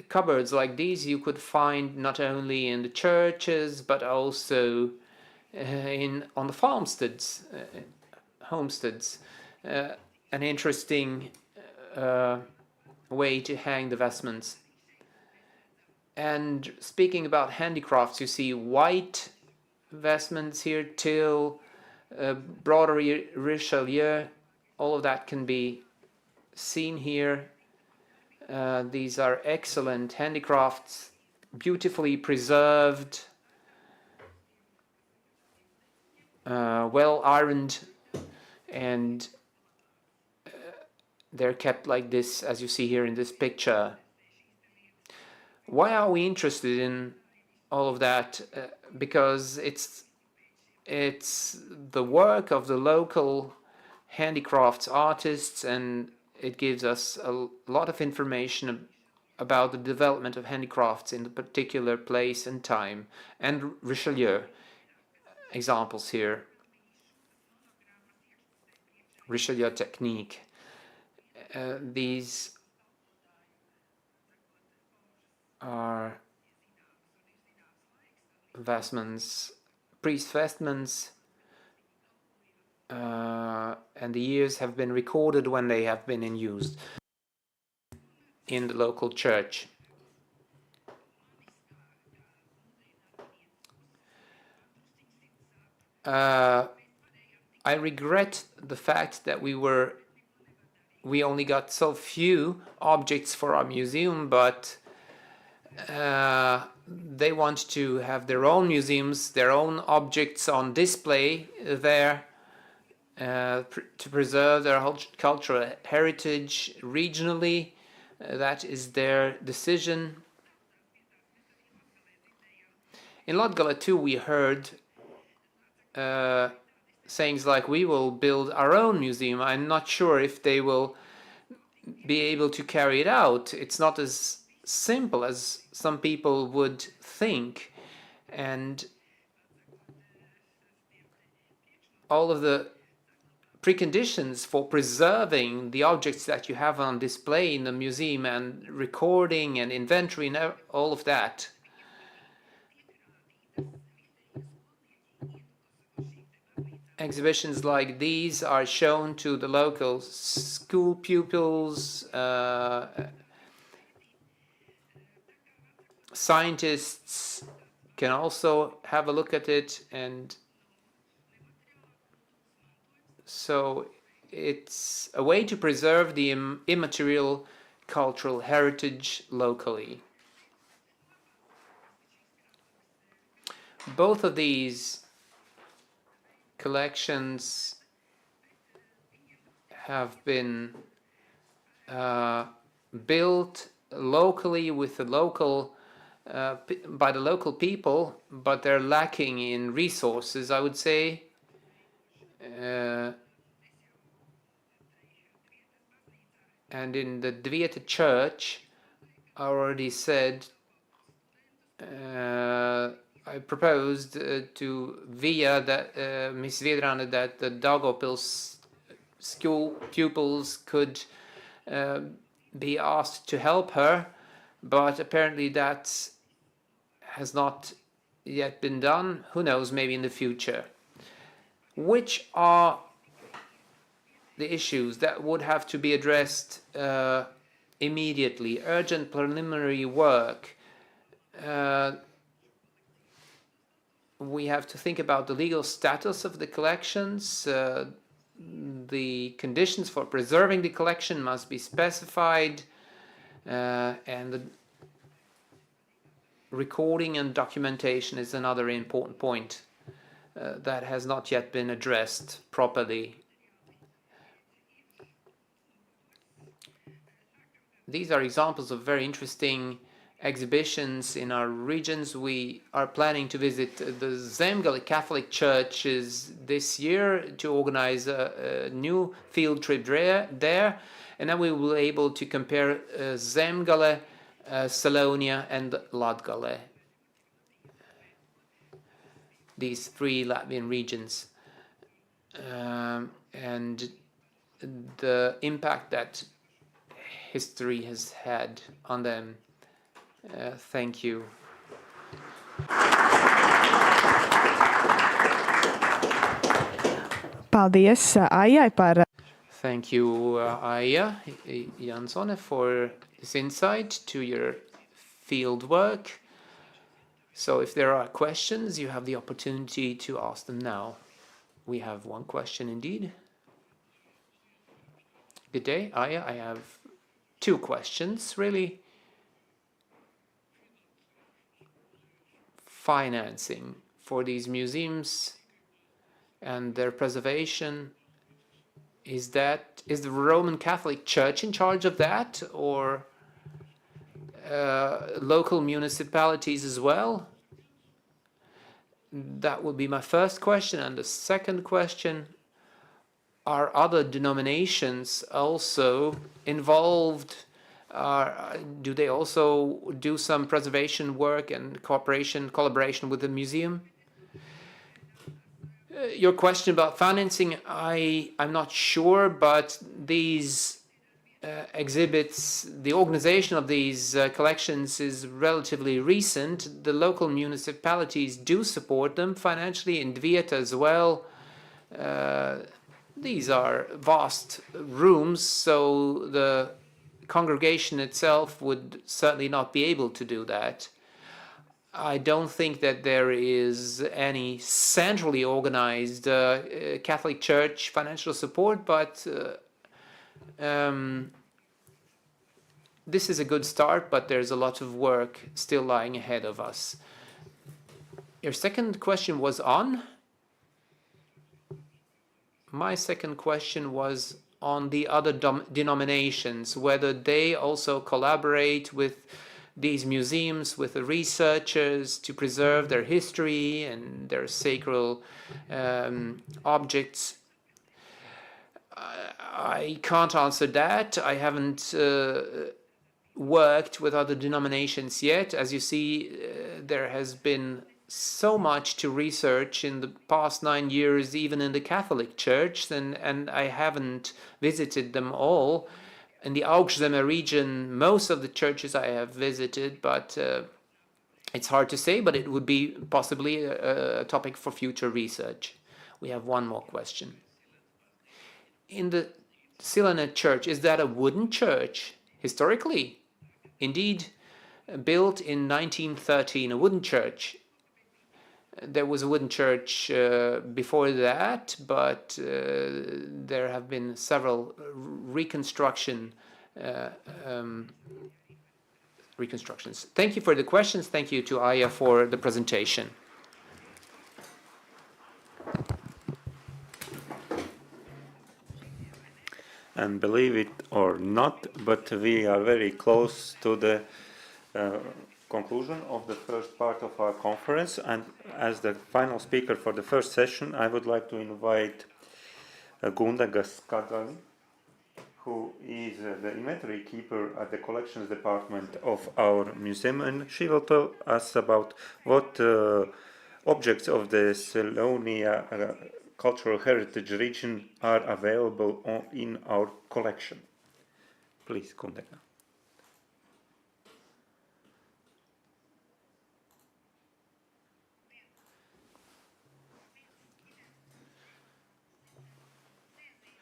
Cupboards like these you could find not only in the churches but also on the farmsteads, homesteads. An interesting way to hang the vestments. And speaking about handicrafts, you see white vestments here till broderie Richelieu. All of that can be seen here. These are excellent handicrafts, beautifully preserved, well ironed, and they're kept like this, as you see here in this picture. Why are we interested in all of that? Because it's the work of the local handicrafts artists, and it gives us a lot of information about the development of handicrafts in the particular place and time. And Richelieu examples here. Richelieu technique. These are vestments, priest vestments, and the years have been recorded when they have been in use in the local church. I regret the fact that we only got so few objects for our museum, but they want to have their own museums, their own objects on display there, to preserve their cultural heritage regionally. That is their decision. In Latgale too, we heard sayings like, we will build our own museum. I'm not sure if they will be able to carry it out. It's not as simple as some people would think, and all of the preconditions for preserving the objects that you have on display in the museum, and recording and inventory and all of that. exhibitions like these are shown to the local school pupils, scientists can also have a look at it, and so it's a way to preserve the immaterial cultural heritage locally. Both of these collections have been built locally with the local by the local people, but they're lacking in resources, I would say. And in the Dvieta church, I already said, I proposed to Vija that Miss Viedrana that the Daugavpils school pupils could be asked to help her, but apparently that has not yet been done. Who knows, maybe in the future. Which are the issues that would have to be addressed immediately? Urgent preliminary work. We have to think about the legal status of the collections. The conditions for preserving the collection must be specified, and the recording and documentation is another important point that has not yet been addressed properly. These are examples of very interesting exhibitions in our regions. We are planning to visit the Zemgale Catholic churches this year to organize a new field trip there, and then we will be able to compare Zemgale, Salonia and Latgale, these three Latvian regions, and the impact that history has had on them. Thank you. Paldies Aijai par. Thank you, Aija Jansone, for this insight to your field work. So if there are questions, you have the opportunity to ask them now. We have one question indeed. Good day, Aija. I have two questions, really. Financing for these museums and their preservation, is the Roman Catholic Church in charge of that, or local municipalities as well? That would be my first question. And the second question, are other denominations also involved? Do they also do some preservation work and collaboration with the museum? Your question about financing, I'm not sure, but these exhibits, the organization of these collections is relatively recent. The local municipalities do support them financially, in Dvieta as well. These are vast rooms, so the congregation itself would certainly not be able to do that. I don't think that there is any centrally organized Catholic Church financial support, but this is a good start, but there's a lot of work still lying ahead of us. Your second question was on? My second question was on the other denominations, whether they also collaborate with these museums, with the researchers, to preserve their history and their sacred objects. I can't answer that. I haven't worked with other denominations yet. As you see, there has been so much to research in the past 9 years, even in the Catholic Church, and I haven't visited them all. In the Augšzeme region, most of the churches I have visited, but it's hard to say, but it would be possibly a topic for future research. We have one more question. In the Silene church, is that a wooden church historically? Indeed, built in 1913, a wooden church. There was a wooden church before that, but there have been several reconstructions. Thank you for the questions. Thank you to Aya for the presentation. And believe it or not, but we are very close to the conclusion of the first part of our conference, and as the final speaker for the first session, I would like to invite Gundaga Skadali, who is the inventory keeper at the collections department of our museum, and she will tell us about what objects of the Selonia cultural heritage region are available in our collection. Please, Gundaga.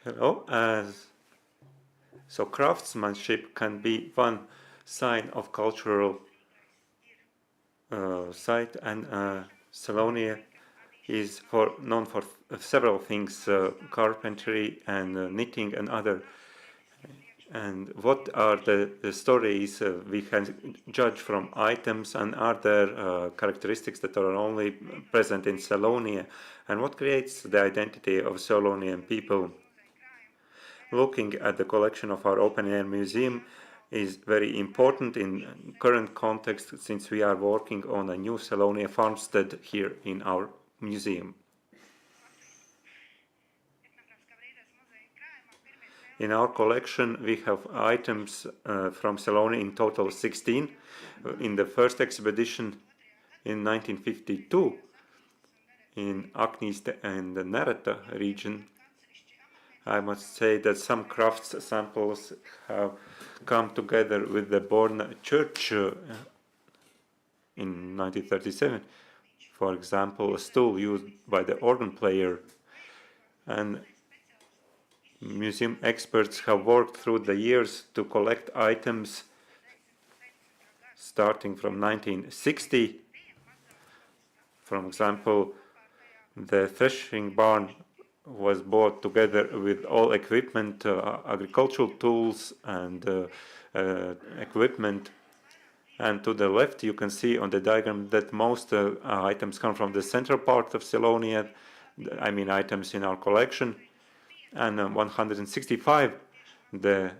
Hello. So craftsmanship can be one sign of cultural site, and Selonia is known for several things, carpentry and knitting and other. And what are the stories we can judge from items, and are there characteristics that are only present in Selonia, and what creates the identity of Selonian people? Looking at the collection of our open-air museum is very important in current context, since we are working on a new Selonia farmstead here in our museum. In our collection, we have items from Selonia in total 16. In the first expedition in 1952, in Aknīste and the Nereta region, I must say that some crafts samples have come together with the Borna church in 1937. For example, a stool used by the organ player. And museum experts have worked through the years to collect items starting from 1960. For example, the threshing barn was bought together with all equipment, agricultural tools and equipment. And to the left you can see on the diagram that most items come from the central part of Selonia, I mean items in our collection. And 165, the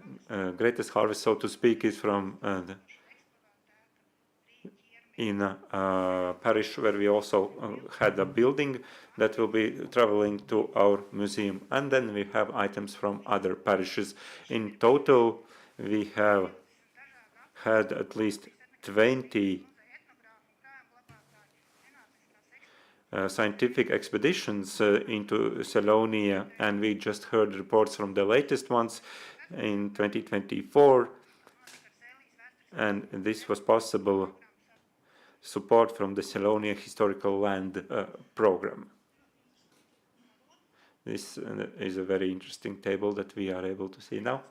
greatest harvest, so to speak, is from in a parish where we also had a building that will be traveling to our museum. And then we have items from other parishes. In total, we have had at least 20 scientific expeditions into Selonia, and we just heard reports from the latest ones in 2024, and this was possible support from the Selonia Historical Land program. This is a very interesting table that we are able to see now.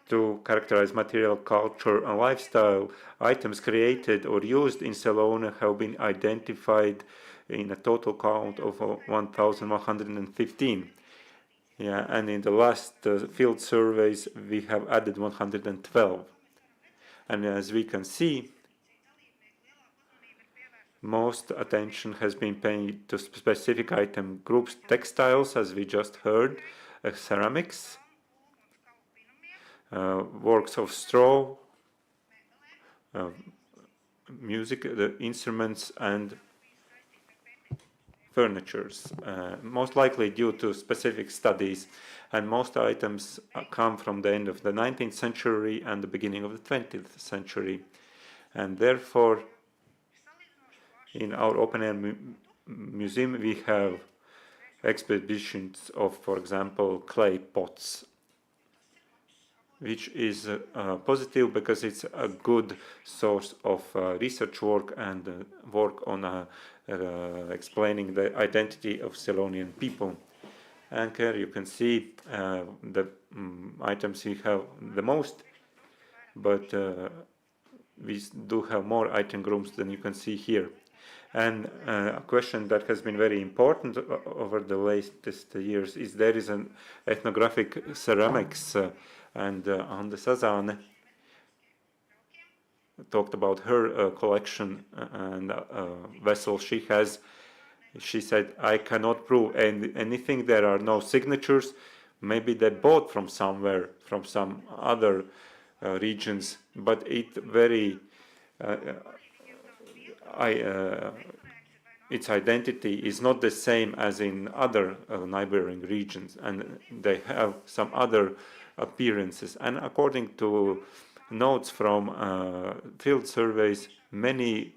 To characterize material, culture and lifestyle, items created or used in Selonia have been identified in a total count of 1,115. Yeah, and in the last field surveys we have added 112. And as we can see, most attention has been paid to specific item groups: textiles, as we just heard, ceramics, works of straw, music, the instruments and furnitures, most likely due to specific studies, and most items come from the end of the 19th century and the beginning of the 20th century. And therefore, in our open-air museum we have exhibitions of, for example, clay pots. which is positive because it's a good source of research work and work on explaining the identity of Selonian people. And here you can see the items we have the most, but we do have more item groups than you can see here. And a question that has been very important over the latest years is there is an ethnographic ceramics, and Ande Sazāne talked about her collection and vessel she has. She said, I cannot prove anything, there are no signatures. Maybe they bought from somewhere, from some other regions, but it very its identity is not the same as in other neighboring regions, and they have some other appearances. And according to notes from field surveys, many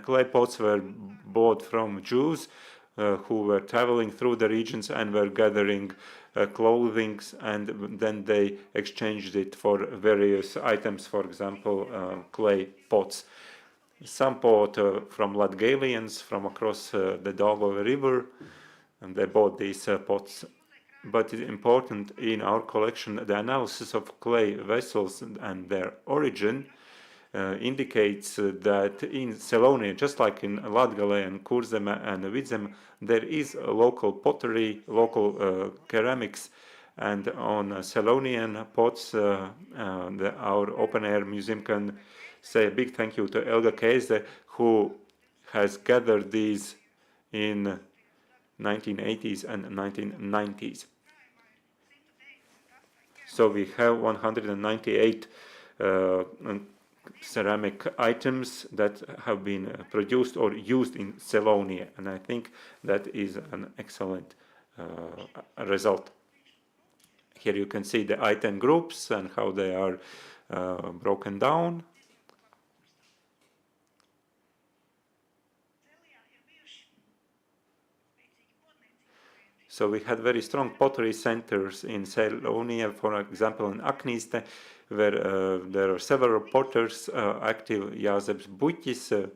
clay pots were bought from Jews who were traveling through the regions and were gathering clothing, and then they exchanged it for various items, for example, clay pots. Some bought from Latgalians from across the Daugava River, and they bought these pots. But it's important in our collection, the analysis of clay vessels and their origin indicates that in Selonia, just like in Latgale and Kurzeme and Vidzeme, there is a local pottery, local ceramics, and on Selonian pots, our open-air museum can say a big thank you to Elga Keise, who has gathered these in 1980s and 1990s. So we have 198 ceramic items that have been produced or used in Selonia, and I think that is an excellent result. Here you can see the item groups and how they are broken down. So we had very strong pottery centers in Selonia, for example in Aknīste, where there are several potters active. Jāzeps Buķis,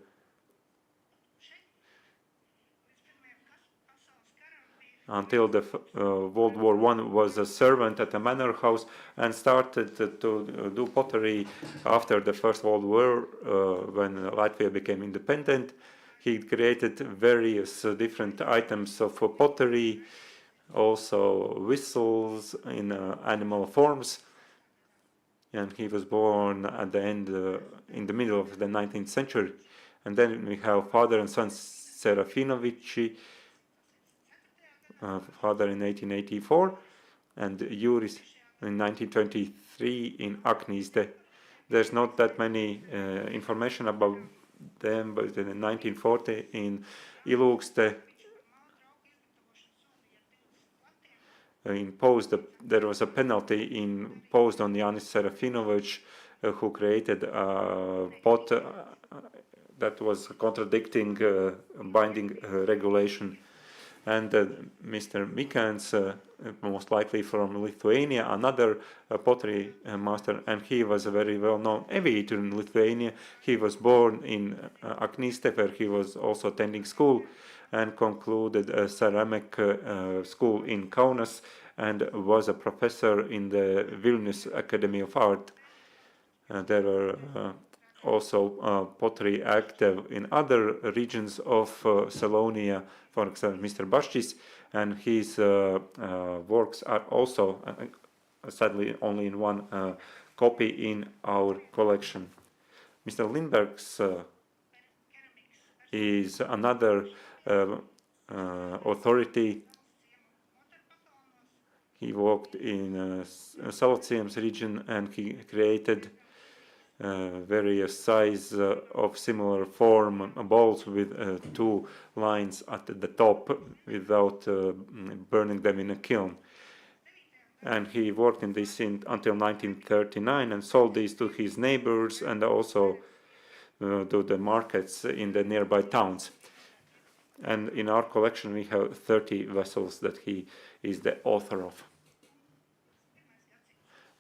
until the World War I was a servant at a manor house and started to do pottery after the First World War, when Latvia became independent. He created various different items of pottery, also whistles in animal forms, and he was born at the end, in the middle of the 19th century. And then we have father and son Serafinovici, father in 1884, and Juris in 1923 in Aknīste. There's not that many information about them, but in 1940 in Ilūkste, there was a penalty imposed on Jānis Serafinovic, who created a pot that was contradicting binding regulation. And Mr. Mikans, most likely from Lithuania, another pottery master, and he was a very well-known aviator in Lithuania. He was born in Aknīste, where he was also attending school, and concluded a ceramic school in Kaunas, and was a professor in the Vilnius Academy of Art. There were also pottery active in other regions of Selonia, for example, Mr. Bašķis, and his works are also, sadly, only in one copy in our collection. Mr. Lindberg's is another authority. He worked in Salacījums region, and he created various size of similar form balls with two lines at the top without burning them in a kiln. And he worked in this until 1939 and sold these to his neighbors and also to the markets in the nearby towns. And in our collection we have 30 vessels that he is the author of.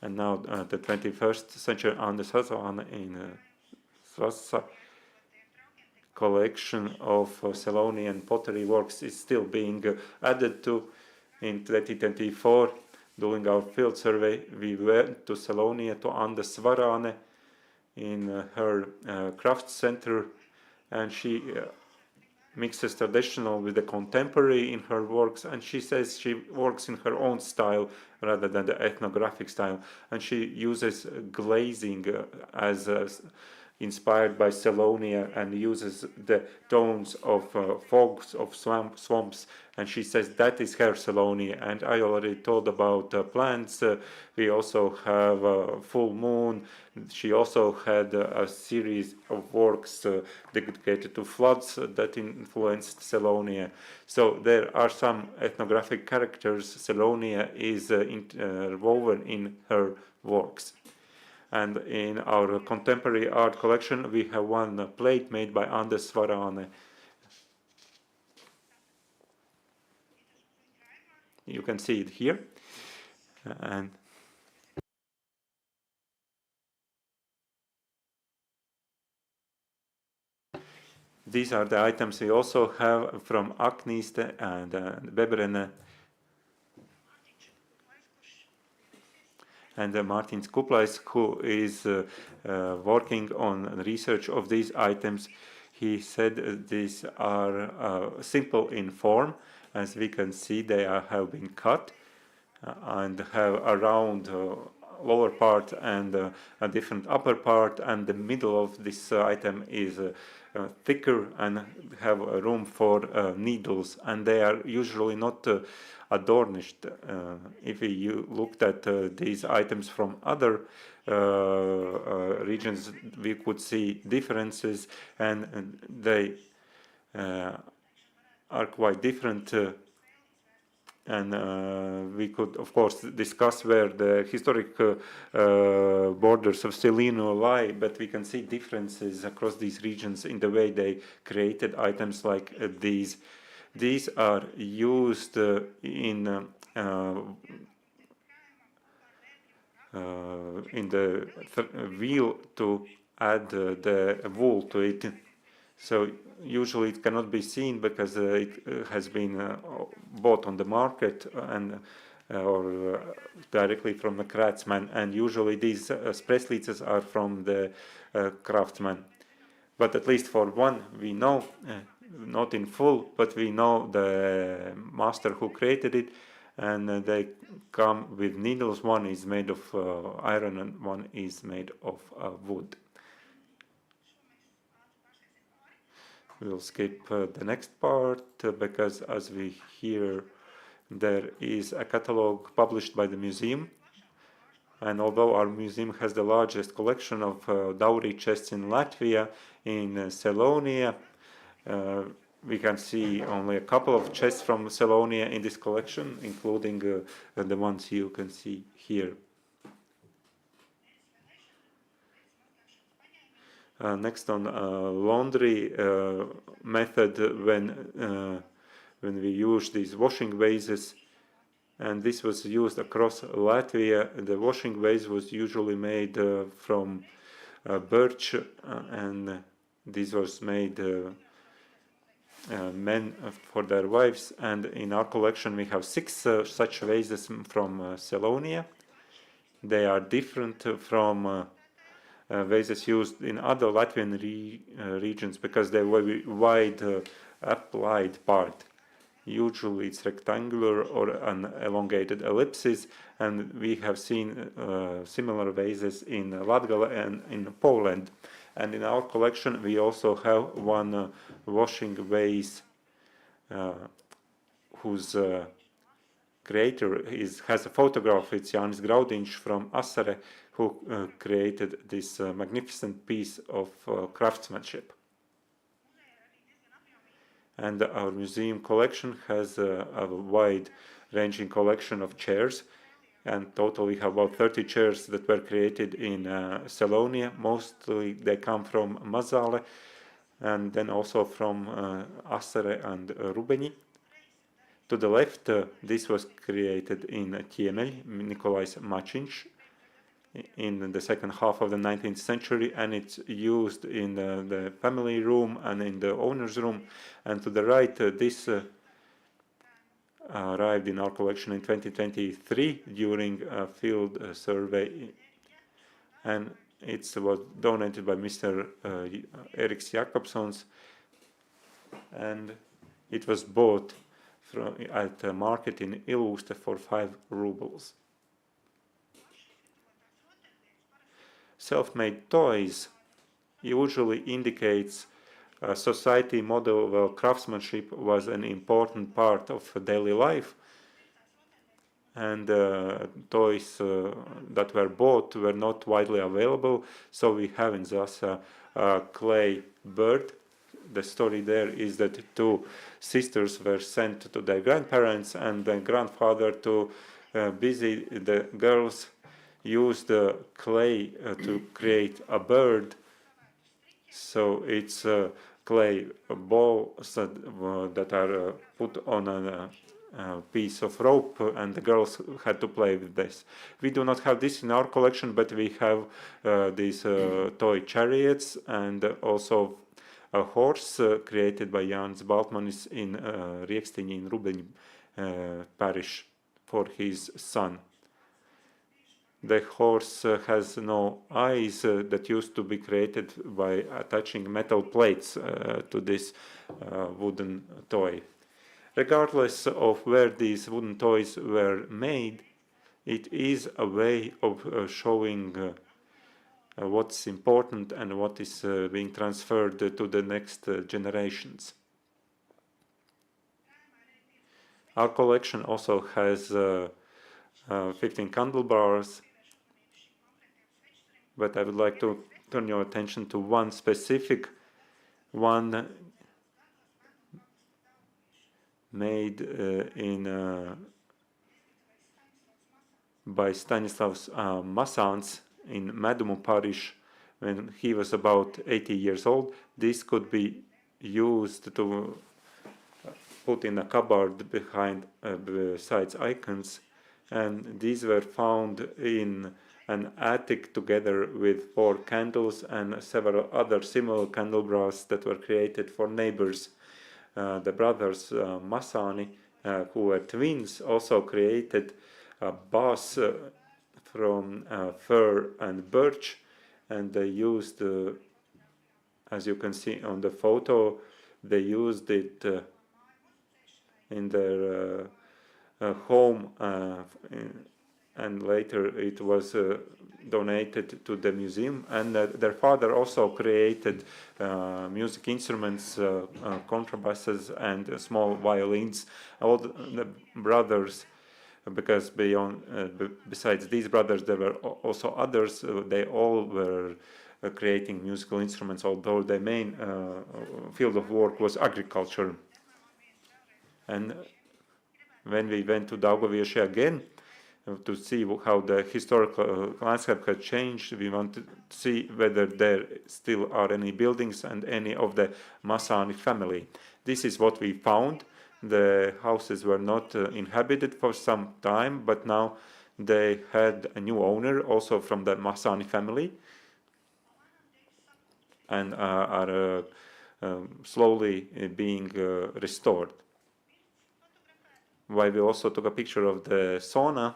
and now the 21st century Anders Sazāne in Strasa collection of Selonian pottery works is still being added to. In 2024, during our field survey, we went to Selonia, to Anders Svarāne, in her craft center, and she mixes traditional with the contemporary in her works, and she says she works in her own style rather than the ethnographic style, and she uses glazing as inspired by Selonia, and uses the tones of fogs, of swamps, and she says that is her Selonia. And I already told about plants. We also have a full moon. She also had a series of works dedicated to floods that influenced Selonia. So there are some ethnographic characters. Selonia is woven in her works. And in our contemporary art collection, we have one plate made by Anders Svarāne. You can see it here. And these are the items we also have from Aknīste and Bebrene. And Mārtiņš Kuplais, who is working on research of these items, he said these are simple in form. As we can see, they have been cut and have a round lower part and a different upper part, and the middle of this item is thicker and have room for needles, and they are usually not adorned. If you looked at these items from other regions, we could see differences, and they are quite different. And we could, of course, discuss where the historic borders of Selino lie, but we can see differences across these regions in the way they created items like these. These are used in the wheel to add the wool to it. So usually it cannot be seen because it has been bought on the market and or directly from the craftsman, and usually these spreslīces are from the craftsman. But at least for one we know, not in full, but we know the master who created it, and they come with needles. One is made of iron and one is made of wood. We'll skip the next part because, as we hear, there is a catalogue published by the museum. And although our museum has the largest collection of dowry chests in Latvia, in Selonia, we can see only a couple of chests from Selonia in this collection, including the ones you can see here. Next on laundry method, when we use these washing vases, and this was used across Latvia. The washing vase was usually made from birch, and this was made men for their wives. And in our collection we have 6 such vases from Selonia. They are different from vases used in other Latvian regions because they're very wide applied part. Usually it's rectangular or an elongated ellipsis, and we have seen similar vases in Latgale and in Poland. And in our collection we also have one washing vase whose creator has a photograph. It's Jānis Graudiņš from Asare, who created this magnificent piece of craftsmanship. And our museum collection has a wide-ranging collection of chairs, and totally we have about 30 chairs that were created in Selonia. Mostly they come from Mazāle, and then also from Asare and Rubeņi. To the left, this was created in Ķiemeļi, Nikolais Mačiņš, in the second half of the 19th century, and it's used in the family room and in the owner's room. And to the right, this arrived in our collection in 2023 during a field survey, and it was donated by Mr. Eriks Jakobsons, and it was bought at a market in Ilūste for 5 rubles. Self-made toys usually indicates a society model where craftsmanship was an important part of daily life, and toys that were bought were not widely available, so we have in Zasa a clay bird. The story there is that 2 sisters were sent to their grandparents, and the grandfather, to busy the girls, used the clay to create a bird. So it's clay balls that are put on a piece of rope, and the girls had to play with this. We do not have this in our collection, but we have these toy chariots, and also a horse created by Jānis Baltmanis in Riekstiņi in Rubeņu parish for his son. The horse has no eyes that used to be created by attaching metal plates to this wooden toy. Regardless of where these wooden toys were made, it is a way of showing what's important and what is being transferred to the next generations. Our collection also has 15 candelabras, but I would like to turn your attention to one specific one made by Stanislavs Masāns in Medumu parish when he was about 80 years old. This could be used to put in a cupboard behind besides icons, and these were found in an attic together with 4 candles and several other similar candelabras that were created for neighbors. The brothers Masāni, who were twins, also created a vase from fir and birch, and they used, as you can see on the photo, they used it in their home, and later it was donated to the museum. And their father also created music instruments, contrabasses and small violins. All the brothers, because besides these brothers there were also others, they all were creating musical instruments, although their main field of work was agriculture. And when we went to Daugavieši again to see how the historical landscape had changed, we wanted to see whether there still are any buildings and any of the Masāni family. This is what we found. The houses were not inhabited for some time, but now they had a new owner, also from the Masāni family, and are slowly being restored. Why we also took a picture of the sauna,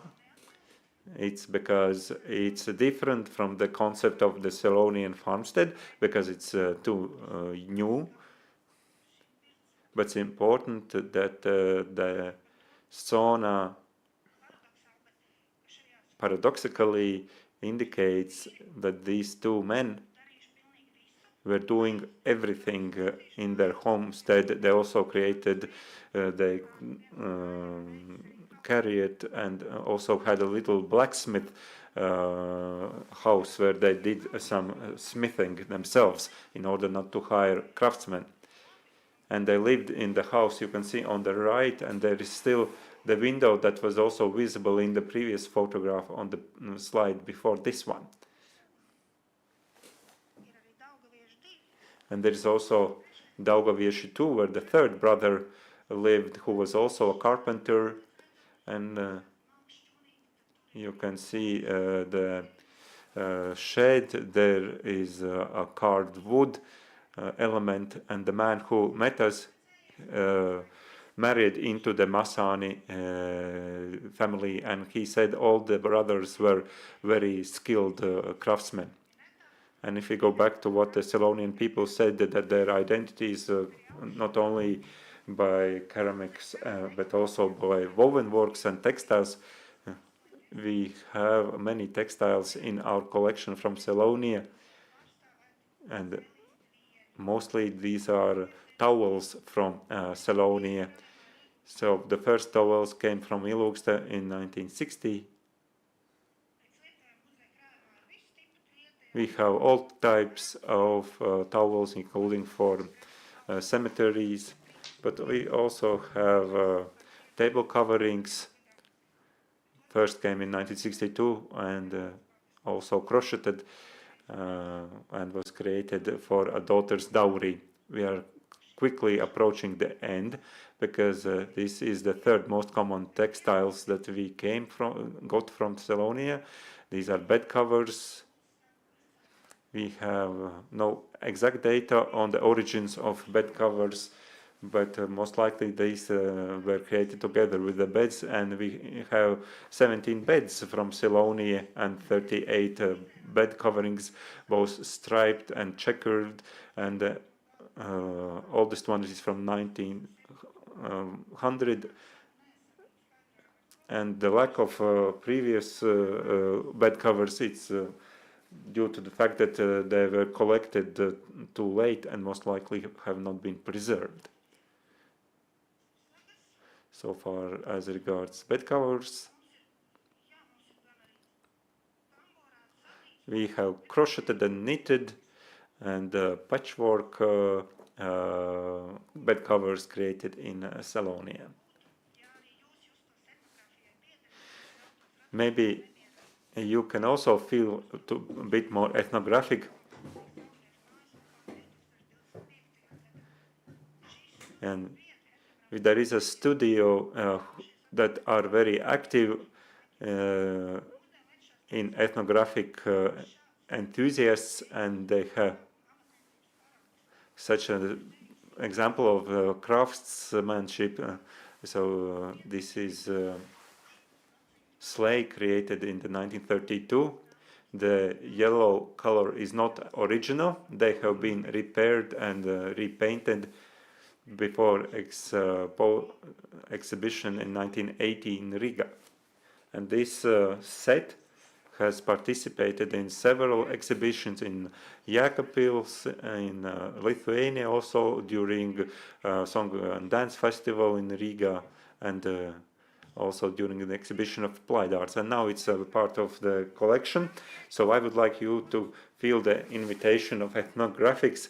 it's because it's different from the concept of the Selonian farmstead, because it's too new. But it's important that the sauna paradoxically indicates that these 2 men were doing everything in their homestead. They also created the chariot, and also had a little blacksmith house where they did some smithing themselves in order not to hire craftsmen. And they lived in the house you can see on the right, and there is still the window that was also visible in the previous photograph on the slide before this one. And there is also Daugavieši 2, where the 3rd brother lived, who was also a carpenter. And you can see the shed, there is a carved wood element, and the man who met us married into the Masāni family, and he said all the brothers were very skilled craftsmen. And if we go back to what the Selonian people said, that their identity is not only by ceramics, but also by woven works and textiles. We have many textiles in our collection from Selonia, and mostly these are towels from Selonia. So the first towels came from Ilūkste in 1960. We have all types of towels, including for cemeteries, but we also have table coverings. First came in 1962 and also crocheted and was created for a daughter's dowry. We are quickly approaching the end because this is the third most common textiles that we got from Selonia. These are bed covers. We have no exact data on the origins of bed covers, but most likely these were created together with the beds, and we have 17 beds from Selonia and 38 bed coverings, both striped and checkered, and the oldest one is from 1900, and the lack of previous bed covers, it's due to the fact that they were collected too late and most likely have not been preserved. So far as regards bed covers, we have crocheted and knitted and patchwork bed covers created in Selonia. Maybe you can also feel a bit more ethnographic. And there is a studio that are very active in ethnographic enthusiasts, and they have such an example of craftsmanship. So this is sleigh created in the 1932. The yellow color is not original. They have been repaired and repainted before exhibition in 1980 in Riga. And this set has participated in several exhibitions in Jēkabpils, in Lithuania, also during Song and Dance Festival in Riga, and also during the exhibition of applied arts. And now it's a part of the collection. So I would like you to feel the invitation of ethnographics,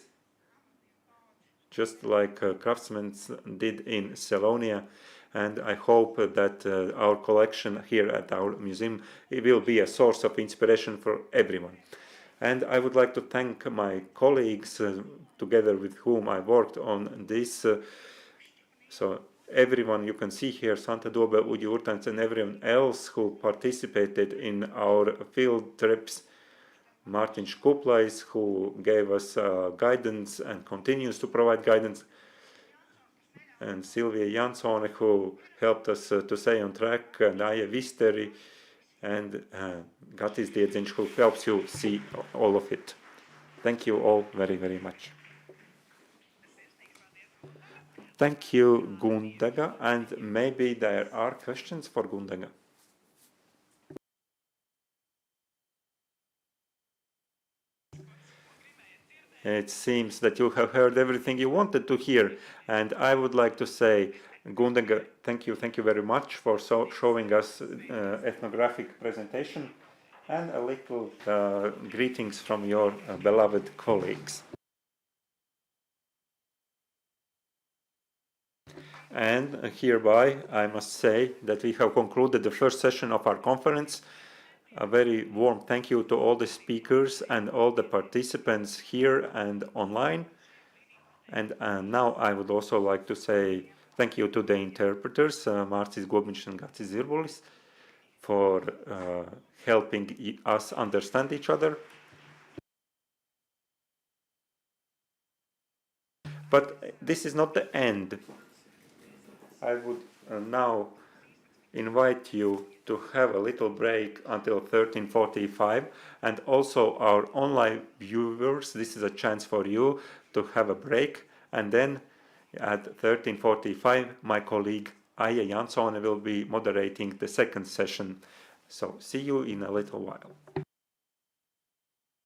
just like craftsmen did in Selonia. And I hope that our collection here at our museum, it will be a source of inspiration for everyone. And I would like to thank my colleagues, together with whom I worked on this. So everyone you can see here, Santa Dobe, Uģi Urtans, and everyone else who participated in our field trips. Martin Škuplais, who gave us guidance and continues to provide guidance, and Silvija Jansone, who helped us to stay on track, and Aija Visteri, and Gatis Diedziņš, who helps you see all of it. Thank you all very, very much. Thank you, Gundaga, and maybe there are questions for Gundaga. It seems that you have heard everything you wanted to hear, and I would like to say, Gundaga, thank you very much for showing us ethnographic presentation, and a little greetings from your beloved colleagues. And hereby, I must say that we have concluded the first session of our conference. A very warm thank you to all the speakers and all the participants here and online. And now I would also like to say thank you to the interpreters, Mārcis Gobiņš and Gatis Zirbulis, for helping us understand each other. But this is not the end. I would now invite you to have a little break until 13:45, and also our online viewers, this is a chance for you to have a break, and then at 13:45 my colleague Aija Jansone will be moderating the second session. So see you in a little while.